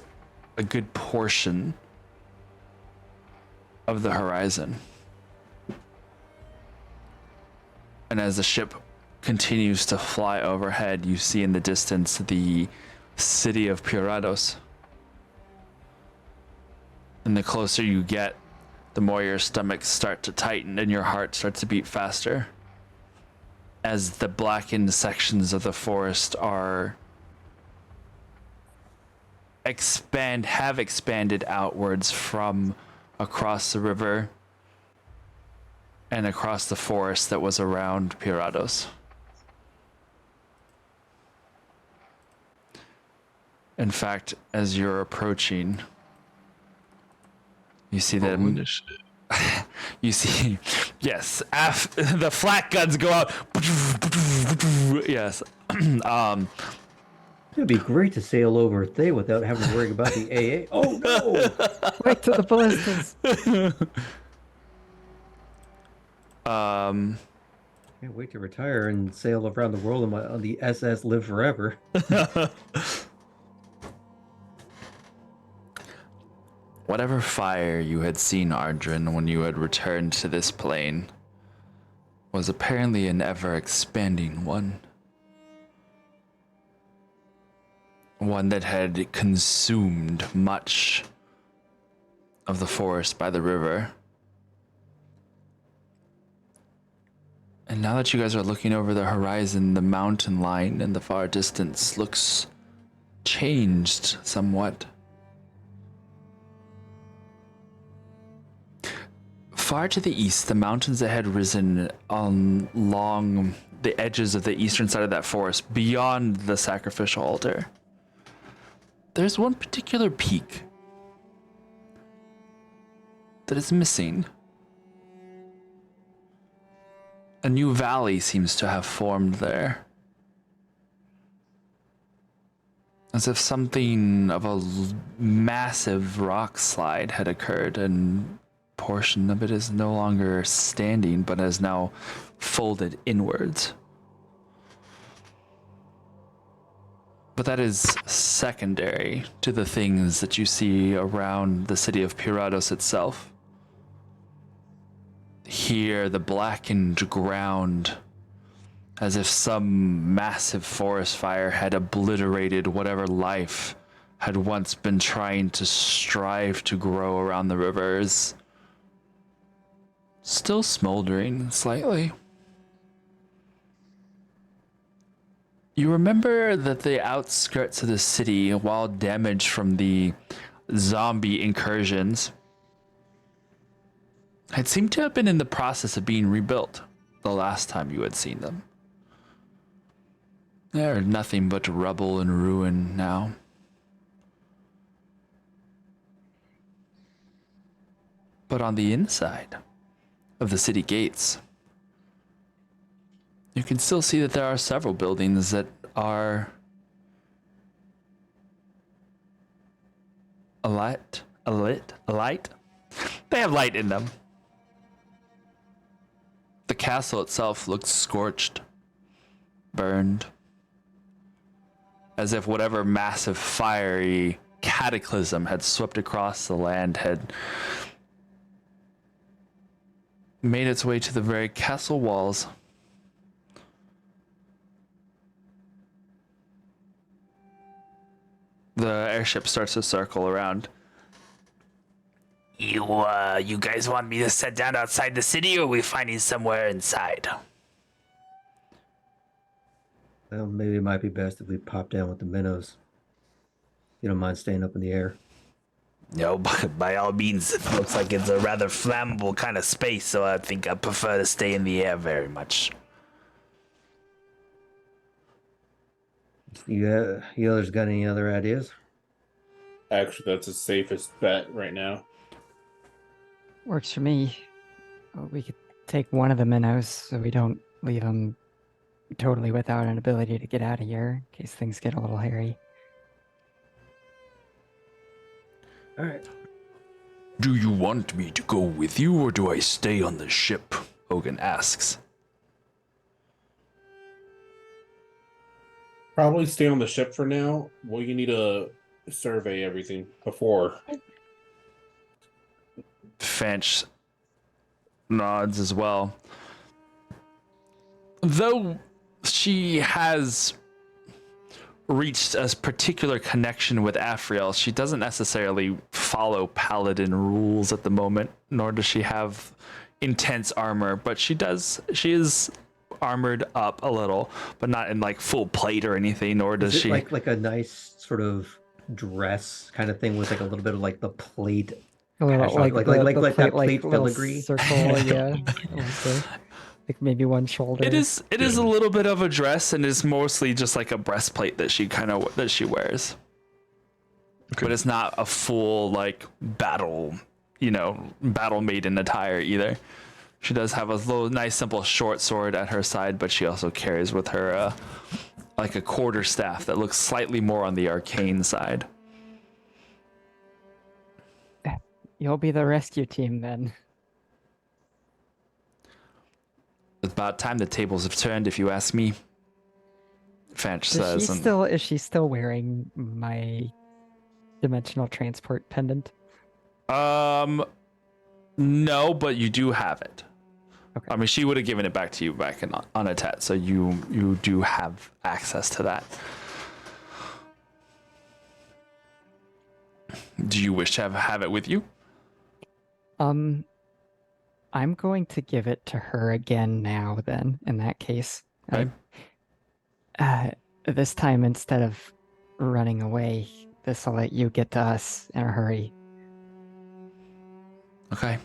a good portion of the horizon. And as the ship continues to fly overhead, you see in the distance the city of Pierados. And the closer you get, the more your stomachs start to tighten and your heart starts to beat faster, as the blackened sections of the forest have expanded outwards from across the river and across the forest that was around Pierados. In fact, as you're approaching, you see them. You see, yes, the flak guns go out. Yes. It'd be great to sail over Thay without having to worry about the AA. Oh no! Wait to the ballistas. Can't wait to retire and sail around the world on the SS Live Forever. Whatever fire you had seen, Ardrin, when you had returned to this plane was apparently an ever-expanding one. One that had consumed much of the forest by the river. And now that you guys are looking over the horizon, the mountain line in the far distance looks changed somewhat. Far to the east, the mountains that had risen along the edges of the eastern side of that forest, beyond the sacrificial altar, there's one particular peak that is missing. A new valley seems to have formed there, as if something of a massive rock slide had occurred, and portion of it is no longer standing, but is now folded inwards. But that is secondary to the things that you see around the city of Pierados itself. Here, the blackened ground, as if some massive forest fire had obliterated whatever life had once been trying to strive to grow around the rivers, still smoldering slightly. You remember that the outskirts of the city, while damaged from the zombie incursions, had seemed to have been in the process of being rebuilt the last time you had seen them. They're nothing but rubble and ruin now. But on the inside of the city gates, you can still see that there are several buildings that are alight. They have light in them. The castle itself looks scorched. burned. As if whatever massive fiery cataclysm had swept across the land had made its way to the very castle walls. The airship starts to circle around. You guys want me to set down outside the city, or are we finding somewhere inside? Well, maybe it might be best if we pop down with the minnows. You don't mind staying up in the air? No, by all means. It looks like it's a rather flammable kind of space, so I think I prefer to stay in the air very much. You others got any other ideas? Actually, that's the safest bet right now. Works for me. We could take one of the minnows so we don't leave them totally without an ability to get out of here in case things get a little hairy. All right. Do you want me to go with you, or do I stay on the ship? Hogan asks. Probably stay on the ship for now. Well, you need to survey everything before. Finch nods as well. Though she has reached a particular connection with Afriel, she doesn't necessarily follow paladin rules at the moment, nor does she have intense armor, but she is armored up a little, but not in like full plate or anything, nor does she like a nice sort of dress kind of thing with like a little bit of like the plate, A little, like that plate little filigree circle, yeah. Like maybe one shoulder. It is a little bit of a dress, and it's mostly just like a breastplate that she wears. Okay. But it's not a full like battle maiden attire either. She does have a little nice simple short sword at her side, but she also carries with her like a quarterstaff that looks slightly more on the arcane side. You'll be the rescue team then. It's about time the tables have turned, if you ask me. Finch says. Is she still wearing my dimensional transport pendant? No, but you do have it. Okay. I mean, she would have given it back to you back on Atet, so you do have access to that. Do you wish to have it with you? I'm going to give it to her again now then, in that case. Okay. This time, instead of running away, this will let you get to us in a hurry. Okay.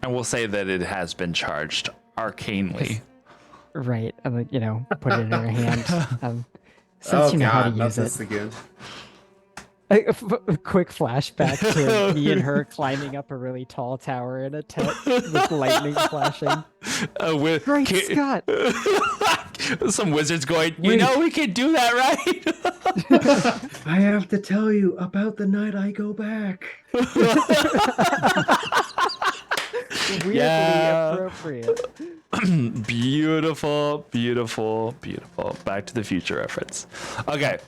And we'll say that it has been charged arcanely. Right. Put it in her hand. Since you know how to use it. Again. A quick flashback to me and her climbing up a really tall tower in a tent with lightning flashing. Great Scott! Some wizards going, we can do that, right? I have to tell you about the night I go back. Weirdly appropriate. Beautiful, beautiful, beautiful. Back to the Future reference. Okay.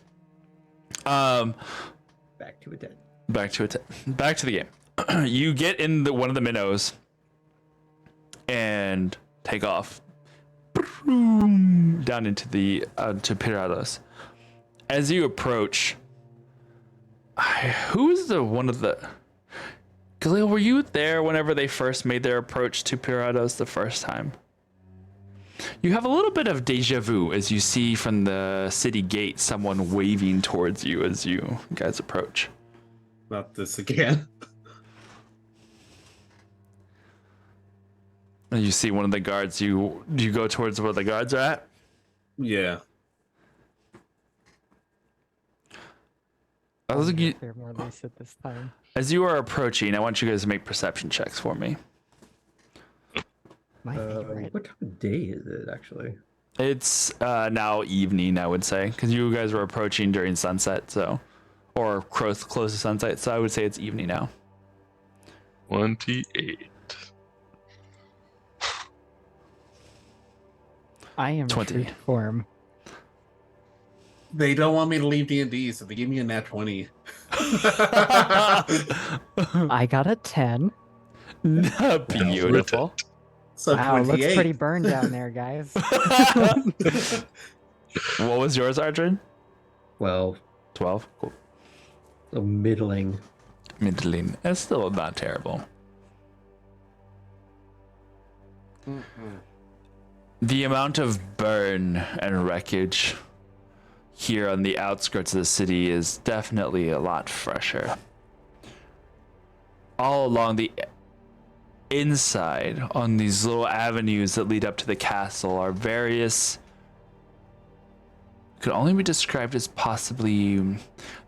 Back to the game. You get in one of the minnows and take off down into the to Pirados. As you approach, who is one of the? Khalil, were you there whenever they first made their approach to Pirados the first time? You have a little bit of deja vu as you see from the city gate someone waving towards you as you guys approach. Not this again. And you see one of the guards. You go towards where the guards are at? Yeah. They're more lucid this time. As you are approaching, I want you guys to make perception checks for me. What time of day is it, actually? It's now evening, I would say, because you guys were approaching during sunset, or close to sunset, so I would say it's evening now. 28. I am 20. true to form. They don't want me to leave D&D, so they give me a nat 20. I got a 10. Beautiful. So Wow, 28. looks pretty burned down there, guys. What was yours, Arjun? 12. 12. Cool. So middling. Middling. It's still not terrible. The amount of burn and wreckage here on the outskirts of the city is definitely a lot fresher. All along the inside, on these little avenues that lead up to the castle, are various, could only be described as possibly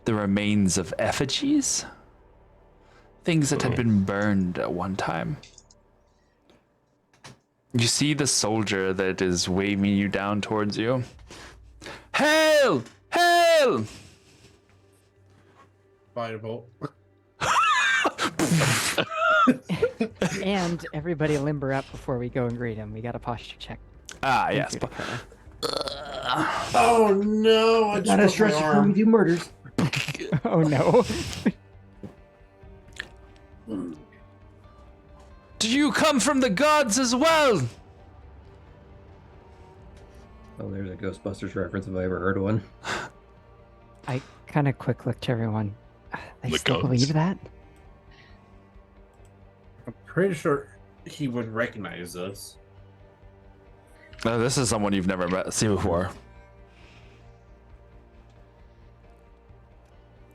the remains of effigies, things that had been burned at one time. You see the soldier that is waving you down towards you. Hail! Hail! Firebolt. And everybody limber up before we go and greet him. We got a posture check. Ah, yes. Oh no! I Not as broke my stressful arm. we do murders. Oh no. Do you come from the gods as well? Oh, there's a Ghostbusters reference if I ever heard one. I kind of quick looked to everyone. They The still gods. believe that? I'm pretty sure he would recognize us. This is someone you've never seen before.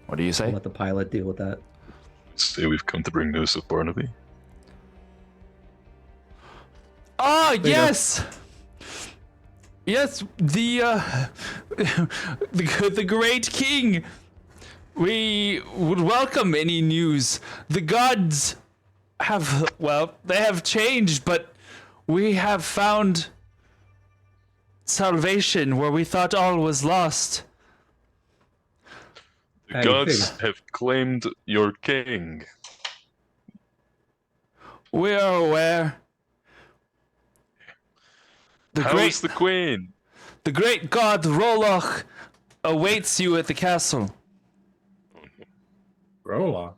What do you I'll say? let the pilot deal with that. Say we've come to bring news of Barnaby. Ah, you go. yes! Yes, the great king. We would welcome any news. The gods have, well, they have changed, but we have found salvation where we thought all was lost. The How you gods figure? have claimed your king. We are aware. How is the queen? The great god Roloch awaits you at the castle. Rolla.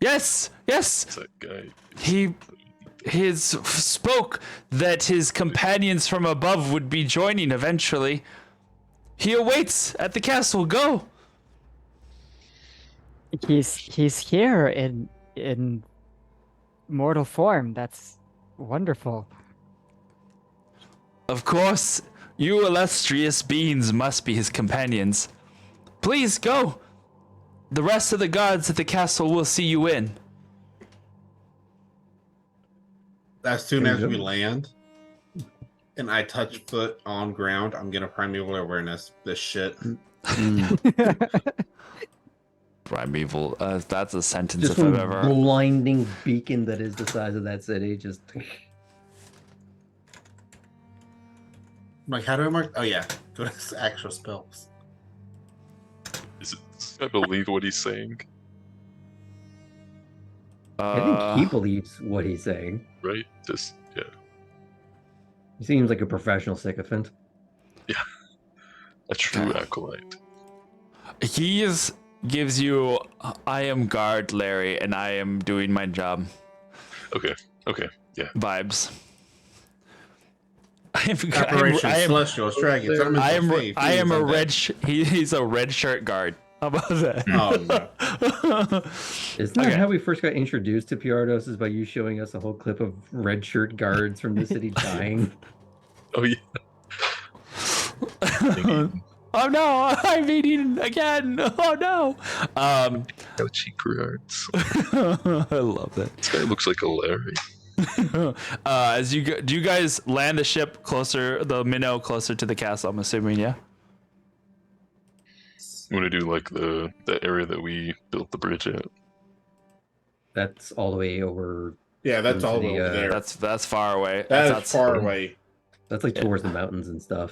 Yes, yes. It's that guy. He spoke that his companions from above would be joining eventually. He awaits at the castle. Go. He's here in mortal form. That's wonderful. Of course, you illustrious beings must be his companions. Please go. The rest of the gods at the castle will see you in. As soon There as you we go. land and I touch foot on ground, I'm gonna primeval awareness this shit. Primeval. That's a sentence Just if I've one ever. blinding beacon that is the size of that city. Just Like, how do I mark? Oh yeah, go to actual spells. Is it, I believe what he's saying, I think he believes what he's saying. right? Just yeah. He seems like a professional sycophant. A true acolyte. He gives you, I am guard Larry, and I am doing my job Okay. Yeah. vibes. Operation Celestial Dragons. I'm in I the am faith. I am a He's red. He's a red shirt guard. How about that? Oh no. Isn't that Okay. how we first got introduced to Piardos? Is by you showing us a whole clip of red shirt guards from the city dying? Oh yeah. Oh no! I'm eating again. Oh no! No cheek guards. I love that. This guy looks like a Larry. As you go, do you guys land the ship closer, the minnow closer to the castle? I'm assuming, yeah. I'm gonna do like the area that we built the bridge at. That's all the way over. Yeah, that's all The, over there. That's far away. That's That's far away. That's like towards the mountains and stuff.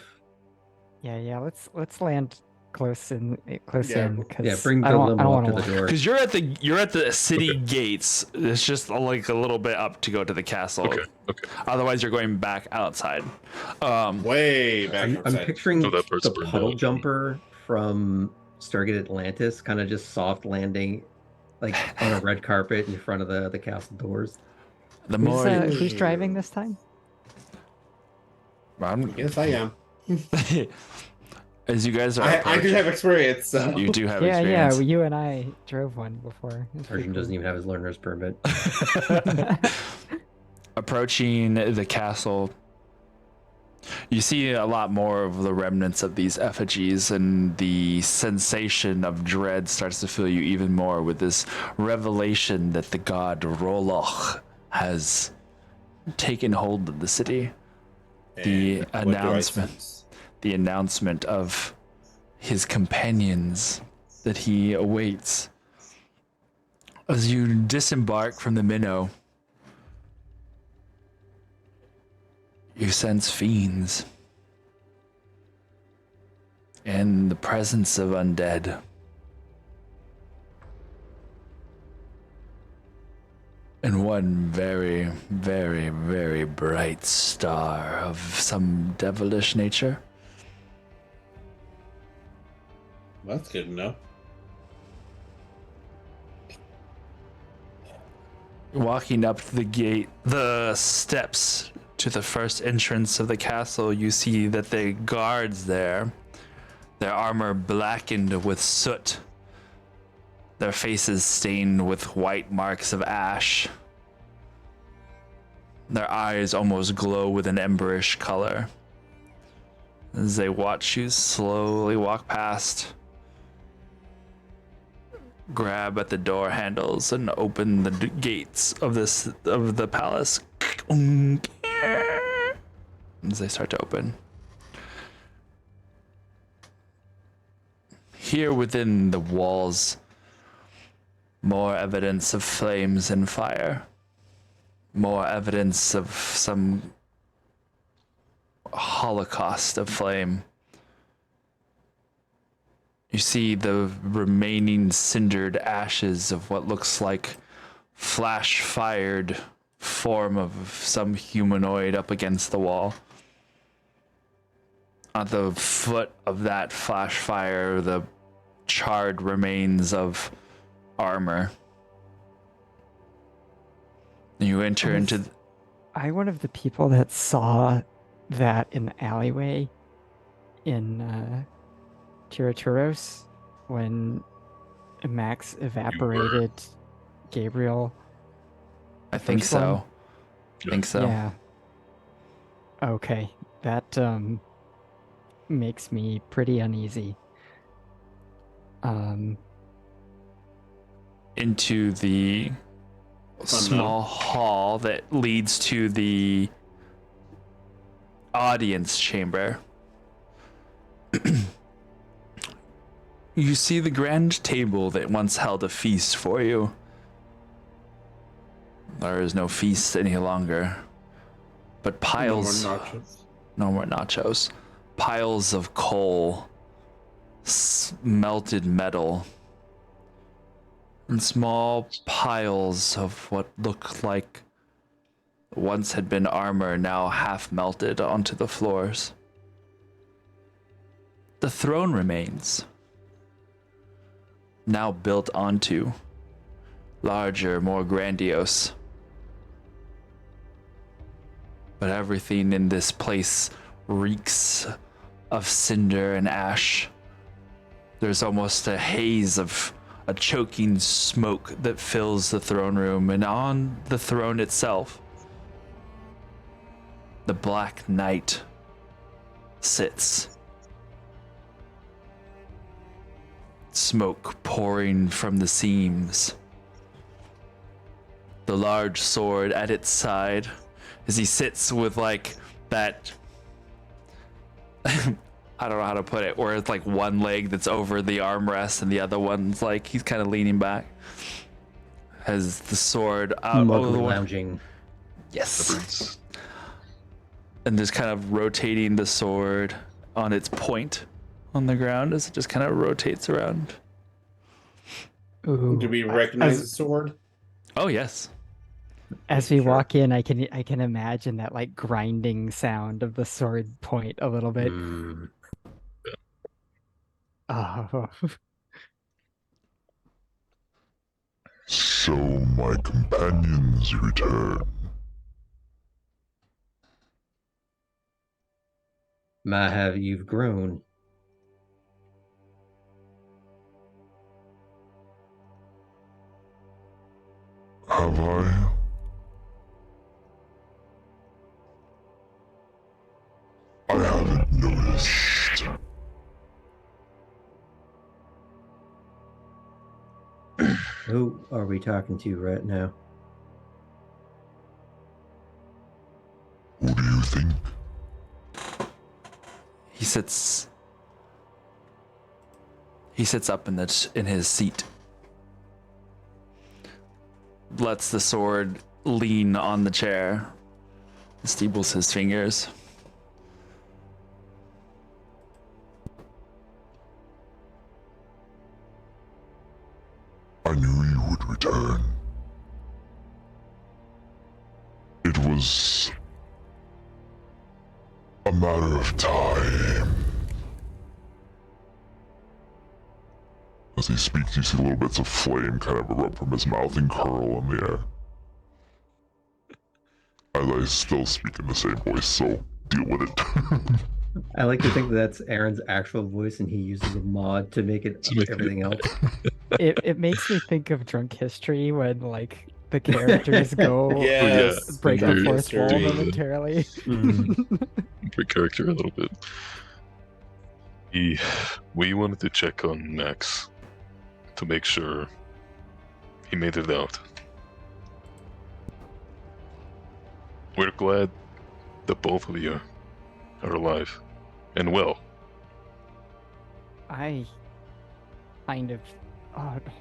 Yeah, let's land close in, Yeah, because bring the I don't limo up want to to the walk. door. Because you're at the city gates. It's just like a little bit up to go to the castle. Okay. Otherwise, you're going back outside. Way back I'm outside. picturing So that part's the burned puddle out. jumper from Stargate Atlantis, kind of just soft landing, like on a red carpet in front of the castle doors. The Who's, more who's driving this time? Yes, I am. as you guys are, I do have experience. So. you do have Yeah, experience. well, you and I drove one before. It was pretty Sergeant doesn't cool. even have his learner's permit. Approaching the castle, you see a lot more of the remnants of these effigies, and the sensation of dread starts to fill you even more with this revelation that the god Roloch has taken hold of the city. The And what do I announcement. sense? The announcement of his companions that he awaits. As you disembark from the minnow, you sense fiends and the presence of undead. And one very, very, very bright star of some devilish nature. Well, that's good to know. Walking up the steps to the first entrance of the castle, you see that the guards there, their armor blackened with soot, their faces stained with white marks of ash, their eyes almost glow with an emberish color. As they watch you slowly walk past, grab at the door handles and open the gates of the palace. As they start to open. Here within the walls, more evidence of flames and fire. More evidence of some holocaust of flame. You see the remaining cindered ashes of what looks like flash-fired form of some humanoid up against the wall. At the foot of that flash fire, the charred remains of armor. You enter into... I one of the people that saw that in the alleyway in Tiraturos when Max evaporated Gabriel. I think first so. one? I think so. Yeah. Okay, that makes me pretty uneasy. Into the small hall that leads to the audience chamber. You see the grand table that once held a feast for you. There is no feast any longer, but piles. No more nachos. Piles of coal, melted metal, and small piles of what look like once had been armor, now half melted onto the floors. The throne remains, now built onto, larger, more grandiose. But everything in this place reeks of cinder and ash. There's almost a haze of a choking smoke that fills the throne room, and on the throne itself, the Black Knight sits. Smoke pouring from the seams. The large sword at its side, as he sits with like that I don't know how to put it, where it's like one leg that's over the armrest and the other one's like he's kind of leaning back. Has the sword out over the lounging. Yes. And just kind of rotating the sword on its point on the ground as it just kind of rotates around. Ooh. Do we recognize the sword? Oh yes. As we Sure. walk in, I can imagine that like grinding sound of the sword point a little bit. Mm. Oh, So my companions return. My, have you've grown. Have I? I haven't noticed. Who are we talking to right now? Who do you think? He sits up in his seat. Lets the sword lean on the chair. Steebles his fingers. I knew you would return. It was a matter of time. As he speaks, you see little bits of flame kind of erupt from his mouth and curl in the air. As I still speak in the same voice, so deal with it. I like to think that's Aaron's actual voice, and he uses a mod to make it everything else. it makes me think of Drunk History when like the characters go Yes. break the Very fourth wall strange. momentarily. For character a little bit. We wanted to check on Max to make sure he made it out. We're glad that both of you are alive and well. I kind of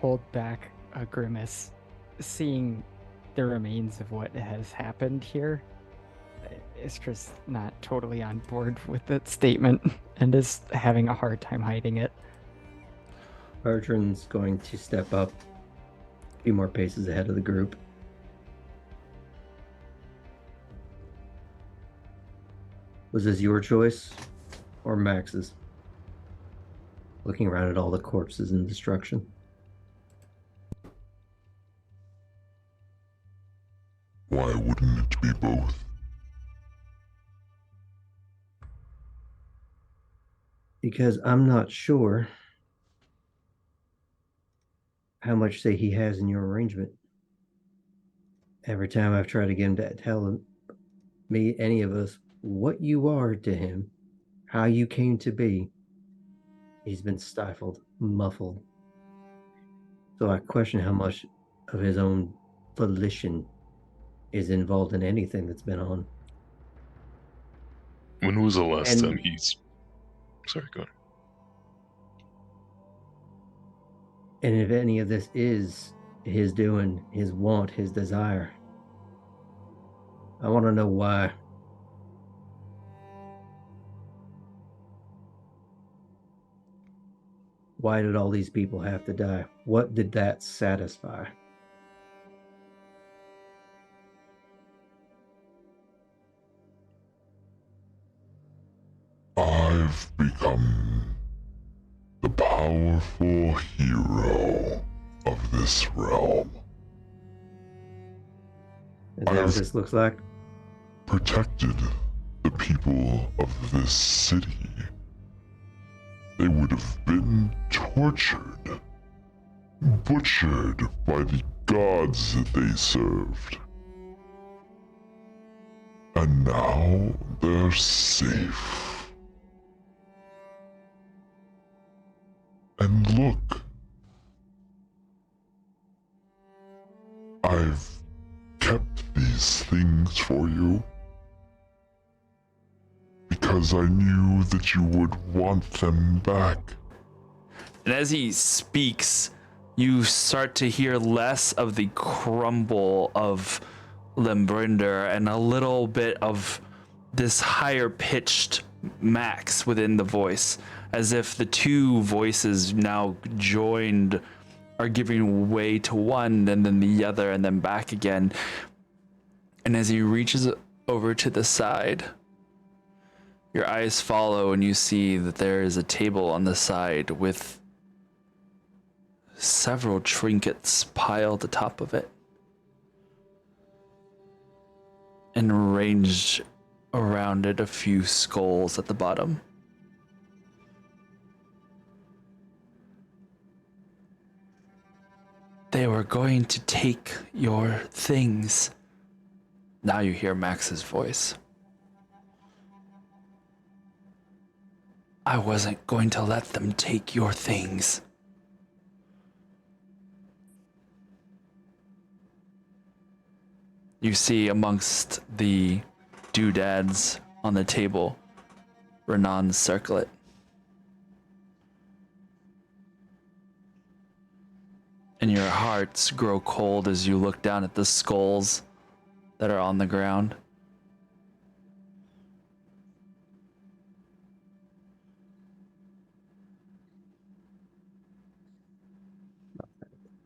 hold back a grimace, seeing the remains of what has happened here. Iskra's not totally on board with that statement and is having a hard time hiding it. Bertrand's going to step up a few more paces ahead of the group. Was this your choice or Max's? Looking around at all the corpses and destruction. Why wouldn't it be both? Because I'm not sure how much say he has in your arrangement. Every time I've tried to get him to tell me, any of us, what you are to him, how you came to be, he's been stifled, muffled. So I question how much of his own volition is involved in anything that's been on. When was the last And- time he's... Sorry, go on. And if any of this is his doing, his want, his desire, I want to know why. Why did all these people have to die? What did that satisfy? I've become the powerful hero of this realm. Is that what I've- this looks like? Protected the people of this city. They would have been tortured, butchered by the gods that they served. And now they're safe. And look, I've kept these things for you because I knew that you would want them back. And as he speaks, you start to hear less of the crumble of Limbrinder and a little bit of this higher pitched Max within the voice. as if the two voices now joined are giving way to one and then the other and then back again. And as he reaches over to the side, your eyes follow and you see that there is a table on the side with several trinkets piled atop of it. And arranged around it a few skulls at the bottom. They were going to take your things. Now you hear Max's voice. I wasn't going to let them take your things. You see amongst the doodads on the table, Renan's circlet. And your hearts grow cold as you look down at the skulls that are on the ground.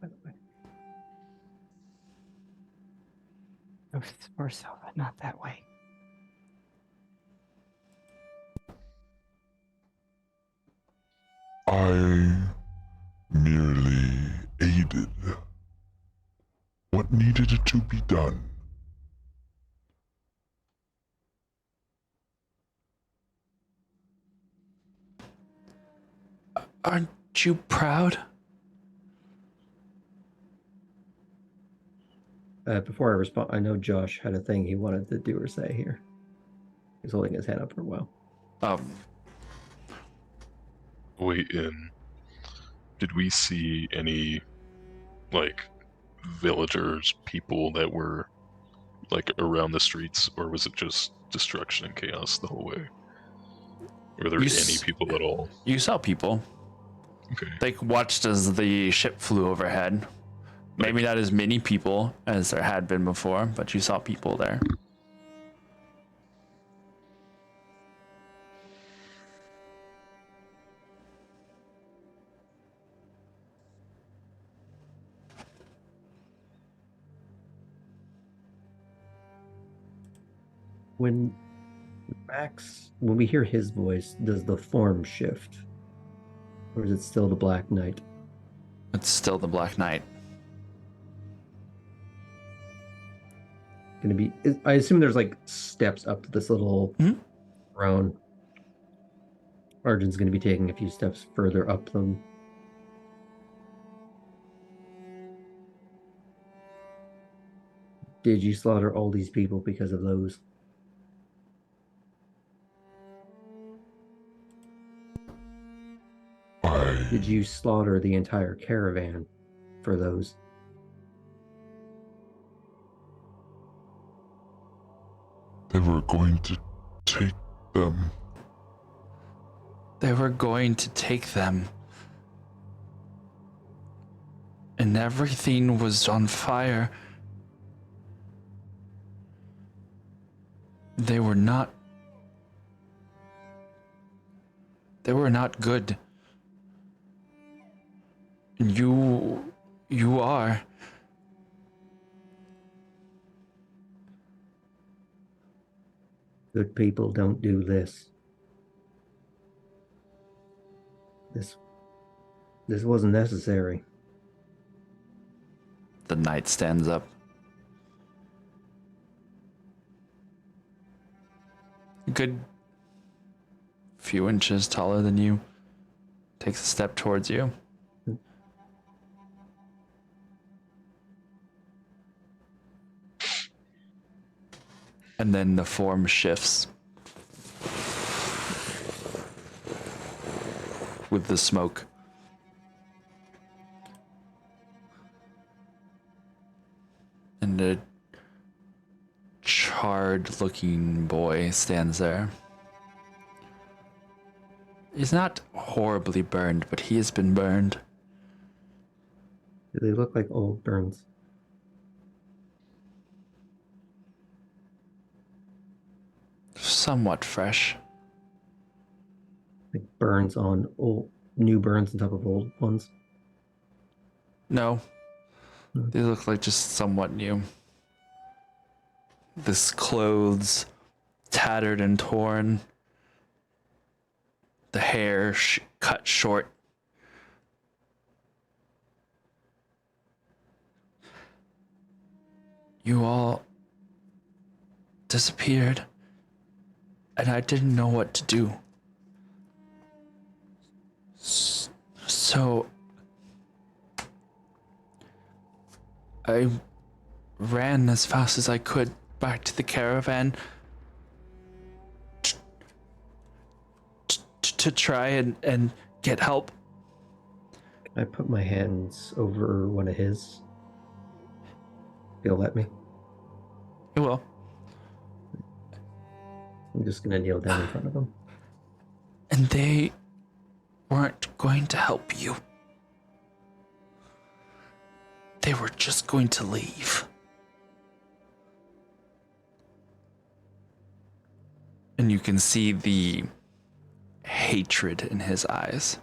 By the way. Or so, but not that way. I merely aided. What needed to be done? Aren't you proud? Before I respond, I know Josh had a thing he wanted to do or say here. He's holding his hand up for a while. Wait, did we see any, like, villagers, people that were, like, around the streets, or was it just destruction and chaos the whole way? Were there any people at all? You saw people. Okay. They watched as the ship flew overhead. Maybe not as many people as there had been before, but you saw people there. When we hear his voice, does the form shift? Or is it still the Black Knight? It's still the Black Knight. Gonna be, I assume there's like steps up to this little throne. Arjun's gonna be taking a few steps further up them. Did you slaughter all these people because of those? Did you slaughter the entire caravan for those? They were going to take them. They were going to take them. And everything was on fire. They were not good. And you are. Good people don't do this. This wasn't necessary. The knight stands up. A good few inches taller than you. Takes a step towards you. And then the form shifts with the smoke. And a charred-looking boy stands there. He's not horribly burned, but he has been burned. Do they look like old burns? Somewhat fresh. Like burns on new burns on top of old ones. No. They look like just somewhat new. This clothes tattered and torn. The hair cut short. You all disappeared, and I didn't know what to do. So I ran as fast as I could back to the caravan to try and get help. I put my hands over one of his. You'll let me? It will. I'm just gonna kneel down in front of him. And they weren't going to help you. They were just going to leave. And you can see the hatred in his eyes.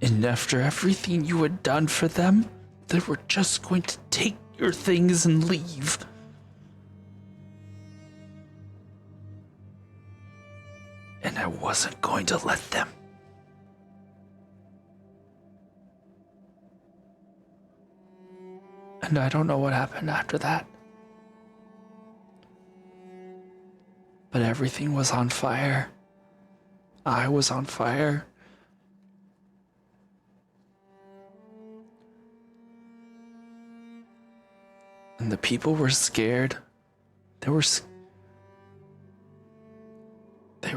And after everything you had done for them, they were just going to take your things and leave. And I wasn't going to let them. And I don't know what happened after that. But everything was on fire. I was on fire. And the people were scared. They were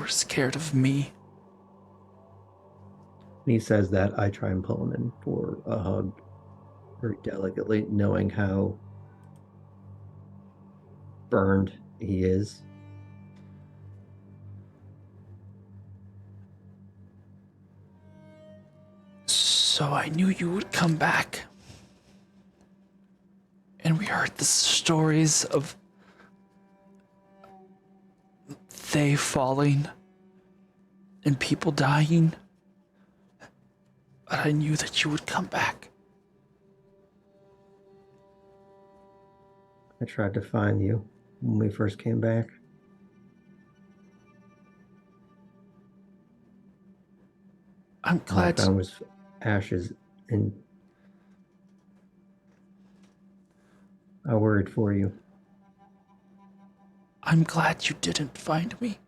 scared of me. When he says that, I try and pull him in for a hug very delicately, knowing how burned he is. So I knew you would come back. And we heard the stories of they falling and people dying. But I knew that you would come back. I tried to find you when we first came back. I'm All I glad. found was ashes, and I worried for you. I'm glad you didn't find me.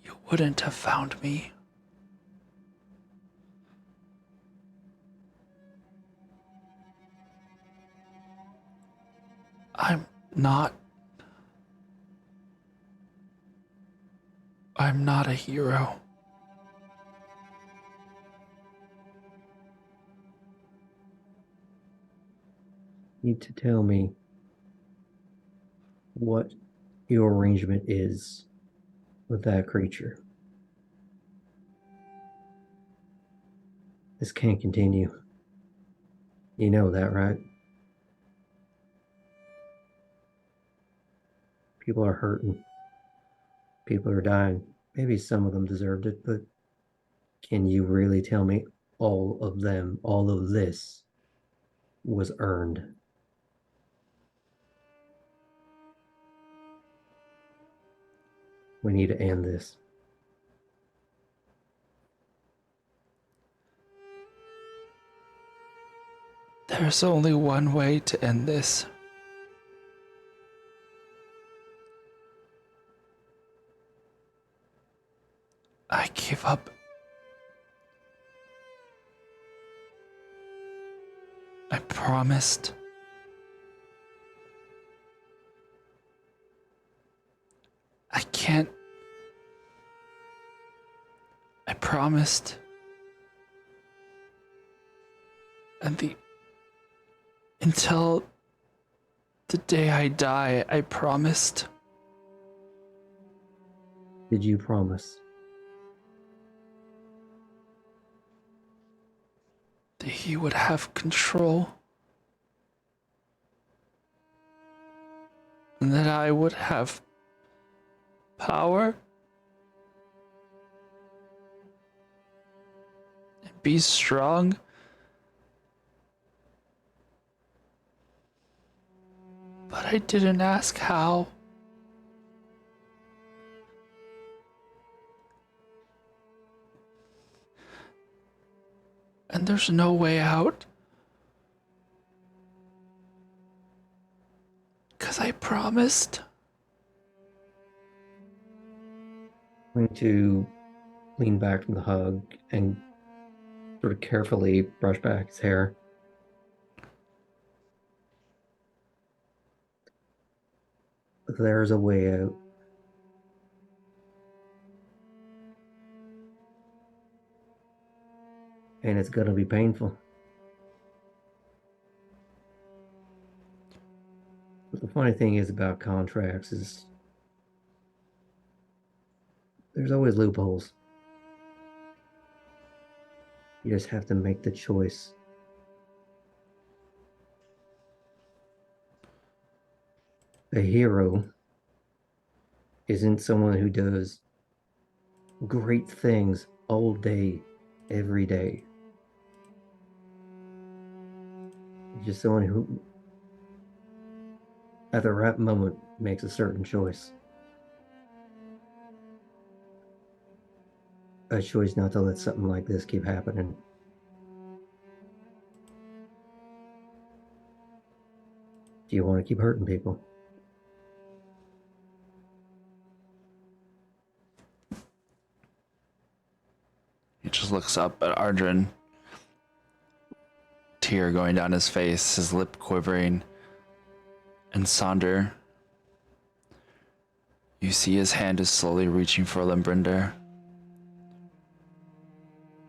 You wouldn't have found me. I'm not a hero. You need to tell me what your arrangement is with that creature. This can't continue. You know that, right? People are hurting. People are dying. Maybe some of them deserved it, but can you really tell me all of them, all of this was earned? We need to end this. There's only one way to end this. I give up. I promised. I can't. I promised. And until the day I die, I promised. Did you promise? That he would have control. And that I would have power and be strong. But I didn't ask how. And there's no way out. 'Cause I promised. I'm going to lean back from the hug and sort of carefully brush back his hair. There's a way out. And it's going to be painful. But the funny thing is about contracts is there's always loopholes. You just have to make the choice. A hero isn't someone who does great things all day, every day. Just someone who, at the right moment, makes a certain choice. A choice not to let something like this keep happening. Do you want to keep hurting people? He just looks up at Ardrin. Tear going down his face, his lip quivering. And Sonder, you see his hand is slowly reaching for Limbrinder.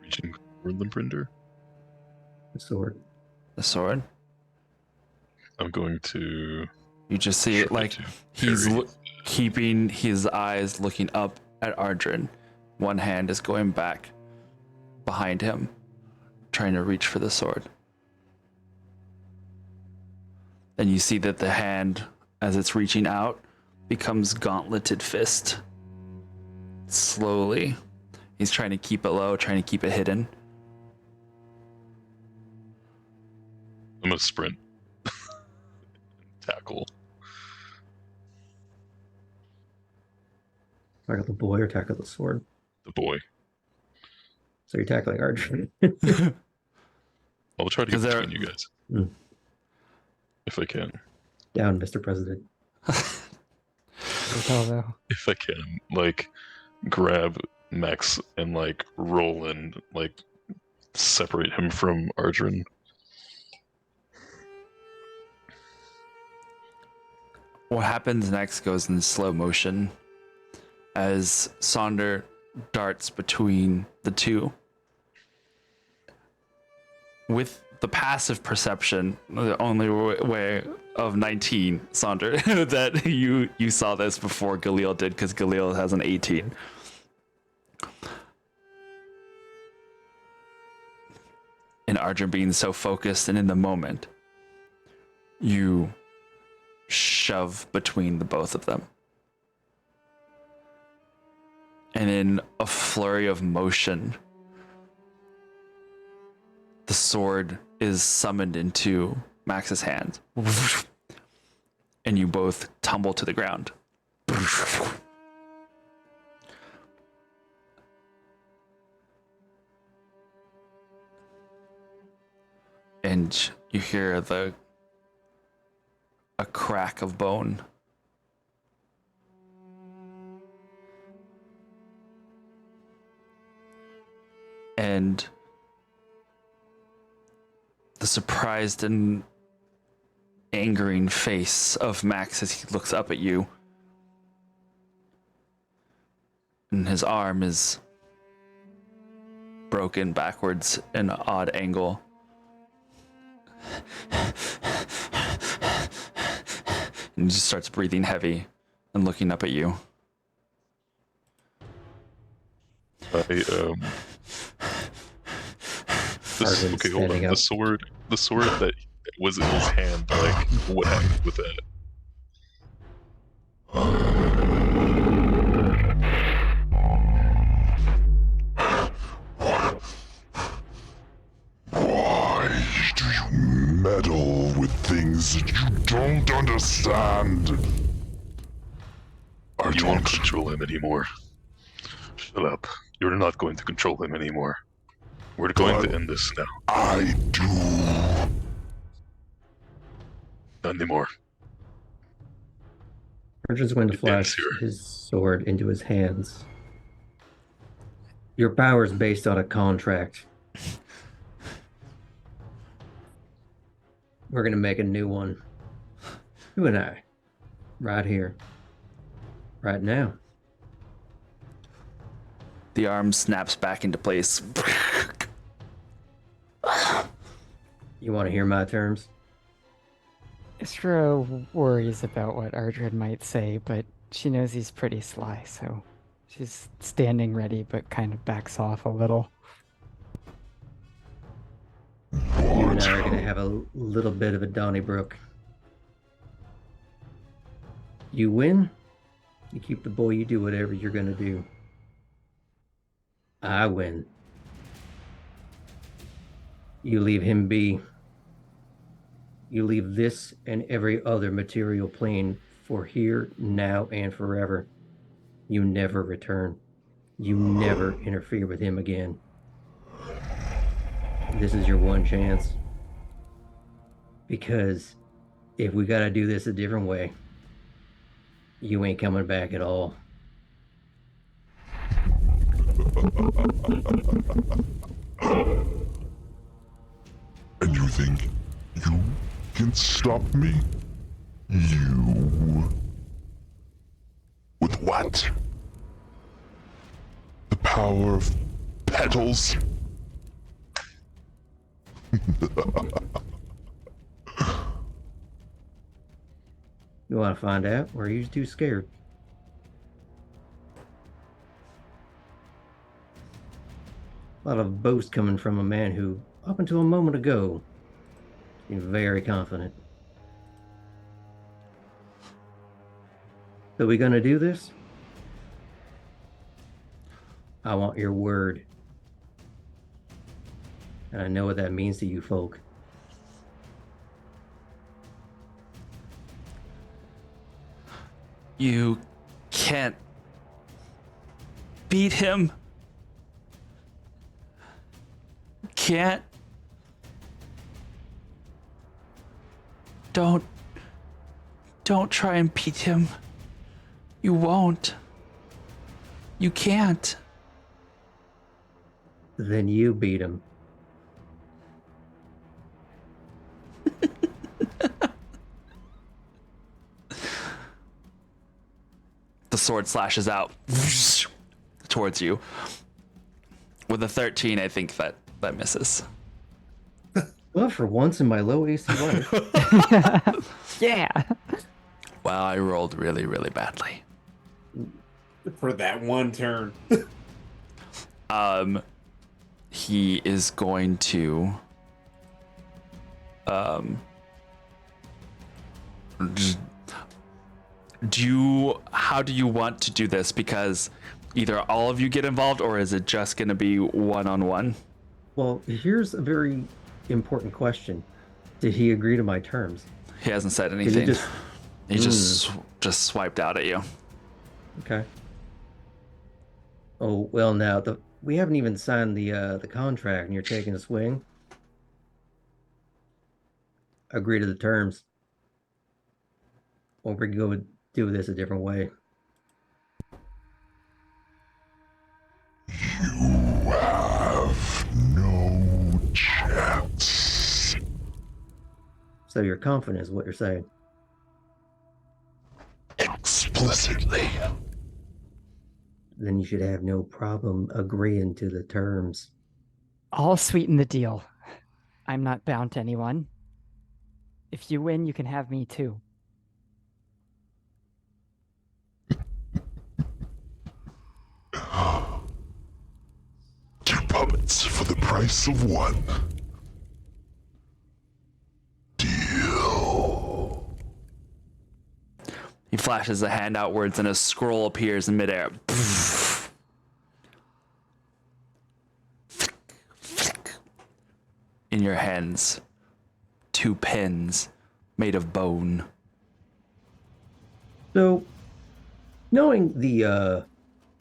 Reaching for Limbrinder? The sword. The sword? I'm going to... You just see it like he's keeping his eyes looking up at Ardrin. One hand is going back behind him, trying to reach for the sword. And you see that the hand, as it's reaching out, becomes gauntleted fist. Slowly. He's trying to keep it low, trying to keep it hidden. I'm gonna sprint. Tackle. Tackle the boy or tackle the sword? The boy. So you're tackling Ardrin. I'll try to get between you guys. Mm. If I can. Down, Mr. President. If I can, like, grab Max and, like, roll and, like, separate him from Ardrin. What happens next goes in slow motion as Sonder darts between the two. With the passive perception, the only way of 19, Sonder, that you saw this before Galil did, because Galil has an 18. And Ardrin being so focused and in the moment, you shove between the both of them. And in a flurry of motion, the sword is summoned into Max's hand. And you both tumble to the ground. And you hear a crack of bone. And the surprised and angering face of Max as he looks up at you. And his arm is broken backwards in an odd angle. And he just starts breathing heavy and looking up at you. Okay, hold on. The sword that was in his hand, like, what happened with that? is it you don't understand? You won't control him anymore. Shut up. You're not going to control him anymore. We're going to end this now. I do. Not anymore. Arjun's going to It ends flash here. his sword into his hands. Your power is based on a contract. We're going to make a new one. You and I. Right here. Right now. The arm snaps back into place. You want to hear my terms? Isra worries about what Ardred might say, but she knows he's pretty sly, so she's standing ready but kind of backs off a little. You and I are going to have a little bit of a Donnybrook. You win, you keep the boy, you do whatever you're going to do. I win. You leave him be. You leave this and every other material plane for here, now, and forever. You never return. You never interfere with him again. This is your one chance. Because if we gotta do this a different way, you ain't coming back at all. And you think you can stop me? You? With what? The power of petals? You want to find out, or are you too scared? A lot of boast coming from a man who, up until a moment ago, seemed very confident. So we gonna do this? I want your word. And I know what that means to you folk. You can't beat him. Can't. Don't try and beat him. You won't. You can't. Then you beat him. The sword slashes out towards you. With a 13, I think that misses. Well, for once in my low AC life. Yeah. Wow, I rolled really, really badly. For that one turn. He is going to how do you want to do this? Because either all of you get involved, or is it just going to be one-on-one? Well, here's a very important question. Did he agree to my terms? He hasn't said Did anything. he He just swiped out at you. Okay. Oh, well, now we haven't even signed the contract, and you're taking a swing. Agree to the terms, or we can go do this a different way. You have no chance. So you're confident is what you're saying. Explicitly. Then you should have no problem agreeing to the terms. I'll sweeten the deal. I'm not bound to anyone. If you win, you can have me too. 2 puppets for the price of 1. Deal. He flashes a hand outwards and a scroll appears in midair. In your hands, 2 pins made of bone. So, knowing the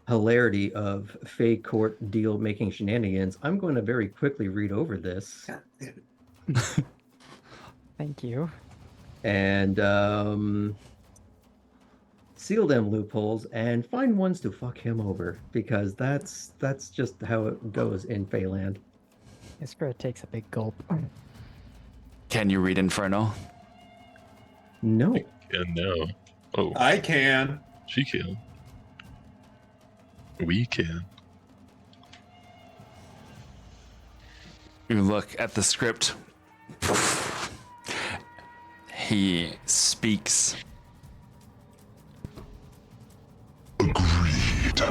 hilarity of Fey Court deal making shenanigans, I'm going to very quickly read over this Thank you. and seal them loopholes and find ones to fuck him over, because that's just how it goes in Feyland. Iskra takes a big gulp. Can you read Inferno? No. And now, oh, I can. she can. We can. You look at the script. He speaks. Agreed.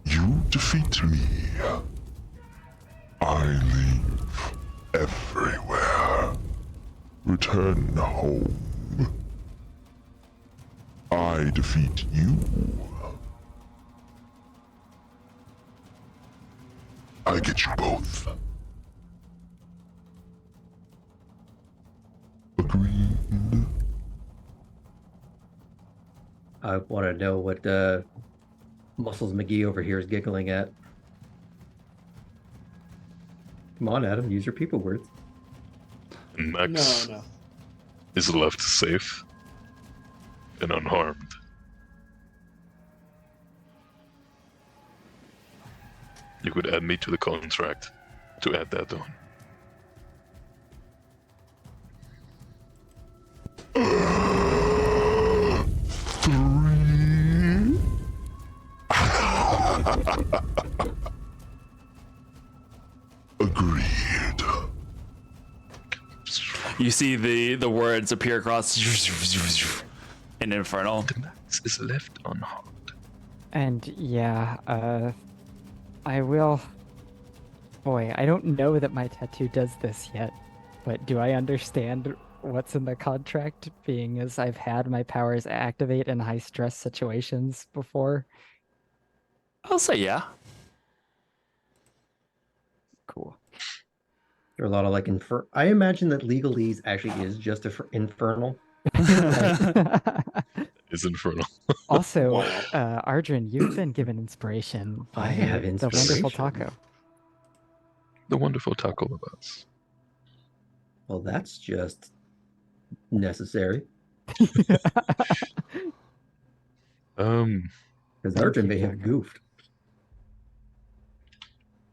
You defeat me. I leave everywhere. Return home. I defeat you. I get you both. Agreed. I want to know what Muscles McGee over here is giggling at. Come on, Adam, use your people words. And Max No. is left safe and unharmed. You could add me to the contract to add that on. Agreed. You see the words appear across in Infernal. The Max is left unharmed. And yeah, I will. Boy, I don't know that my tattoo does this yet, but do I understand what's in the contract, being as I've had my powers activate in high stress situations before? I'll say yeah. Cool. There are a lot of like I imagine that legalese actually is just infernal. Is infernal. Also, Wow. Ardrin, you've been given inspiration by I have the wonderful inspiration. taco. The wonderful taco of us. Well, that's just necessary, because Arjun may have goofed.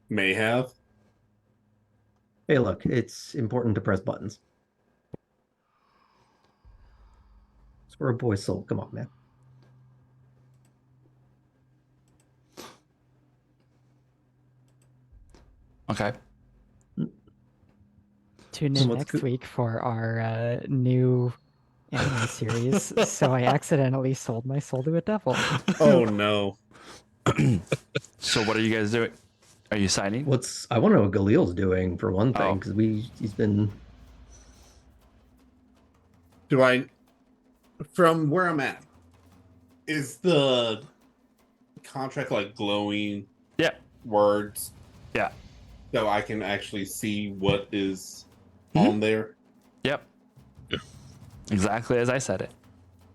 May have. Hey, look, it's important to press buttons. It's for a boy's soul. Come on, man. Okay. Tune So in what's next good- week for our new anime series. So I accidentally sold my soul to a devil. Oh no. So what are you guys doing? Are you signing? I want to know what Galil's doing for one Oh. thing, because he's been. Do I, from where I'm at, is the contract like glowing Yeah. words Yeah. so I can actually see what is Mhm. on there? Yep. Yeah. Exactly as I said it.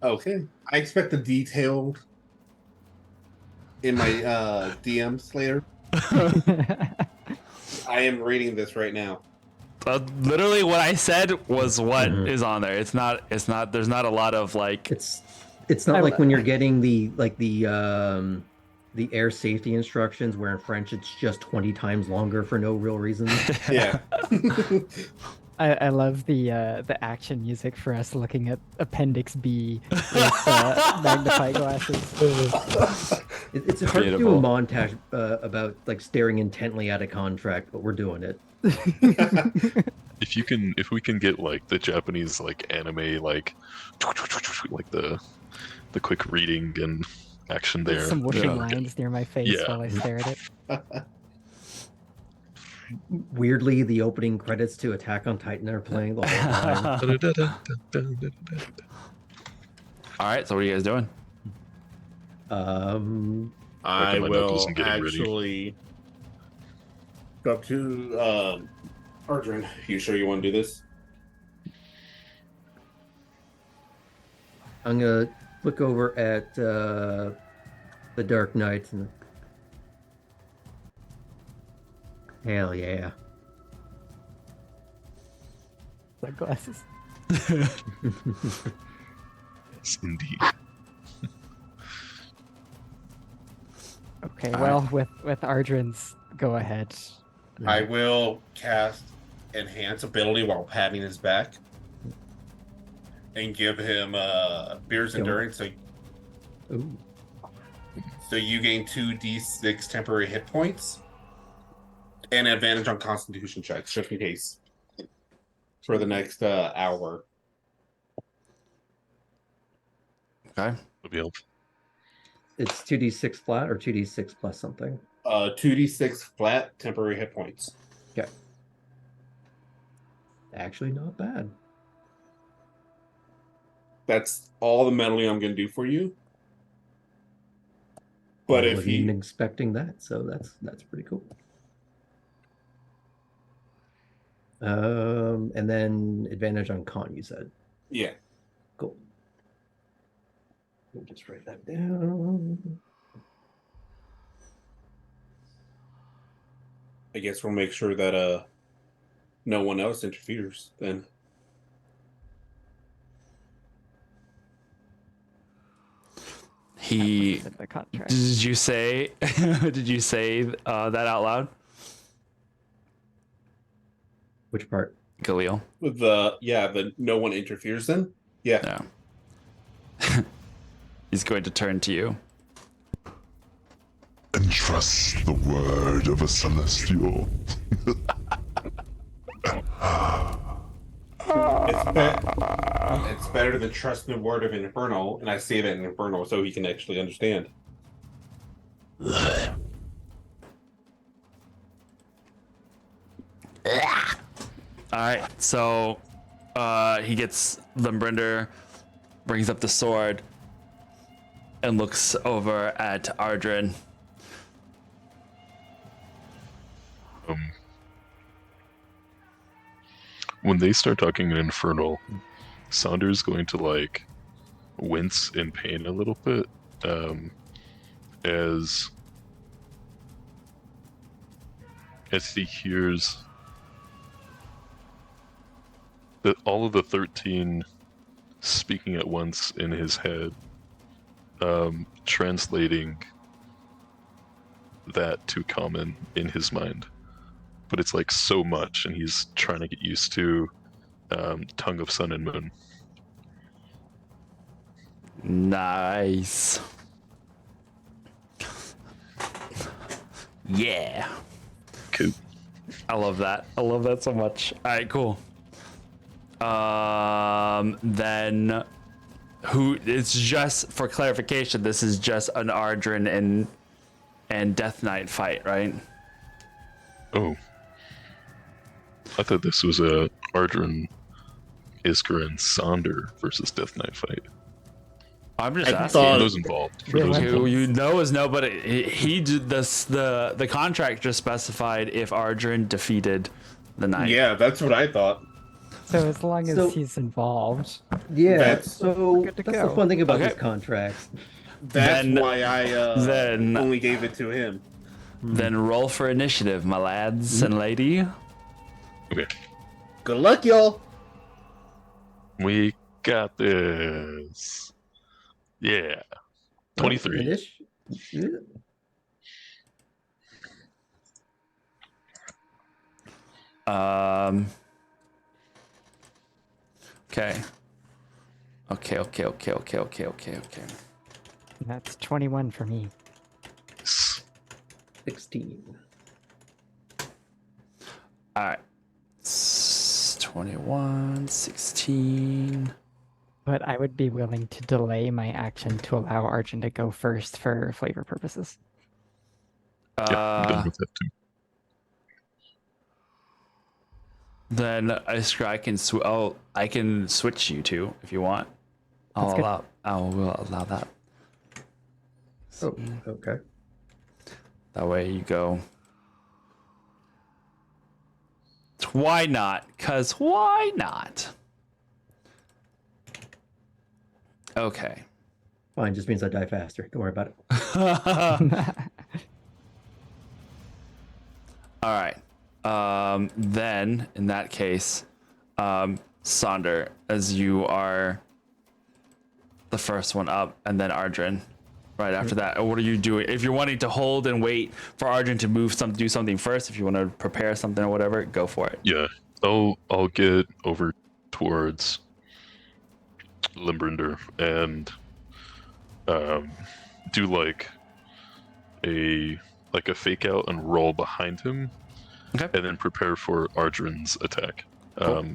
Okay. I expect the detailed in my DMs later. I am reading this right now. Literally what I said was what is Mhm. on there. It's not there's not a lot of like It's not like when you're getting the air safety instructions, where in French it's just 20 times longer for no real reason. Yeah. I love the action music for us looking at Appendix B with magnifying glasses. It's hard to do a Beautiful. montage about like staring intently at a contract, but we're doing it. If we can get like the Japanese like anime like the quick reading and action there. Some whooshing Yeah. lines near my face Yeah. while I stare at it. Weirdly, the opening credits to Attack on Titan are playing the whole time. All right, so what are you guys doing? I Working my knuckles will and getting ready. actually go up to Arjun. You sure you want to do this? I'm gonna look over at the Dark Knight and hell yeah. Sunglasses. Yes, indeed. Okay, well, with Ardrin's go ahead. I will cast Enhance Ability while patting his back. And give him Beer's Endurance. Ooh. So you gain 2d6 temporary hit points. And advantage on Constitution checks, just in case. For the next hour. Okay. That'll be helpful. It's 2d6 flat or 2d6 plus something. 2d6 flat temporary hit points. Okay. Actually, not bad. That's all the meddling I'm going to do for you. But I if wasn't he expecting that, so that's pretty cool. And then advantage on con, you said. Yeah. Cool. Let me just write that down. I guess we'll make sure that no one else interferes then. He The contract. did you say that out loud? Which part? Galil. The no one interferes then? Yeah. No. He's going to turn to you. And trust the word of a celestial. It's better than trusting the word of an infernal, and I say that in infernal so he can actually understand. All right, so he gets Limbrinder, brings up the sword, and looks over at Ardrin. When they start talking in Infernal, Saunder's going to like wince in pain a little bit as he hears that all of the 13 speaking at once in his head, translating that to common in his mind. But it's like so much, and he's trying to get used to Tongue of Sun and Moon. Nice. Yeah. Cool. I love that. I love that so much. All right, cool. Then who? It's just for clarification. This is just an Ardrin and Death Knight fight, right? Oh. I thought this was a Ardrin, Iskar, and Sonder versus Death Knight fight. I'm just I asking. thought- Those involved. For Yeah, those what? involved. You know is no, but he did this. The contract just specified if Ardrin defeated the knight. Yeah, that's what I thought. So as long as So- he's involved, Yeah, That's- so good to that's go. the fun thing about Okay. this contract. That's Then- why I then- only gave it to him. Then roll for initiative, my lads and lady. Okay. Good luck, y'all. We got this. Yeah. 23. Yeah. Okay. Okay. that's 21 for me. 16. All right. 21, 16. But I would be willing to delay my action to allow Arjun to go first for flavor purposes. I'm done with that too. Then I can I can switch you two if you want. That's good. I will allow that. Oh, okay. That way you go. Why not? 'Cause why not? Okay. Fine, just means I die faster. Don't worry about it. All right. Then, in that case, Sonder, as you are the first one up, and then Ardrin right after that. What are you doing? If you're wanting to hold and wait for Ardrin to do something first, if you want to prepare something or whatever, go for it. Yeah, I'll get over towards Limbrinder and do like a fake out and roll behind him. Okay. And then prepare for Ardrin's attack. Cool.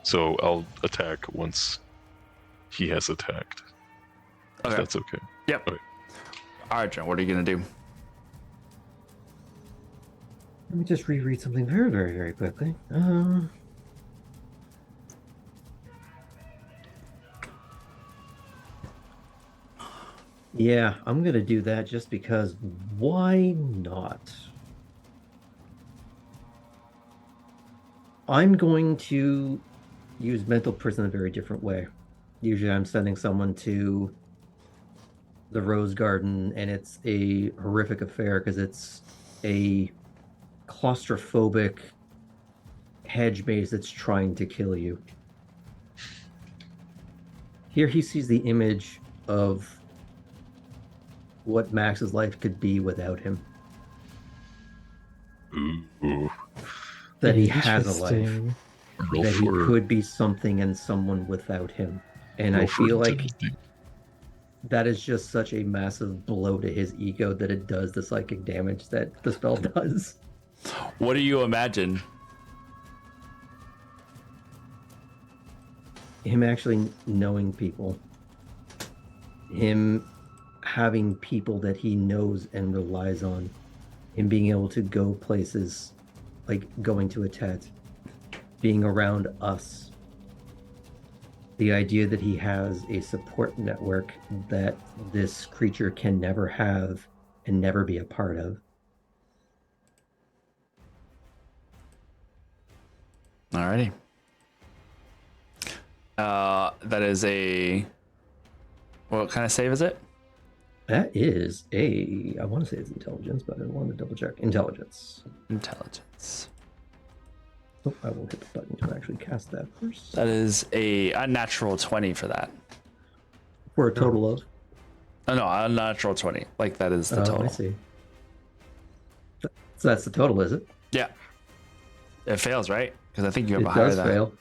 So I'll attack once he has attacked. Okay. If that's okay. Yep. Okay. Ardrin, what are you gonna do? Let me just reread something very, very, very quickly. Yeah, I'm gonna do that just because why not? I'm going to use mental prison in a very different way. Usually I'm sending someone to the Rose Garden, and it's a horrific affair because it's a claustrophobic hedge maze that's trying to kill you. Here he sees the image of what Max's life could be without him. Ooh. That he has a life. Interesting. Roll That he for could be something and someone without him. And I roll for feel like intimidate. that is just such a massive blow to his ego that it does the psychic damage that the spell does. What do you imagine? Him actually knowing people. Him having people that he knows and relies on. Him being able to go places like going to a Tet. Being around us. The idea that he has a support network that this creature can never have and never be a part of. Alrighty. That is a... What kind of save is it? That is I want to say it's intelligence, but I want to double check. Intelligence. Intelligence. Oh, I will hit the button to actually cast that first. That is a unnatural 20 for that. For a total of? Oh, no, unnatural 20. Like, that is the total. I see. So that's the total, is it? Yeah. It fails, right? Because I think you have It a higher does than fail.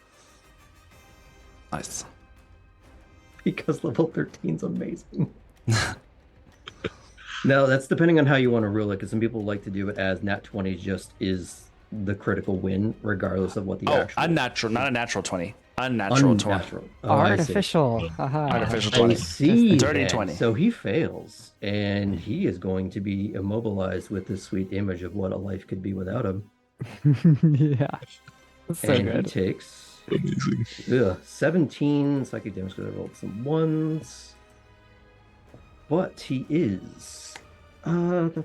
Nice. Because level 13 is amazing. No, that's depending on how you want to rule it, because some people like to do it as nat 20 just is the critical win, regardless of what the actual... unnatural, not a natural 20. Unnatural 20. Unnatural. Oh, I see. Artificial. Haha. Artificial I 20. see. Dirty then. 20. So he fails, and he is going to be immobilized with this sweet image of what a life could be without him. Yeah. So and good. he takes Amazing. 17 psychic damage because I rolled some ones. But he is on a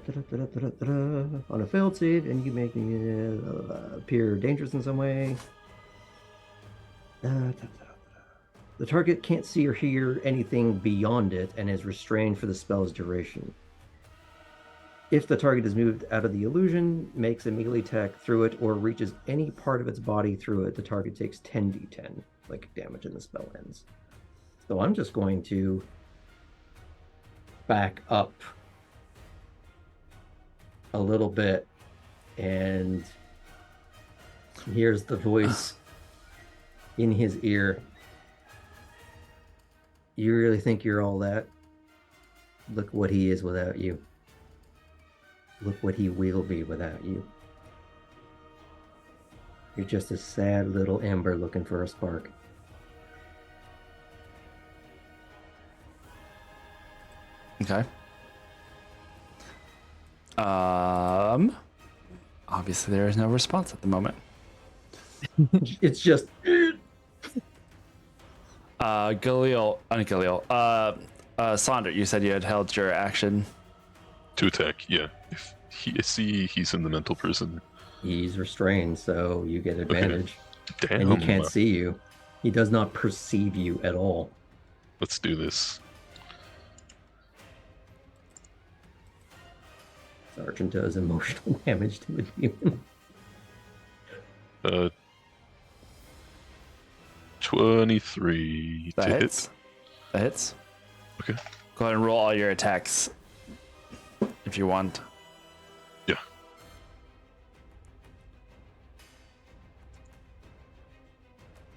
failed save, and you make me appear dangerous in some way. The target can't see or hear anything beyond it and is restrained for the spell's duration. If the target is moved out of the illusion, makes a melee attack through it, or reaches any part of its body through it, the target takes 10d10 psychic damage and the spell ends. So I'm just going to back up a little bit, and here's the voice in his ear. You really think you're all that? Look what he is without you. Look what he will be without you. You're just a sad little ember looking for a spark. Okay. Obviously there is no response at the moment. It's just Sonder, you said you had held your action. To attack, yeah. If he's in the mental prison. he's restrained, so you get advantage. Damn. And he can't see you. He does not perceive you at all. let's do this. Sergeant does emotional damage to the demon. 23 That to hits. hit. That hits. Okay. Go ahead and roll all your attacks if you want. Yeah.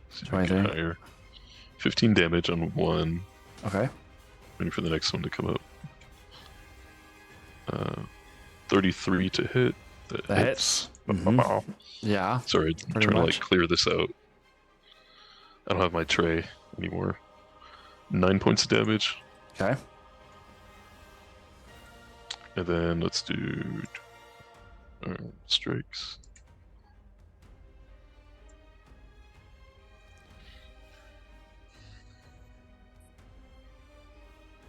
See if I can 23. higher. 15 damage on one. Okay. Waiting for the next one to come up. 33 to hit. That hits. Mhm. Yeah. Sorry, I'm Pretty trying to much. like clear this out. I don't have my tray anymore. 9 points of damage. Okay. And then let's do strikes.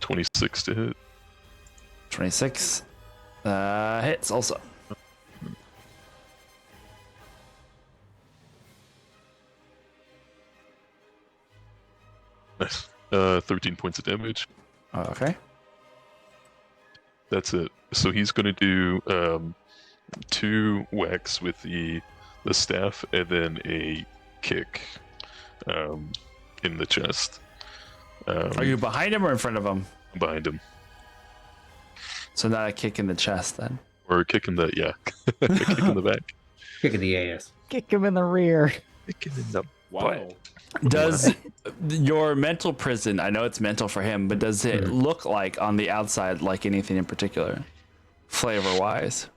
$26 to hit. 26. Hits also. Nice. 13 points of damage. Okay. That's it. So he's going to do 2 whacks with the staff and then a kick in the chest. Are you behind him or in front of him? Behind him? So not a kick in the chest then. Or a kick in the, yeah. A kick in the back. Kick of the ass. Kick him in the rear. Kick in the Wow. Does your mental prison, I know it's mental for him, but does it look like on the outside like anything in particular? Flavor wise?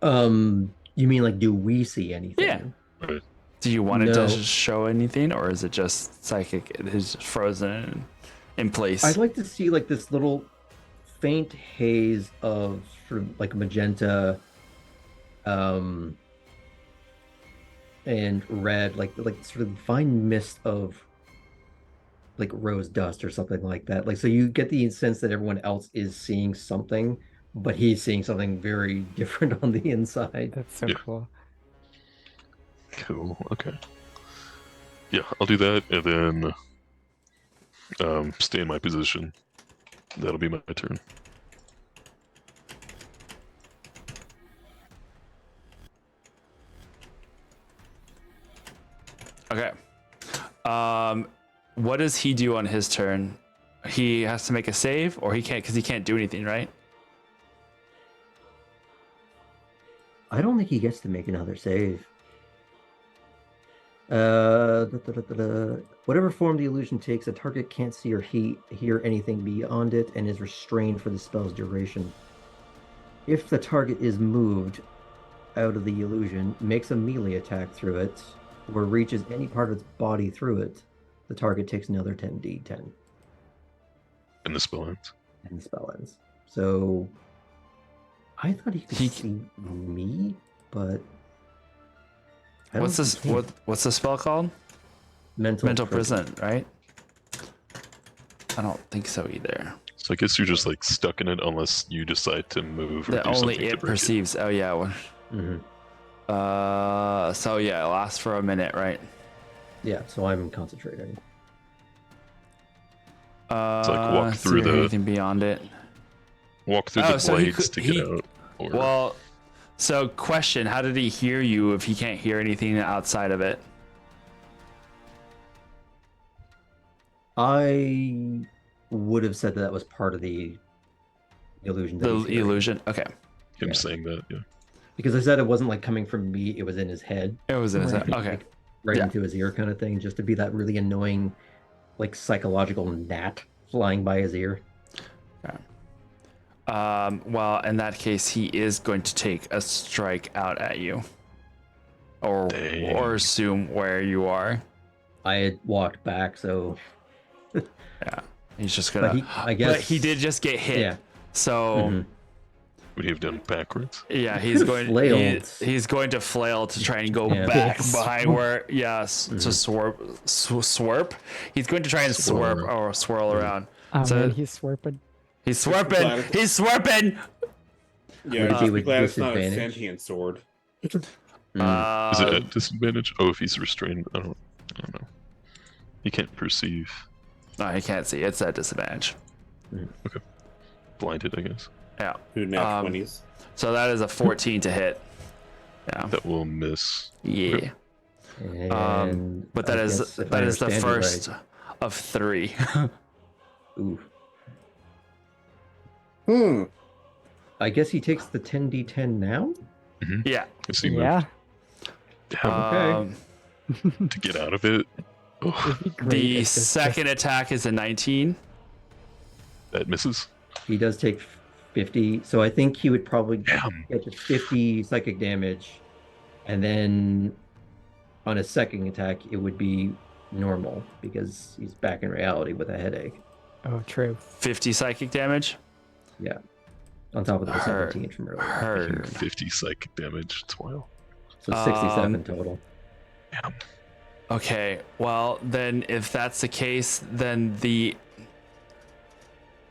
You mean like, do we see anything? Yeah. Right. Do you want it No. to show anything, or is it just psychic? It is frozen in place. I'd like to see like this little faint haze of sort of like magenta, and red, like sort of fine mist of like rose dust or something like that. Like, so you get the sense that everyone else is seeing something, but he's seeing something very different on the inside. That's so Yeah. cool. Cool. Okay. Yeah, I'll do that and then stay in my position. That'll be my turn. Okay. What does he do on his turn? He has to make a save, or he can't because he can't do anything, right? I don't think he gets to make another save. Whatever form the illusion takes, a target can't see or hear anything beyond it and is restrained for the spell's duration. If the target is moved out of the illusion, makes a melee attack through it, or reaches any part of its body through it, the target takes another 10d10. And the spell ends. And the spell ends. So I thought he could He- see me, but I don't What's this? think he can. What's the spell called? Mental prison, right? I don't think so either. So I guess you're just like stuck in it unless you decide to move or That do only something to it break perceives. Oh yeah. Mhm. So yeah, it lasts for a minute, right? Yeah, so I'm concentrating. like walk see through if the- anything beyond it. Walk through Oh, the so he blades could- to get he- out. Or Well, so question: how did he hear you if he can't hear anything outside of it? I would have said that was part of the illusion. That The he's hearing. illusion. Okay, him yeah. saying that, yeah. Because I said it wasn't like coming from me; it was in his head, it was in his head. Like, Okay, right Yeah. into his ear, kind of thing, just to be that really annoying, like psychological gnat flying by his ear. well, in that case, he is going to take a strike out at you, or Dang. assume where you are. I had walked back, so Yeah, he's just gonna. but I guess But he did just get hit. Yeah. So Mhm. Would he have done backwards? yeah, he's going. Flailed. He's going to flail to try and go Yeah. back Yes. behind where. Yes, to swerp. He's going to try and Swirl. swerp or swirl around. Oh So- man, he's swerping. He's swerping. He's swerping. Yeah, Would it just be be with glad it's not a disadvantage? sentient sword. Is it at disadvantage? Oh, if he's restrained, I don't know. He can't perceive. No, he can't see. It's at disadvantage. Blinded, I guess. Yeah. Who now 20s? So that is a 14 to hit. Yeah. That will miss. Yeah. And But that I is guess if that I is the understand you first of 3. Ooh. Hmm. I guess he takes the 10d10 now? Yeah. Yes, he Yeah. Damn, Okay. to get out of it. Oh, It'd be great The if this second attack is a 19. that misses. He does take 50, so I think he would probably Damn. get to 50 psychic damage, and then on his second attack, it would be normal because he's back in reality with a headache. Oh, true. 50 psychic damage. Yeah, on top of the Heard. 17 from earlier. Heard. 50 psychic damage. It's wild. So 67 total. Damn. Okay, well, then if that's the case, then the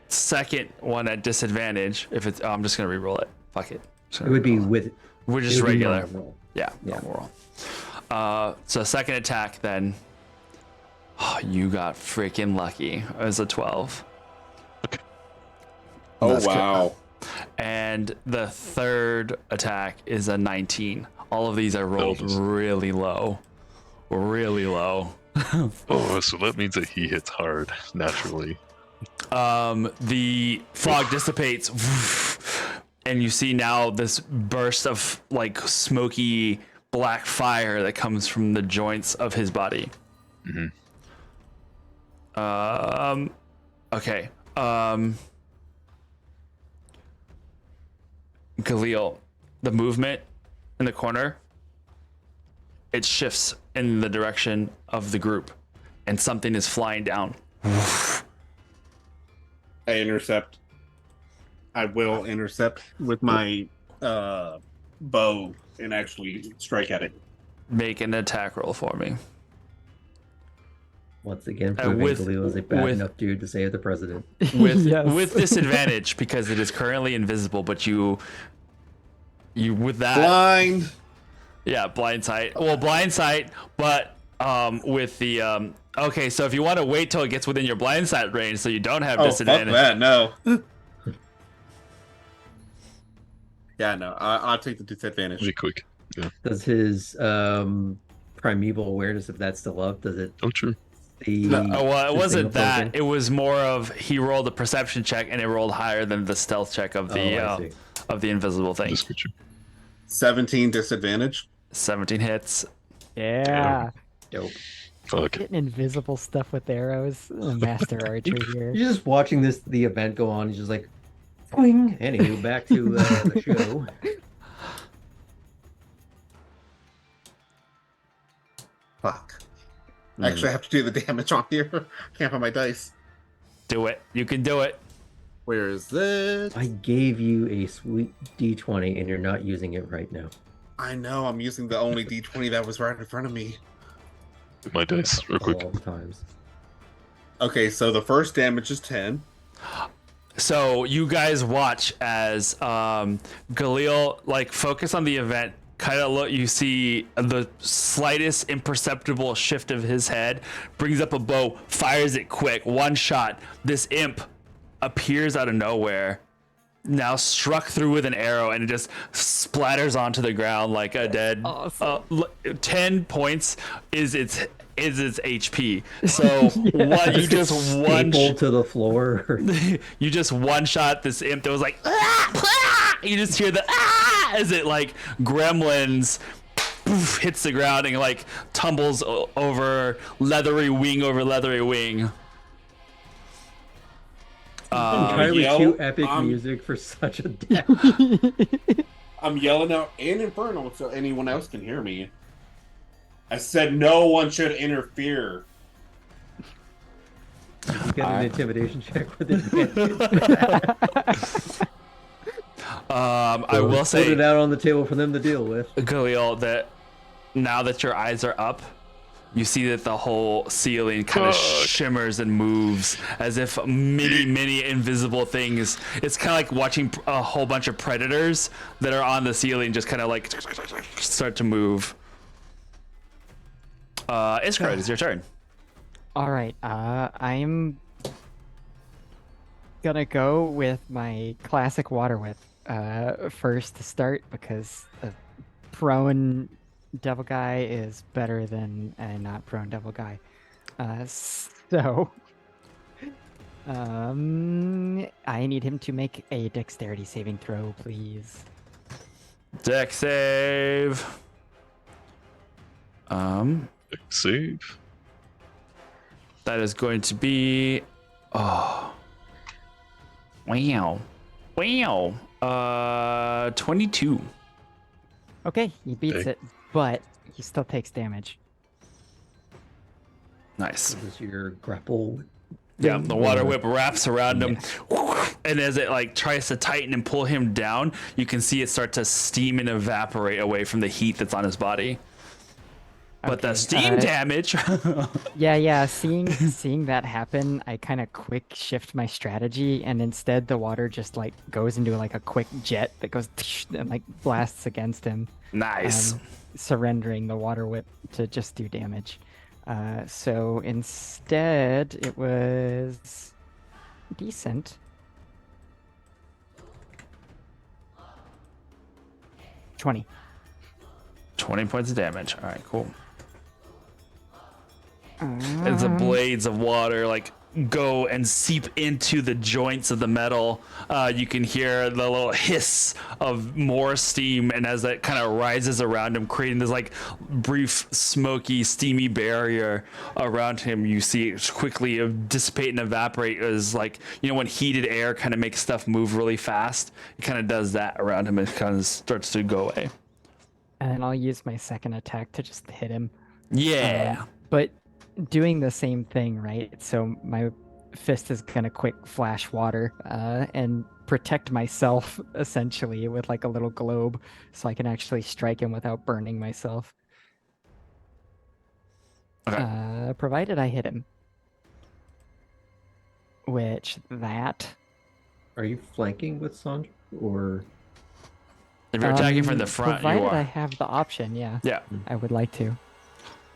second one at disadvantage, if it's, I'm just going to reroll it. Fuck it. It would be with. We're it just would be regular. normal. Yeah, Yeah. normal roll. So second attack then. Oh, you got freaking lucky. It was a 12. Oh, That's wow. And the third attack is a 19. All of these are rolled Those. really low. Really low. Oh, so that means that he hits hard, naturally. The fog dissipates, and you see now this burst of like smoky black fire that comes from the joints of his body. Okay. Galil, the movement in the corner, it shifts in the direction of the group, and something is flying down. I intercept. I will intercept with my bow and actually strike at it. Make an attack roll for me. Once again, proving Galil is a bad enough dude to save the president. With Yes. with disadvantage because it is currently invisible, but you with that Blind. yeah, blind sight. Well, blind sight, but with the okay, so if you want to wait till it gets within your blind sight range so you don't have Oh, fuck disadvantage. that. No. Yeah, no. I'll take the disadvantage. Pretty quick. Yeah. Does his primeval awareness, if that's still up, does it Oh, true. see? Oh, well, it the wasn't single that. token? It was more of he rolled a perception check and it rolled higher than the stealth check of the Oh, I see. of the invisible thing. Description. 17 disadvantage. 17 hits. Yeah. Dope. Fuck. Getting invisible stuff with arrows. Master archer here. You're just watching the event go on. He's just like, boing. Anywho, back to the show. Fuck. Actually, I have to do the damage on here. Can't find my dice. Do it. You can do it. Where is this? I gave you a sweet D20, and you're not using it right now. I know. I'm using the only D20 that was right in front of me. My dice, real quick. All the times. Okay, so the first damage is 10. So you guys watch as Galil like focus on the event. Kind of look, you see the slightest imperceptible shift of his head, brings up a bow, fires it quick, one shot. This imp appears out of nowhere, now struck through with an arrow, and it just splatters onto the ground like a dead. Awesome. 10 points is its HP. So what you just one Stapled to the floor. you just one shot this imp that was like you just hear the as it like gremlins poof, hits the ground and like tumbles over leathery wing over leathery wing. Entirely yell, too epic music for such a death. I'm yelling out in Infernal so anyone else can hear me. I said no one should interfere. You get an intimidation check with advantage. I will Put say, it out on the table for them to deal with. Galil, that now that your eyes are up, you see that the whole ceiling kind of shimmers and moves as if many invisible things. It's kind of like watching a whole bunch of predators that are on the ceiling just kind of like start to move. Iskard, it's your turn. All right. I'm gonna go with my classic water whip first to start because a prone devil guy is better than a not prone devil guy. So I need him to make a dexterity saving throw, please. Dex save. Save. That is going to be. Oh. Wow. 22. Okay, he beats Okay. it, but he still takes damage. Nice. This is your grapple. Yeah, thing, the water or- whip wraps around him, and as it like tries to tighten and pull him down, you can see it start to steam and evaporate away from the heat that's on his body. But the Okay, steam damage. Yeah. Seeing that happen, I kind of quick shift my strategy, and instead the water just like goes into like a quick jet that goes and like blasts against him. Nice. Surrendering the water whip to just do damage. So instead, it was decent. 20. 20 points of damage. All right, cool. As the blades of water like go and seep into the joints of the metal, you can hear the little hiss of more steam, and as that kind of rises around him, creating this like brief smoky steamy barrier around him, you see it quickly dissipate and evaporate as like, you know, when heated air kind of makes stuff move really fast, it kind of does that around him and kind of starts to go away. And I'll use my second attack to just hit him. Yeah. But doing the same thing, right? So my fist is gonna quick flash water and protect myself essentially with like a little globe, so I can actually strike him without burning myself. Okay. Provided I hit him. Which that. Are you flanking with Sandra, or If you're attacking from the front, you provided I are. have the option, yeah. Yeah. I would like to.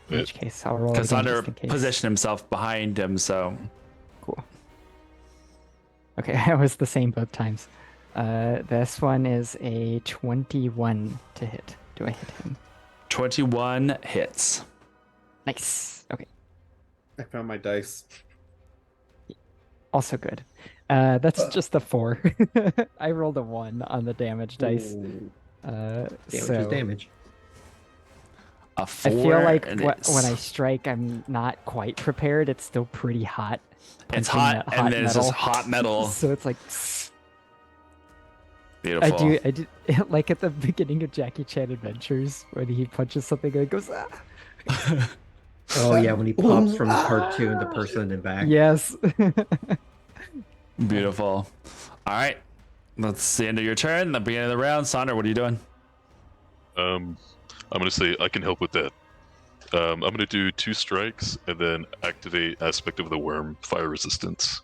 In which case, I'll roll again Cassandra just in case. positioned himself behind him, so Cool. Okay, I was the same both times. This one is a 21 to hit. Do I hit him? 21 hits. Nice. Okay. I found my dice. Also good. That's just a 4. I rolled a 1 on the damage dice. Ooh, So damage is damage? A I 4. feel like and when it's- I strike, I'm not quite prepared. It's still pretty hot. it's punching hot, that and then it's just metal. hot metal. So it's like Beautiful. I do like at the beginning of Jackie Chan Adventures when he punches something and it goes ah. Oh yeah, when he pops from the cartoon, the person and back. Yes. Beautiful. All right. That's the end of your turn. The beginning of the round. Sandra, what are you doing? I'm gonna say I can help with that. I'm gonna do 2 strikes and then activate aspect of the worm fire resistance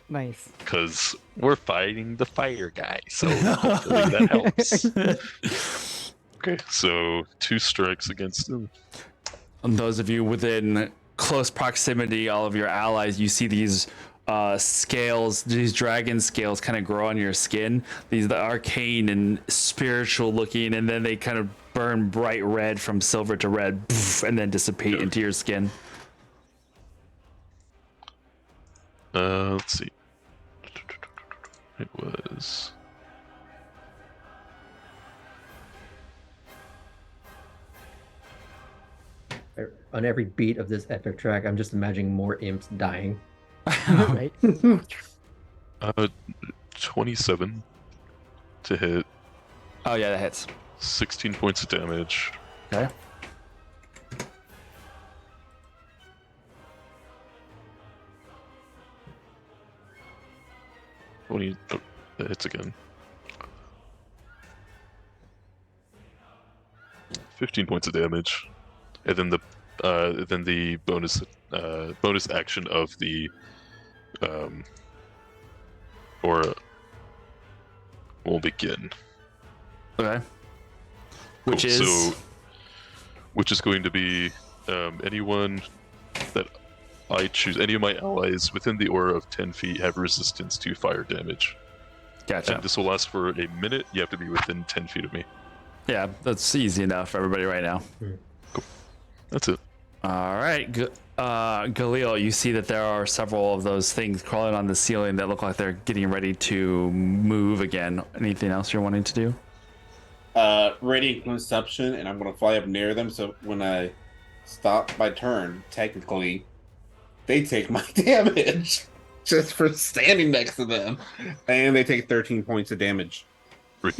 Nice. because we're fighting the fire guy, so hopefully that helps. Okay, so 2 strikes against him. And those of you within close proximity, all of your allies, you see these scales, these dragon scales kind of grow on your skin. These the arcane and spiritual looking, and then they kind of burn bright red from silver to red, and then dissipate into your skin. Let's see. It was On every beat of this epic track, I'm just imagining more imps dying. Right. 27 to hit, Oh yeah, that hits. 16 points of damage. Okay. Oh, that hits again. 15 points of damage, and then the bonus action of the aura will begin. Okay. Which Cool. is which is going to be anyone that I choose any of my allies within the aura of 10 feet have resistance to fire damage. Gotcha. And this will last for a minute. You have to be within 10 feet of me. Yeah, that's easy enough for everybody right now. Cool. That's it. All right, Galil, you see that there are several of those things crawling on the ceiling that look like they're getting ready to move again. Anything else you're wanting to do? Radiant consumption, and I'm going to fly up near them. So when I stop my turn, technically, they take my damage just for standing next to them, and they take 13 points of damage. Oh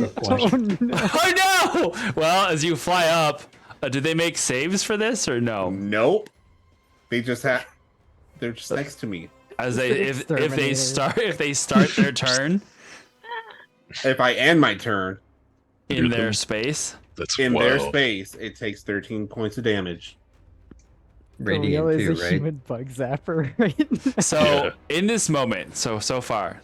no! Oh no! Well, as you fly up, do they make saves for this or no? Nope. They just have. They're just next to me. As they if they start their turn If I end my turn in their space. That's in wild. their space, it takes 13 points of damage. Radiant Galil too, is a right? human bug zapper right now. So in this moment, so far,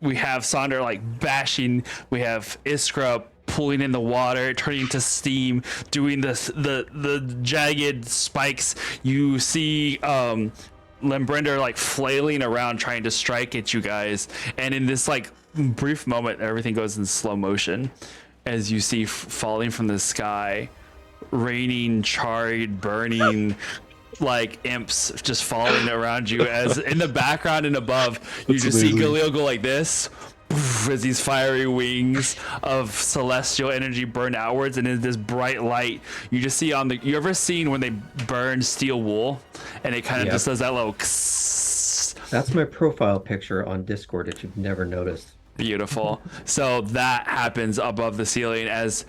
we have Sonder like bashing. We have Iskra pulling in the water, turning to steam, doing the jagged spikes. You see Lembrinder like flailing around trying to strike at you guys, and in this like brief moment, everything goes in slow motion as you see falling from the sky, raining, charred, burning like imps just falling around you. As in the background and above, you just see Galil go like this as these fiery wings of celestial energy burn outwards, and in this bright light, you just see on the. You ever seen when they burn steel wool, and it kind of just does that little. That's my profile picture on Discord. If you've never noticed. Beautiful. So that happens above the ceiling as.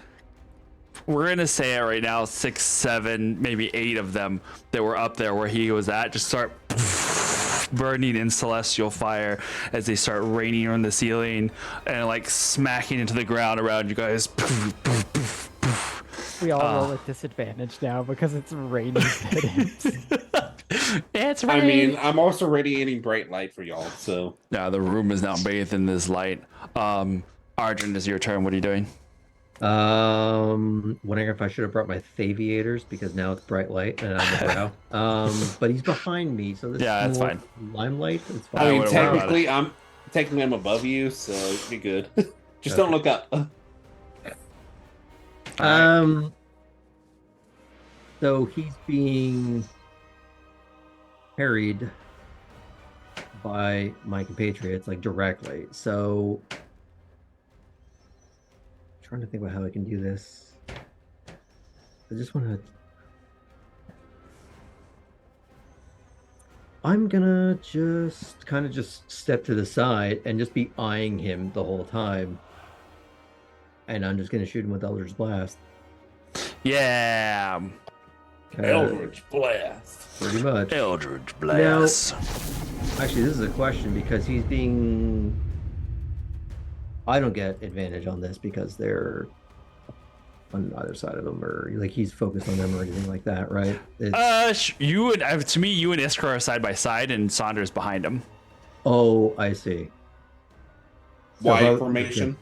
We're gonna say it right now, 6, 7, maybe 8 of them that were up there where he was at just start burning in celestial fire as they start raining on the ceiling and like smacking into the ground around you guys. We all roll at disadvantage now because it's raining pittance. It's I raining. mean, I'm also radiating bright light for y'all, so. Yeah, the room is now bathed in this light. Arjun, it's your turn. What are you doing? Wondering if I should have brought my Thaviators because now it's bright light and I'm the brow. But he's behind me, so this Yeah, is that's more fine. limelight. It's I fine. mean, wouldn't worry about technically I'm above you, so you're good. Just don't look up. So he's being harried by my compatriots, like directly. So trying to think about how I can do this. I just want to. I'm gonna just kind of just step to the side and just be eyeing him the whole time. And I'm just gonna shoot him with Eldritch Blast. Yeah. Eldritch Blast. Pretty much. Eldritch Blast. Actually, this is a question because he's being. I don't get advantage on this because they're on either side of him, or like he's focused on them or anything like that, right? You and to me, you and Iskra are side by side, and Saunders behind him. Oh, I see. Y formation.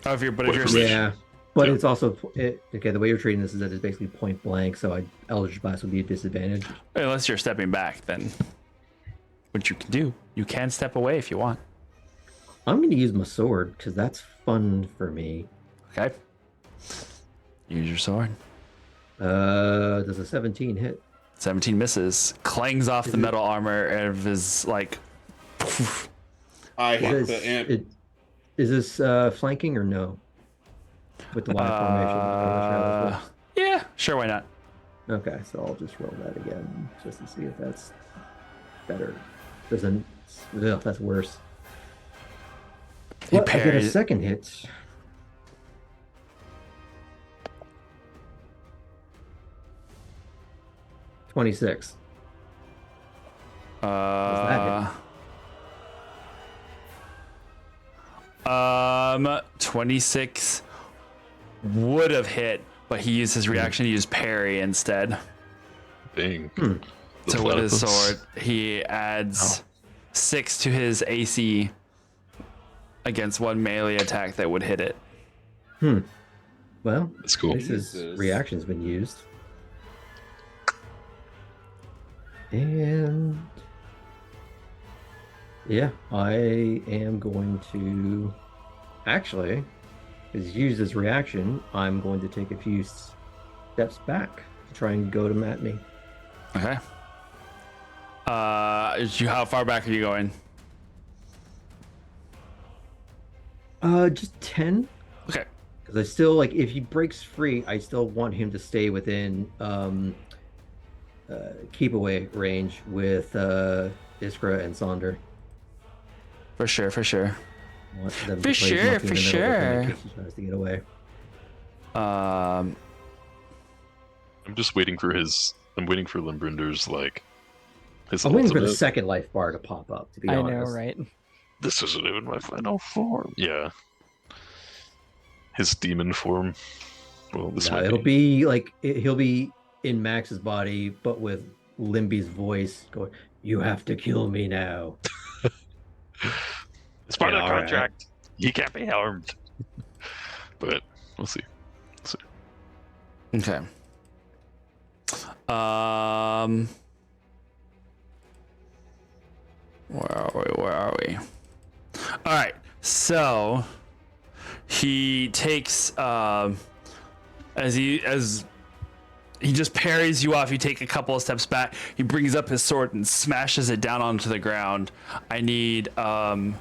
Oh, if you're yeah, but it's also okay. The way you're treating this is that it's basically point blank, so Eldritch Blast would be a disadvantage. Unless you're stepping back, then what you can do, you can step away if you want. I'm going to use my sword because that's fun for me. Okay. Use your sword. Does a 17 hit? 17 misses. Clangs off the metal armor of his like. I hit the imp. Is this flanking or no? With the Y formation. Yeah, sure, why not? Okay, so I'll just roll that again just to see if that's better. Doesn't. Ugh, that's worse. Well, I get a second hit. $26. 26 would have hit, but he used his reaction to use parry instead. Dang. So with his sword, he adds 6 to his AC against one melee attack that would hit it. Well, that's cool. This reaction's been used. And yeah, I am going to actually, as used as reaction, I'm going to take a few steps back to try and go to Matney. Okay. How far back are you going? Just 10. Okay. Because I still like if he breaks free, I still want him to stay within keep away range with Iskra and Sonder. For sure. I want them to For place sure, Mucky in for the middle sure. in case he tries to get away. Um, I'm just waiting for Limbrinder's like his I'm waiting for the ultimate. second life bar to pop up, to be I honest. know, right? This isn't even my final form. Yeah. His demon form. Well, this No, might it'll be like he'll be in Max's body, but with Limby's voice going, "You have to kill me now." It's part Yeah, of the all right. contract. He can't be harmed. But we'll see. okay. Where are we? All right. So he takes as he just parries you off. You take a couple of steps back. He brings up his sword and smashes it down onto the ground. I need the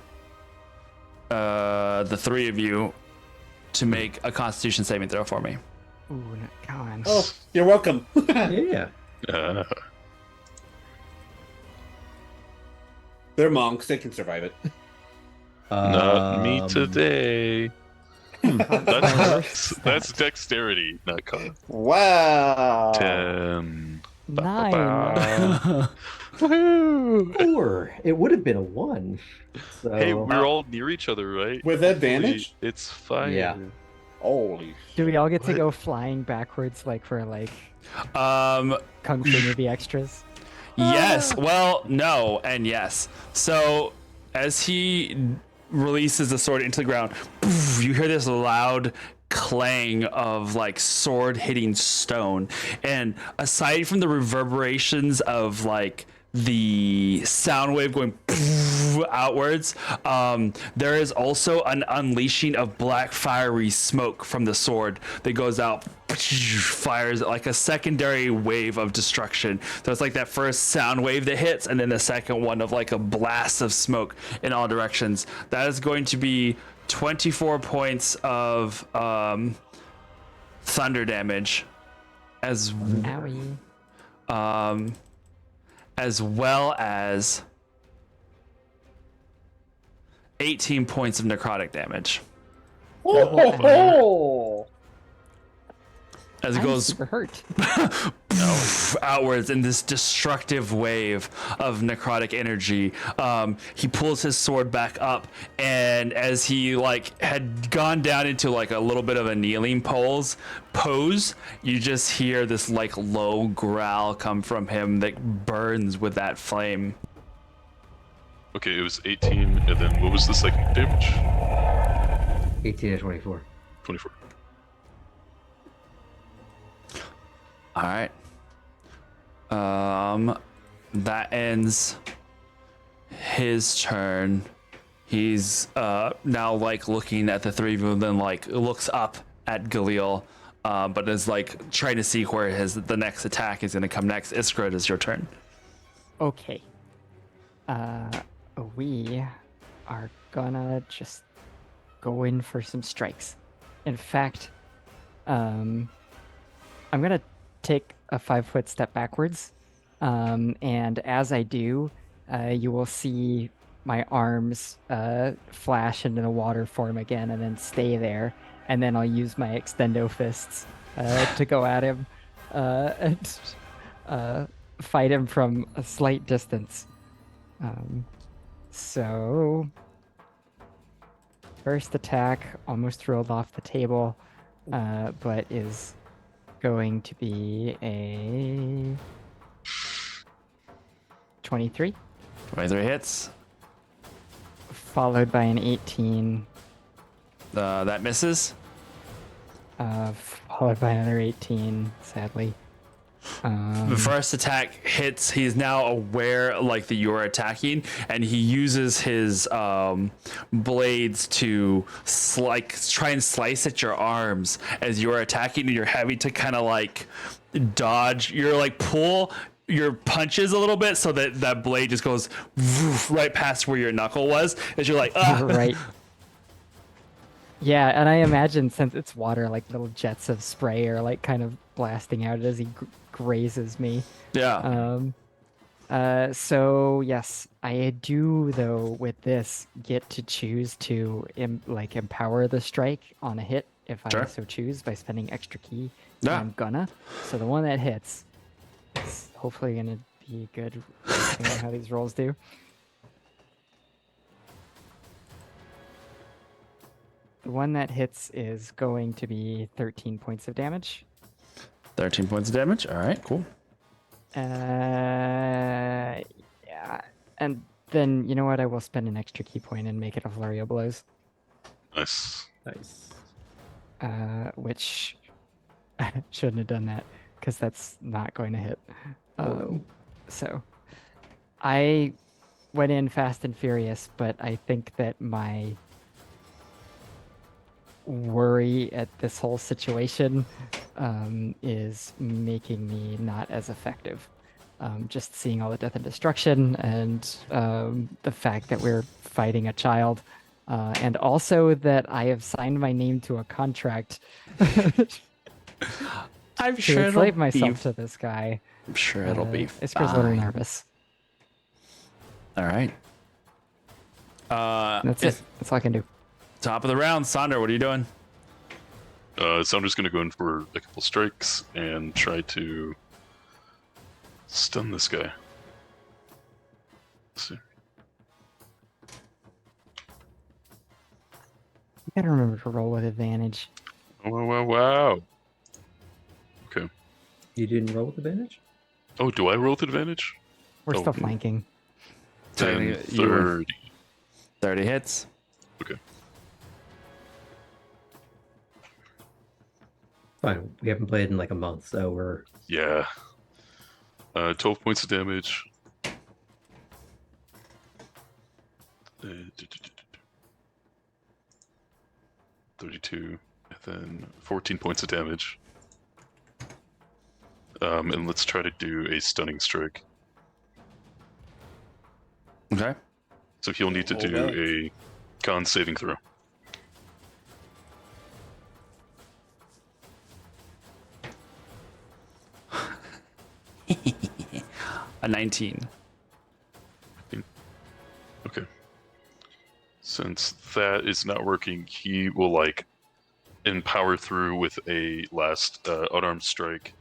three of you to make a Constitution saving throw for me. Ooh, come on. Oh, you're welcome. Yeah. They're monks. They can survive it. Not me today. That's That's dexterity, not con. Wow. 10. 9. Woohoo! 4. It would have been a 1. So Hey, we're all near each other, right? With advantage? It's fine. Yeah. Holy. Do we all get to What? go flying backwards like for like Um, Kung Fu movie extras? Yes. Well, no, and yes. So as he releases the sword into the ground, poof, you hear this loud clang of like sword hitting stone. And aside from the reverberations of like the sound wave going poof outwards, there is also an unleashing of black fiery smoke from the sword that goes out, fires like a secondary wave of destruction. So it's like that first sound wave that hits, and then the second one of like a blast of smoke in all directions. That is going to be 24 points of thunder damage, as Owie. as well as 18 points of necrotic damage. Oh, As it I'm goes super hurt. outwards in this destructive wave of necrotic energy. He pulls his sword back up, and as he like had gone down into like a little bit of a kneeling pose, you just hear this like low growl come from him that burns with that flame. Okay, it was 18, and then what was the second damage? 18 to 24. 24. All right. That ends his turn. He's now like looking at the three of them, then like looks up at Galil, but is like trying to see where the next attack is going to come next. Iskra, it is your turn. Okay. We are gonna just go in for some strikes. In fact, I'm gonna take a 5-foot step backwards, and as I do, you will see my arms flash into the water form again and then stay there, and then I'll use my extendo fists to go at him and fight him from a slight distance. So first attack almost rolled off the table, but is going to be a 23. 23 hits. Followed by an 18. That misses. Followed by another 18, sadly. The first attack hits. He's now aware like that you're attacking, and he uses his blades to try and slice at your arms as you're attacking, and you're having to kind of like dodge. You're like pull your punches a little bit so that blade just goes right past where your knuckle was as you're like Right. Yeah, and I imagine since it's water, like little jets of spray are like kind of blasting out as he grazes me. Yeah. So yes, I do though with this get to choose to empower the strike on a hit if I Sure. so choose by spending extra key. Yeah. I'm gonna. So the one that hits is hopefully gonna be good. Depending on how these rolls do. The one that hits is going to be 13 points of damage. 13 points of damage. All right, cool. Yeah, and then you know what? I will spend an extra key point and make it a flurry of blows. Nice. Nice. Which I shouldn't have done that because that's not going to hit. So I went in fast and furious, but I think that my worry at this whole situation is making me not as effective. Just seeing all the death and destruction and the fact that we're fighting a child, and also that I have signed my name to a contract I'm to sure enslave it'll myself be. to this guy. I'm sure it'll be. It's just a little fine. nervous. All right. That's it. That's all I can do. Top of the round, Sonder. What are you doing? So I'm just going to go in for a couple strikes and try to stun this guy. Let's see. You gotta remember to roll with advantage. Wow. Okay. You didn't roll with advantage? Oh, do I roll with advantage? We're Oh, still okay. flanking. 10, You were- 30. 30 hits. Okay. Fine. We haven't played in like a month, so we're Yeah. 12 points of damage. 32, and then 14 points of damage. And let's try to do a stunning strike. Okay. So he'll need to Hold do up. a con saving throw. A 19. Okay. Since that is not working, he will like empower through with a last unarmed strike,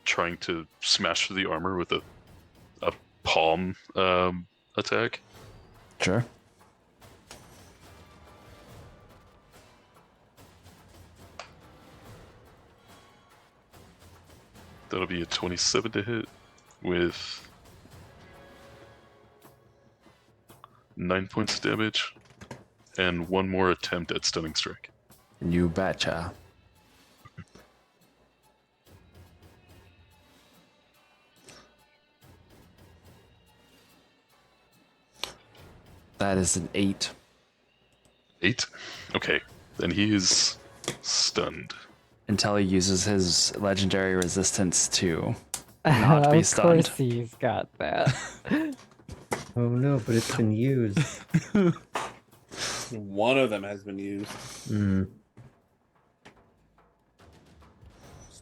trying to smash through the armor with a palm attack. Sure. That'll be a 27 to hit with 9 points of damage and one more attempt at stunning strike. You betcha. That is an 8. 8? Okay, then he is stunned. Until he uses his legendary resistance to not be Of stunned. course he's got that. oh no, but it's been used. One of them has been used. Hmm.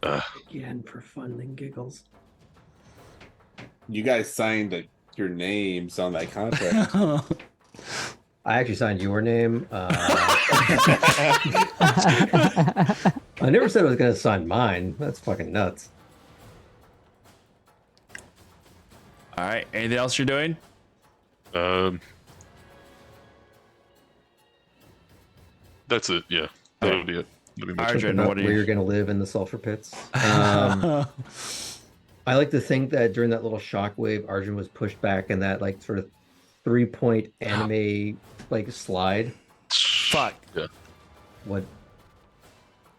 Uh, Again, for fun and giggles. You guys signed your names on that contract. I actually signed your name. I never said I was going to sign mine. That's fucking nuts. All right. Anything else you're doing? That's it. Yeah, that'll be it. That'll be my Arjun, turn. About what do where you? you're going to live in the sulfur pits. I like to think that during that little shockwave, Arjun was pushed back in that like sort of 3-point anime like slide. Fuck. Yeah. What?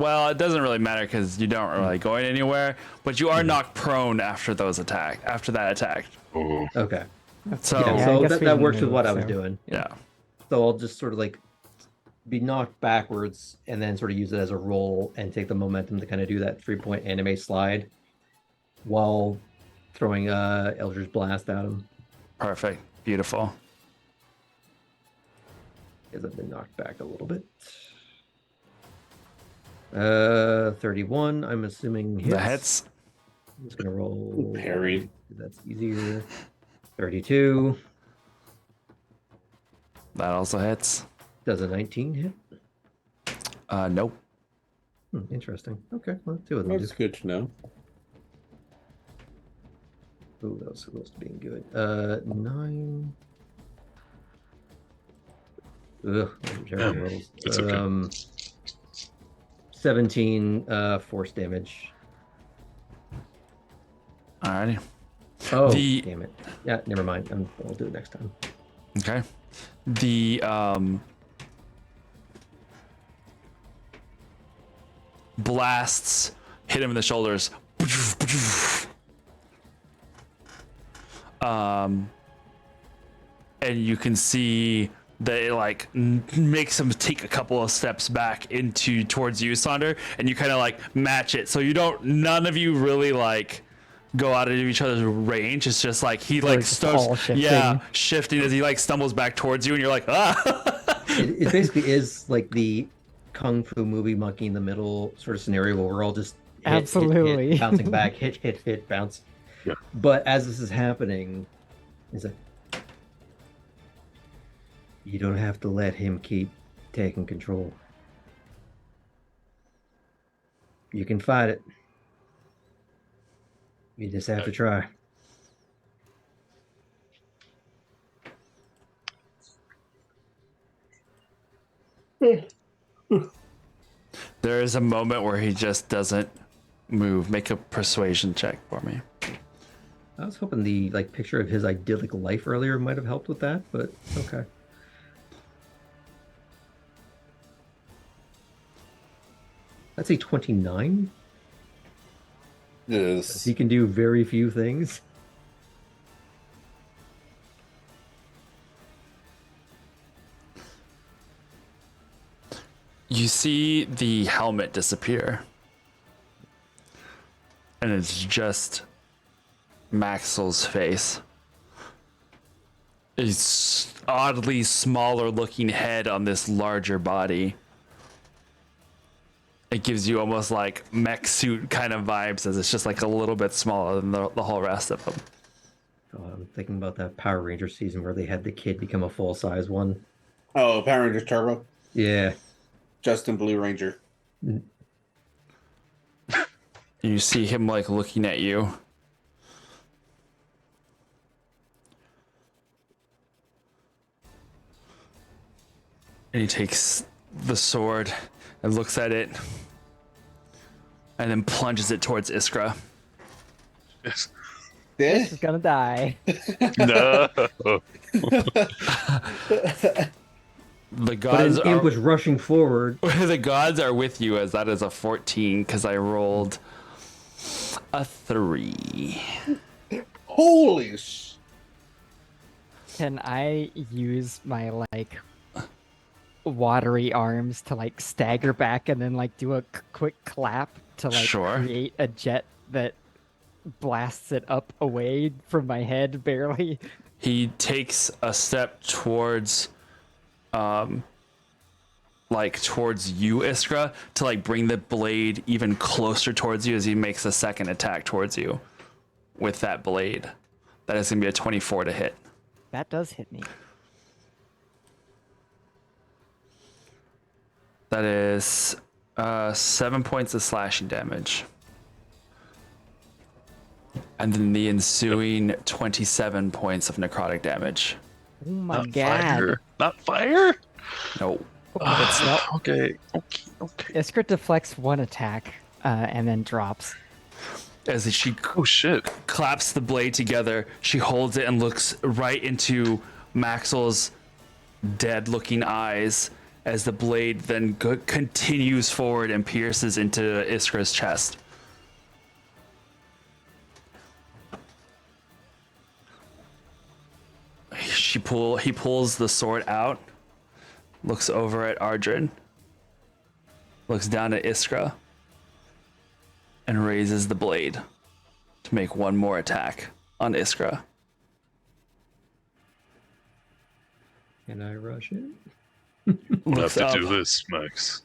Well, it doesn't really matter because you don't really going anywhere, but you are knocked prone after that attack. Oh, Okay. So Yeah, I so guess that, we that didn't works with move, what I was so- doing. yeah. So I'll just sort of like be knocked backwards and then sort of use it as a roll and take the momentum to kind of do that 3-point anime slide while throwing Eldritch Blast at him. Perfect. Beautiful. Because I've been knocked back a little bit. 31, I'm assuming hits. The hits. I'm just gonna roll. Parry. That's easier. 32. That also hits. Does a 19 hit? Nope. Interesting. Okay, well, 2 of them. That's good to know. Ooh, that was close to being good. 9. Ugh, those are terrible rolls. it's okay. 17 force damage. Alrighty. Oh, The- damn it. Yeah, never mind. I'll do it next time. Okay. The blasts hit him in the shoulders. And you can see that it like makes him take a couple of steps back towards you, Sonder, and you kind of like match it. So none of you really like go out of each other's range. It's just like he like it's all starts, shifting. shifting as he like stumbles back towards you, and you're like, ah. It basically is like the Kung Fu movie monkey in the middle sort of scenario where we're all just hit, Absolutely. bouncing back, hit, bounce. Yeah. But as this is happening, it's like, you don't have to let him keep taking control. You can fight it. You just have to try. There is a moment where he just doesn't move. Make a persuasion check for me. I was hoping the picture of his idyllic life earlier might have helped with that, but okay. That's a 29. Yes. He can do very few things. You see the helmet disappear. And it's just Maxwell's face. A oddly smaller looking head on this larger body. It gives you almost like mech suit kind of vibes, as it's just like a little bit smaller than the whole rest of them. Oh, I'm thinking about that Power Ranger season where they had the kid become a full-size one. Oh, Power Rangers Turbo. Yeah. Justin Blue Ranger. You see him like looking at you. And he takes the sword and looks at it and then plunges it towards Iskra. yes. Yeah. She's gonna die. No. The But gods an imp was rushing forward. the gods are with you, as that is a 14 because I rolled a 3. Holy sh! Can I use my like watery arms to like stagger back and then like do a quick clap to like Sure. create a jet that blasts it up away from my head barely? He takes a step towards towards you, Iskra, to like bring the blade even closer towards you as he makes a second attack towards you with that blade. That is gonna be a 24 to hit. That does hit me. That is 7 points of slashing damage. And then the ensuing 27 points of necrotic damage. Oh my Not god. fire. Not fire? No. Okay. Iskra deflects one attack and then drops. As she Oh shit. claps the blade together, she holds it and looks right into Maxwell's dead looking eyes as the blade then continues forward and pierces into Iskra's chest. He pulls the sword out, looks over at Ardrin, looks down at Iskra, and raises the blade to make one more attack on Iskra. Can I rush it? We'll have Looks to up. do this, Max.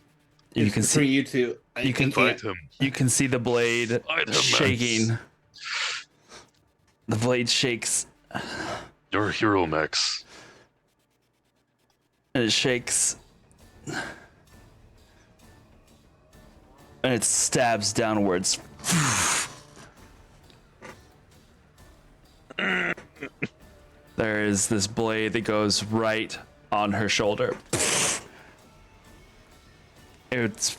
You can see you two. you can Fight him. You can see the blade Fight him, Max. shaking. The blade shakes, You're a hero, Max. and it shakes, and it stabs downwards. There is this blade that goes right on her shoulder. It's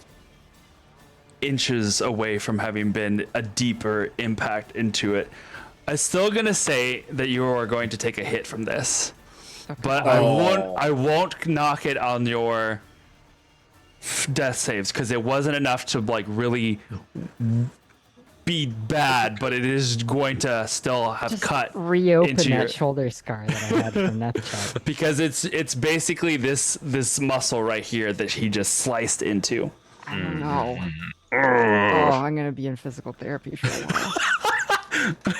inches away from having been a deeper impact into it. I'm still gonna say that you are going to take a hit from this, but I won't knock it on your death saves because it wasn't enough to like really be bad, but it is going to still have Just cut reopen into that your shoulder scar that I had from Nethchat. because it's basically this muscle right here that he just sliced into. No. Oh, I'm gonna be in physical therapy for a while.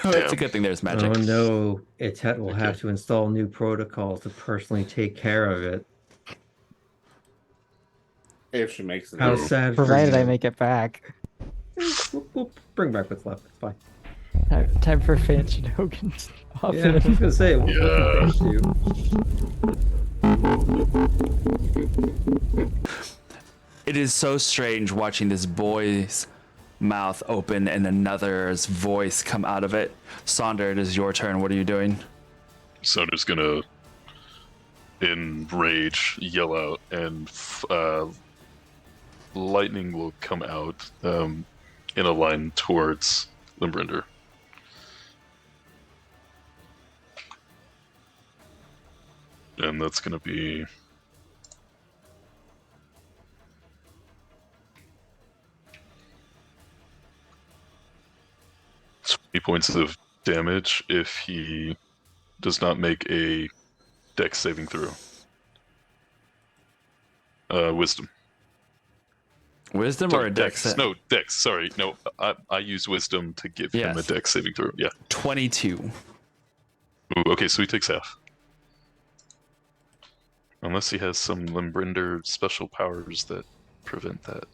It's a good thing there's magic. Oh no, Etet will have to install new protocols to personally take care of it. If she makes it. How sad for Provided I you. make it back. We'll bring back what's left. It's fine. Time for Fanch and Hogan. Yeah, I was gonna say, we'll finish you. It is so strange watching this boy's mouth open and another's voice come out of it. Sonder, it is your turn. What are you doing? Sonder's gonna, in rage, yell out, and lightning will come out in a line towards Limbrinder. And that's gonna be... points of damage if he does not make a dex saving throw. Wisdom. Wisdom Sorry, or a dex? No, dex. Sorry, no. I use wisdom to give him a Yes. dex saving throw. Yeah. 22. Ooh, okay, so he takes half. Unless he has some Limbrinder special powers that prevent that.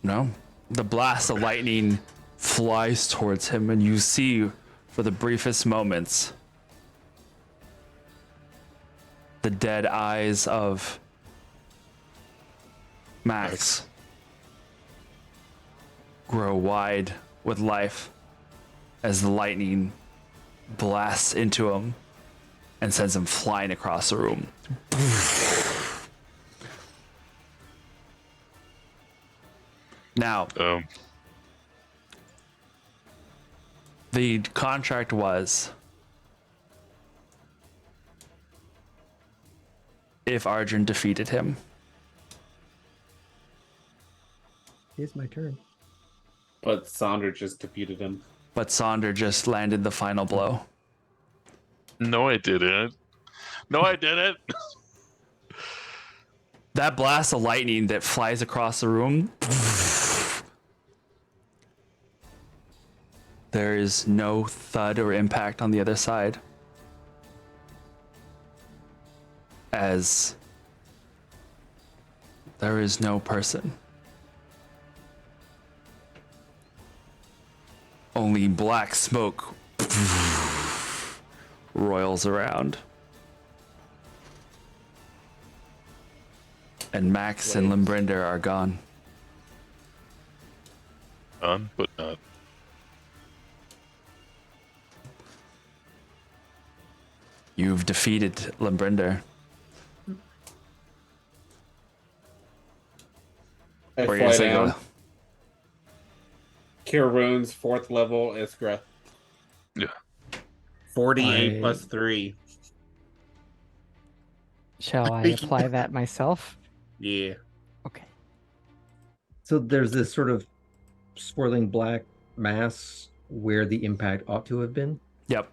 No. The blast of lightning flies towards him, and you see, for the briefest moments, the dead eyes of Max grow wide with life as the lightning blasts into him and sends him flying across the room. Now, the contract was if Arjun defeated him. It's my turn. But Sonder just defeated him. But Sonder just landed the final blow. No, I didn't. No, I didn't. That blast of lightning that flies across the room, there is no thud or impact on the other side. As there is no person. Only black smoke roils around. And Max and Limbrinder are gone. On, but not. You've defeated Limbrinder. I Where fly you say down. go? Cure wounds, 4th level, Iskra. Yeah. 48 I- plus 3. Shall I apply that myself? Yeah. Okay. So there's this sort of swirling black mass where the impact ought to have been. Yep.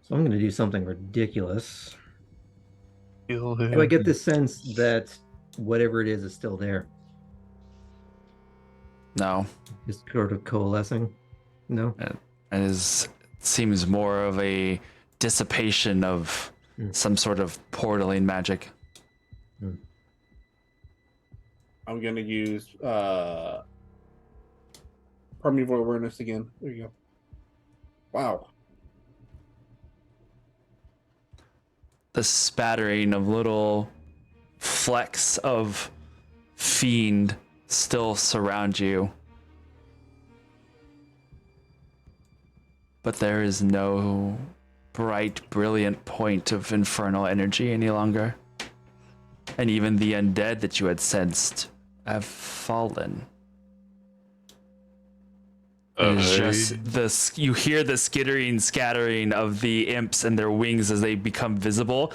So I'm going to do something ridiculous. Kill Do I him. get the sense that whatever it is still there? No. Just sort of coalescing? No? It seems more of a dissipation of some sort of portaling magic. I'm gonna use primeval awareness again. There you go. Wow. The spattering of little flecks of fiend still surround you. But there is no bright, brilliant point of infernal energy any longer. And even the undead that you had sensed have fallen. It's just this. You hear the skittering, scattering of the imps and their wings as they become visible,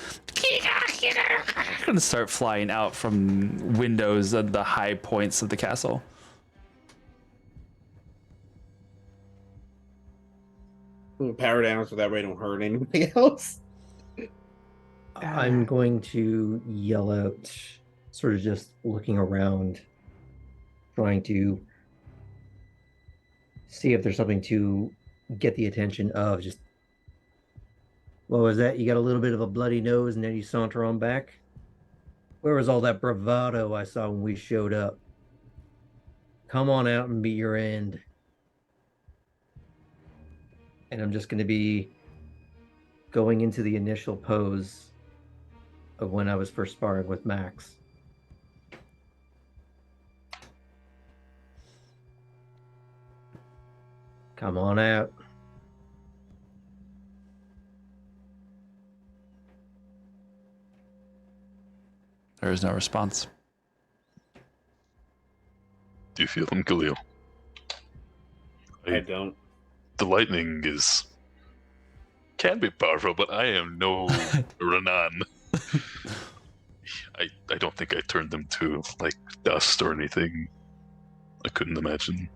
and start flying out from windows at the high points of the castle. We'll power down so that way I don't hurt anything else. I'm going to yell out, sort of just looking around, trying to see if there's something to get the attention of. Just, what was that? You got a little bit of a bloody nose and then you saunter on back? Where was all that bravado I saw when we showed up? Come on out and be your end. And I'm just going to be going into the initial pose of when I was first sparring with Max. Come on out. There is no response. Do you feel him, Khalil? I don't. The lightning can be powerful, but I am no Renan. I don't think I turned them to like dust or anything. I couldn't imagine.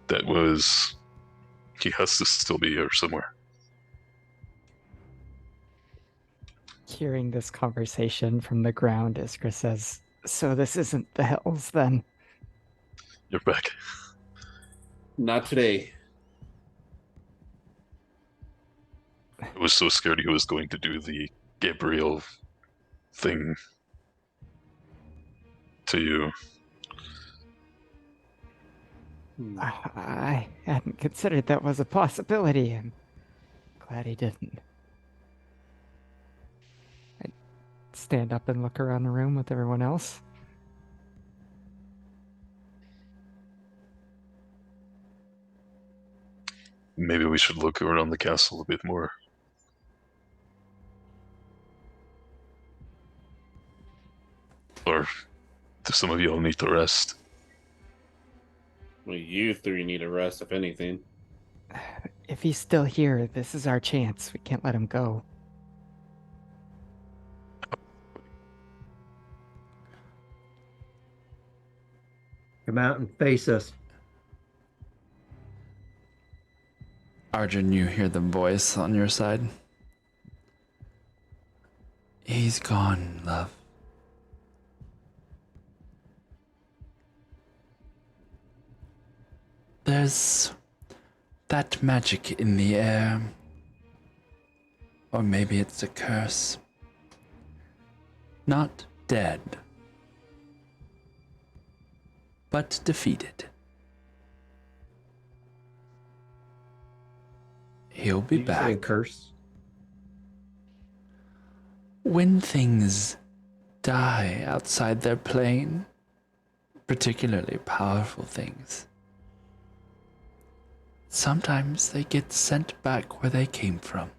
He has to still be here somewhere. Hearing this conversation from the ground, Iskra says, "So this isn't the Hells, then?" You're back. Not today. I was so scared he was going to do the Gabriel thing to you. I hadn't considered that was a possibility. I'm glad he didn't. I stand up and look around the room with everyone else. Maybe we should look around the castle a bit more. Or do some of y'all need to rest? Well, you three need a rest, if anything. If he's still here, this is our chance. We can't let him go. Come out and face us. Arjun, you hear the voice on your side. He's gone, love. There's that magic in the air. Or maybe it's a curse. Not dead, but defeated. He'll be Did you say a back. curse? When things die outside their plane, particularly powerful things, sometimes they get sent back where they came from.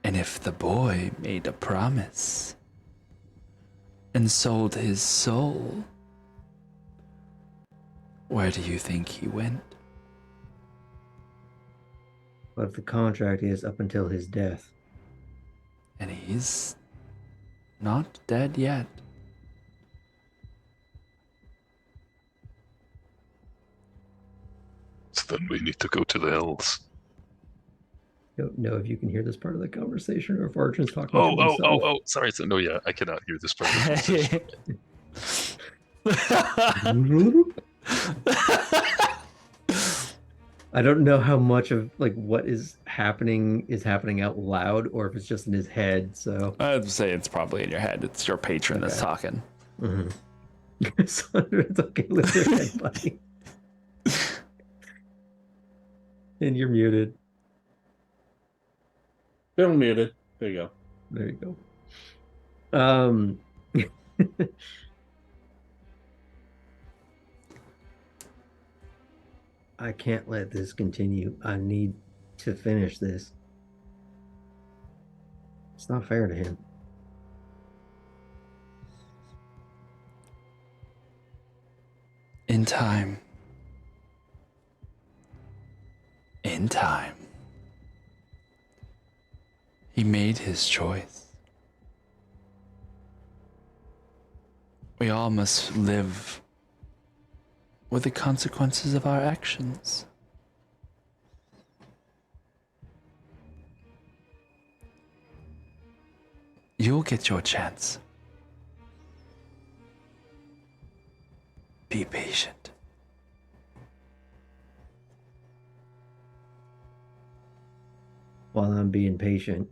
And if the boy made a promise and sold his soul, where do you think he went? But the contract is up until his death. And he's not dead yet. So then we need to go to the Hells. Don't know if you can hear this part of the conversation or if Arjun's talking to himself. Oh, sorry. So, no, yeah, I cannot hear this part of the conversation. I don't know how much of like what is happening out loud or if it's just in his head. So I'd say it's probably in your head. It's your patron that's talking. Sandra, it's okay, lift your head, buddy. And you're muted. Still muted. There you go. There you go. I can't let this continue. I need to finish this. It's not fair to him. In time. In time. He made his choice. We all must live with the consequences of our actions. You'll get your chance. Be patient. While I'm being patient,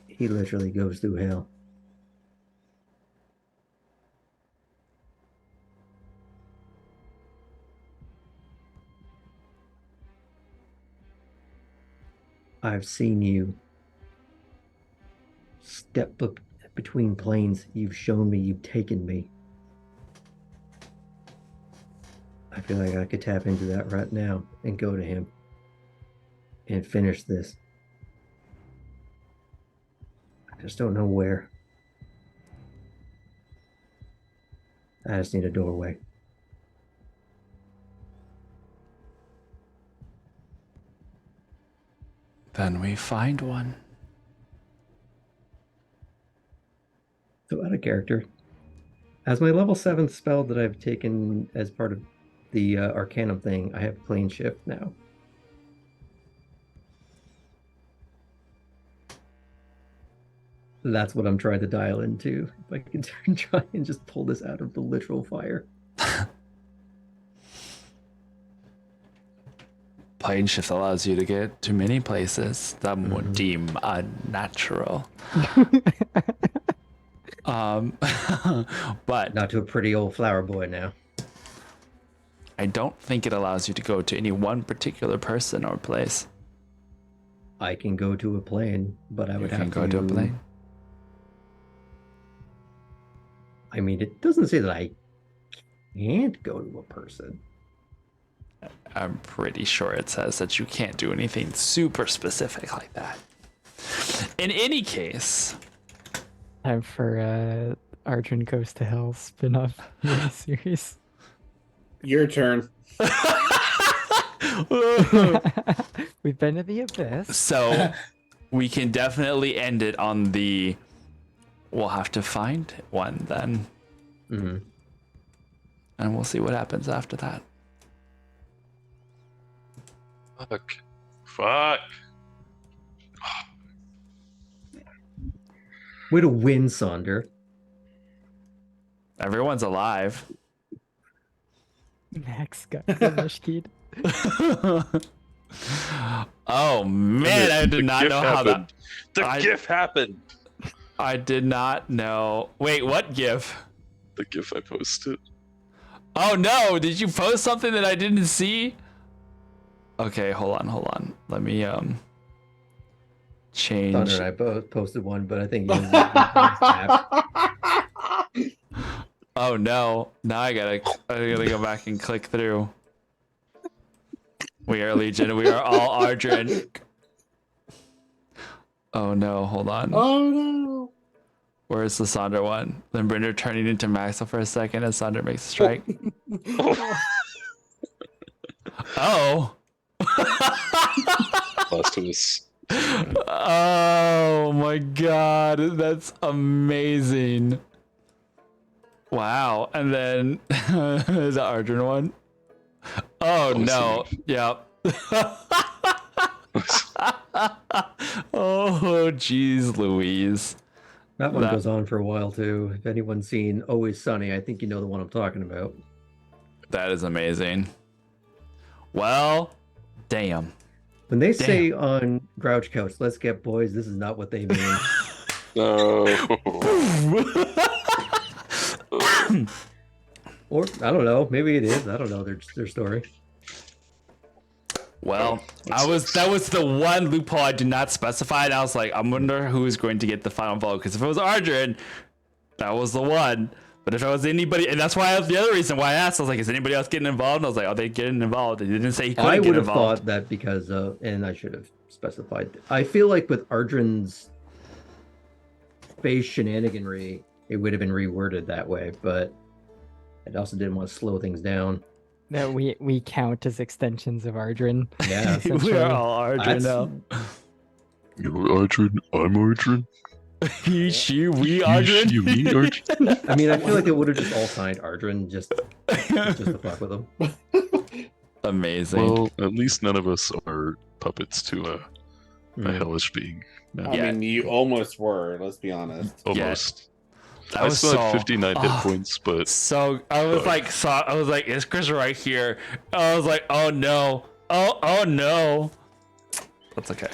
he literally goes through hell. I've seen you step between planes. You've shown me, you've taken me. I feel like I could tap into that right now and go to him and finish this. I just don't know where. I just need a doorway. Then we find one. So out of character, as my level 7 spell that I've taken as part of the Arcanum thing, I have plane shift now. That's what I'm trying to dial into. If I can try and just pull this out of the literal fire. Plane shift allows you to get to many places that would deem unnatural. But not to a pretty old flower boy now. I don't think it allows you to go to any one particular person or place. I can go to a plane, but I would have to go to a plane. I mean, it doesn't say that I can't go to a person. I'm pretty sure it says that you can't do anything super specific like that. In any case, time for Arjun Goes to Hell spin-off series. Your turn. We've been to the abyss. So we can definitely end it on the we'll have to find one then. Mm-hmm. And we'll see what happens after that. Fuck. Way to win, Sonder. Everyone's alive. Max got Mishkid. Oh man, I did not know how that. The GIF happened. I did not know. Wait, what GIF? The GIF I posted. Oh no! Did you post something that I didn't see? Okay, hold on. Let me change. Thunder and I both posted one, but I think oh no! Now I gotta go back and click through. We are Legion. We are all Ardren. Oh no! Hold on. Oh no! Where's the Sonder one? Then Brinder turning into Maxwell for a second as Sonder makes a strike. Oh. Last of Us. Oh my god, that's amazing. Wow. And then the Arjun one. Oh no. Yep. Oh jeez Louise. That one goes on for a while too. If anyone's seen Always Sunny, I think you know the one I'm talking about. That is amazing. Well, damn. When they say on Grouch Couch, let's get boys, this is not what they mean. No. Or, I don't know, maybe it is. I don't know their story. Well, that was the one loophole I did not specify, and I was like, I wonder who is going to get the final vote, because if it was Arjun, that was the one. But if it was anybody, and that's why the other reason why I asked, I was like, is anybody else getting involved? And I was like, are they getting involved? They didn't say he couldn't I get would have involved. thought that because of, and I should have specified. I feel like with Arjun's face shenaniganry, it would have been reworded that way, but I also didn't want to slow things down. That we count as extensions of Ardrin. Yeah, We are all Arjun now. You're Arjun, I'm Arjun. He, she, we Arjun. You, me, Arjun. I mean, I feel like they would have just all signed Ardrin just to fuck with them. Amazing. Well, at least none of us are puppets to a hellish being. No. I mean, you almost were. Let's be honest. Almost. That I was still had so- 59 hit points, but So I was like, is Chris right here? I was like, oh no, oh no. That's okay.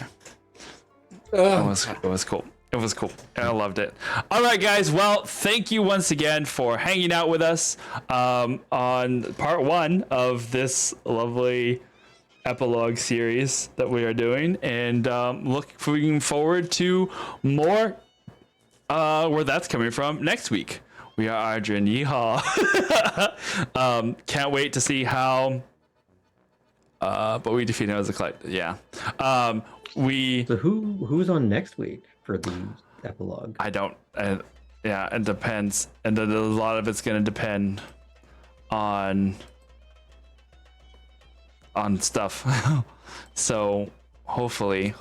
It was cool. It was cool. I loved it. All right, guys. Well, thank you once again for hanging out with us on part 1 of this lovely epilogue series that we are doing, and looking forward to more where that's coming from next week. We are Arjun. Yeehaw. Can't wait to see how but we defeated as a collective. Yeah. So who's on next week for the epilogue? I don't. Yeah, it depends, and a lot of it's going to depend on stuff. So hopefully,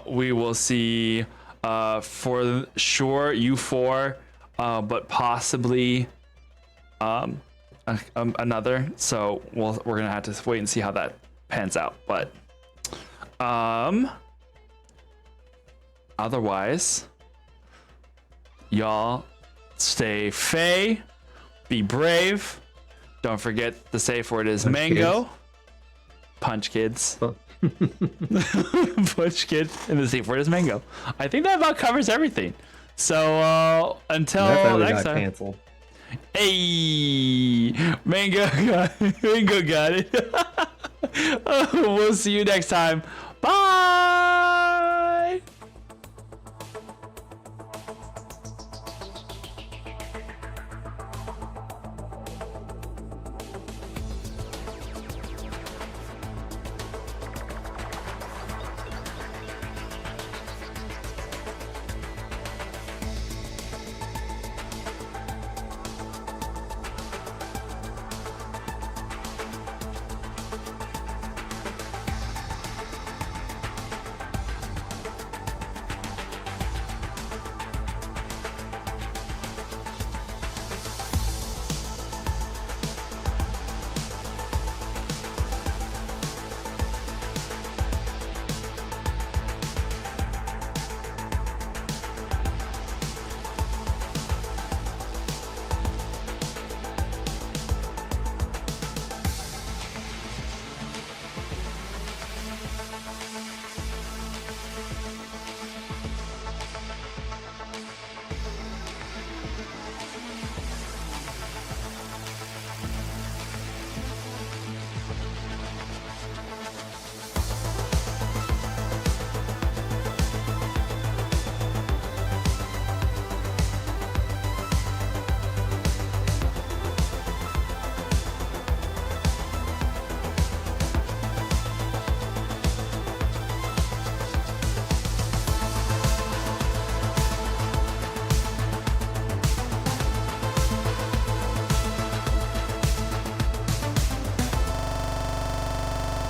we will see for sure U4, but possibly another. So we're gonna have to wait and see how that pans out. But otherwise, y'all stay fey, be brave. Don't forget the safe word is mango. Kids. Punch kids. Oh. Punch kids, and the safe word is mango. I think that about covers everything. So until That finally next got time. canceled. Hey, mango got it. We'll see you next time. Bye.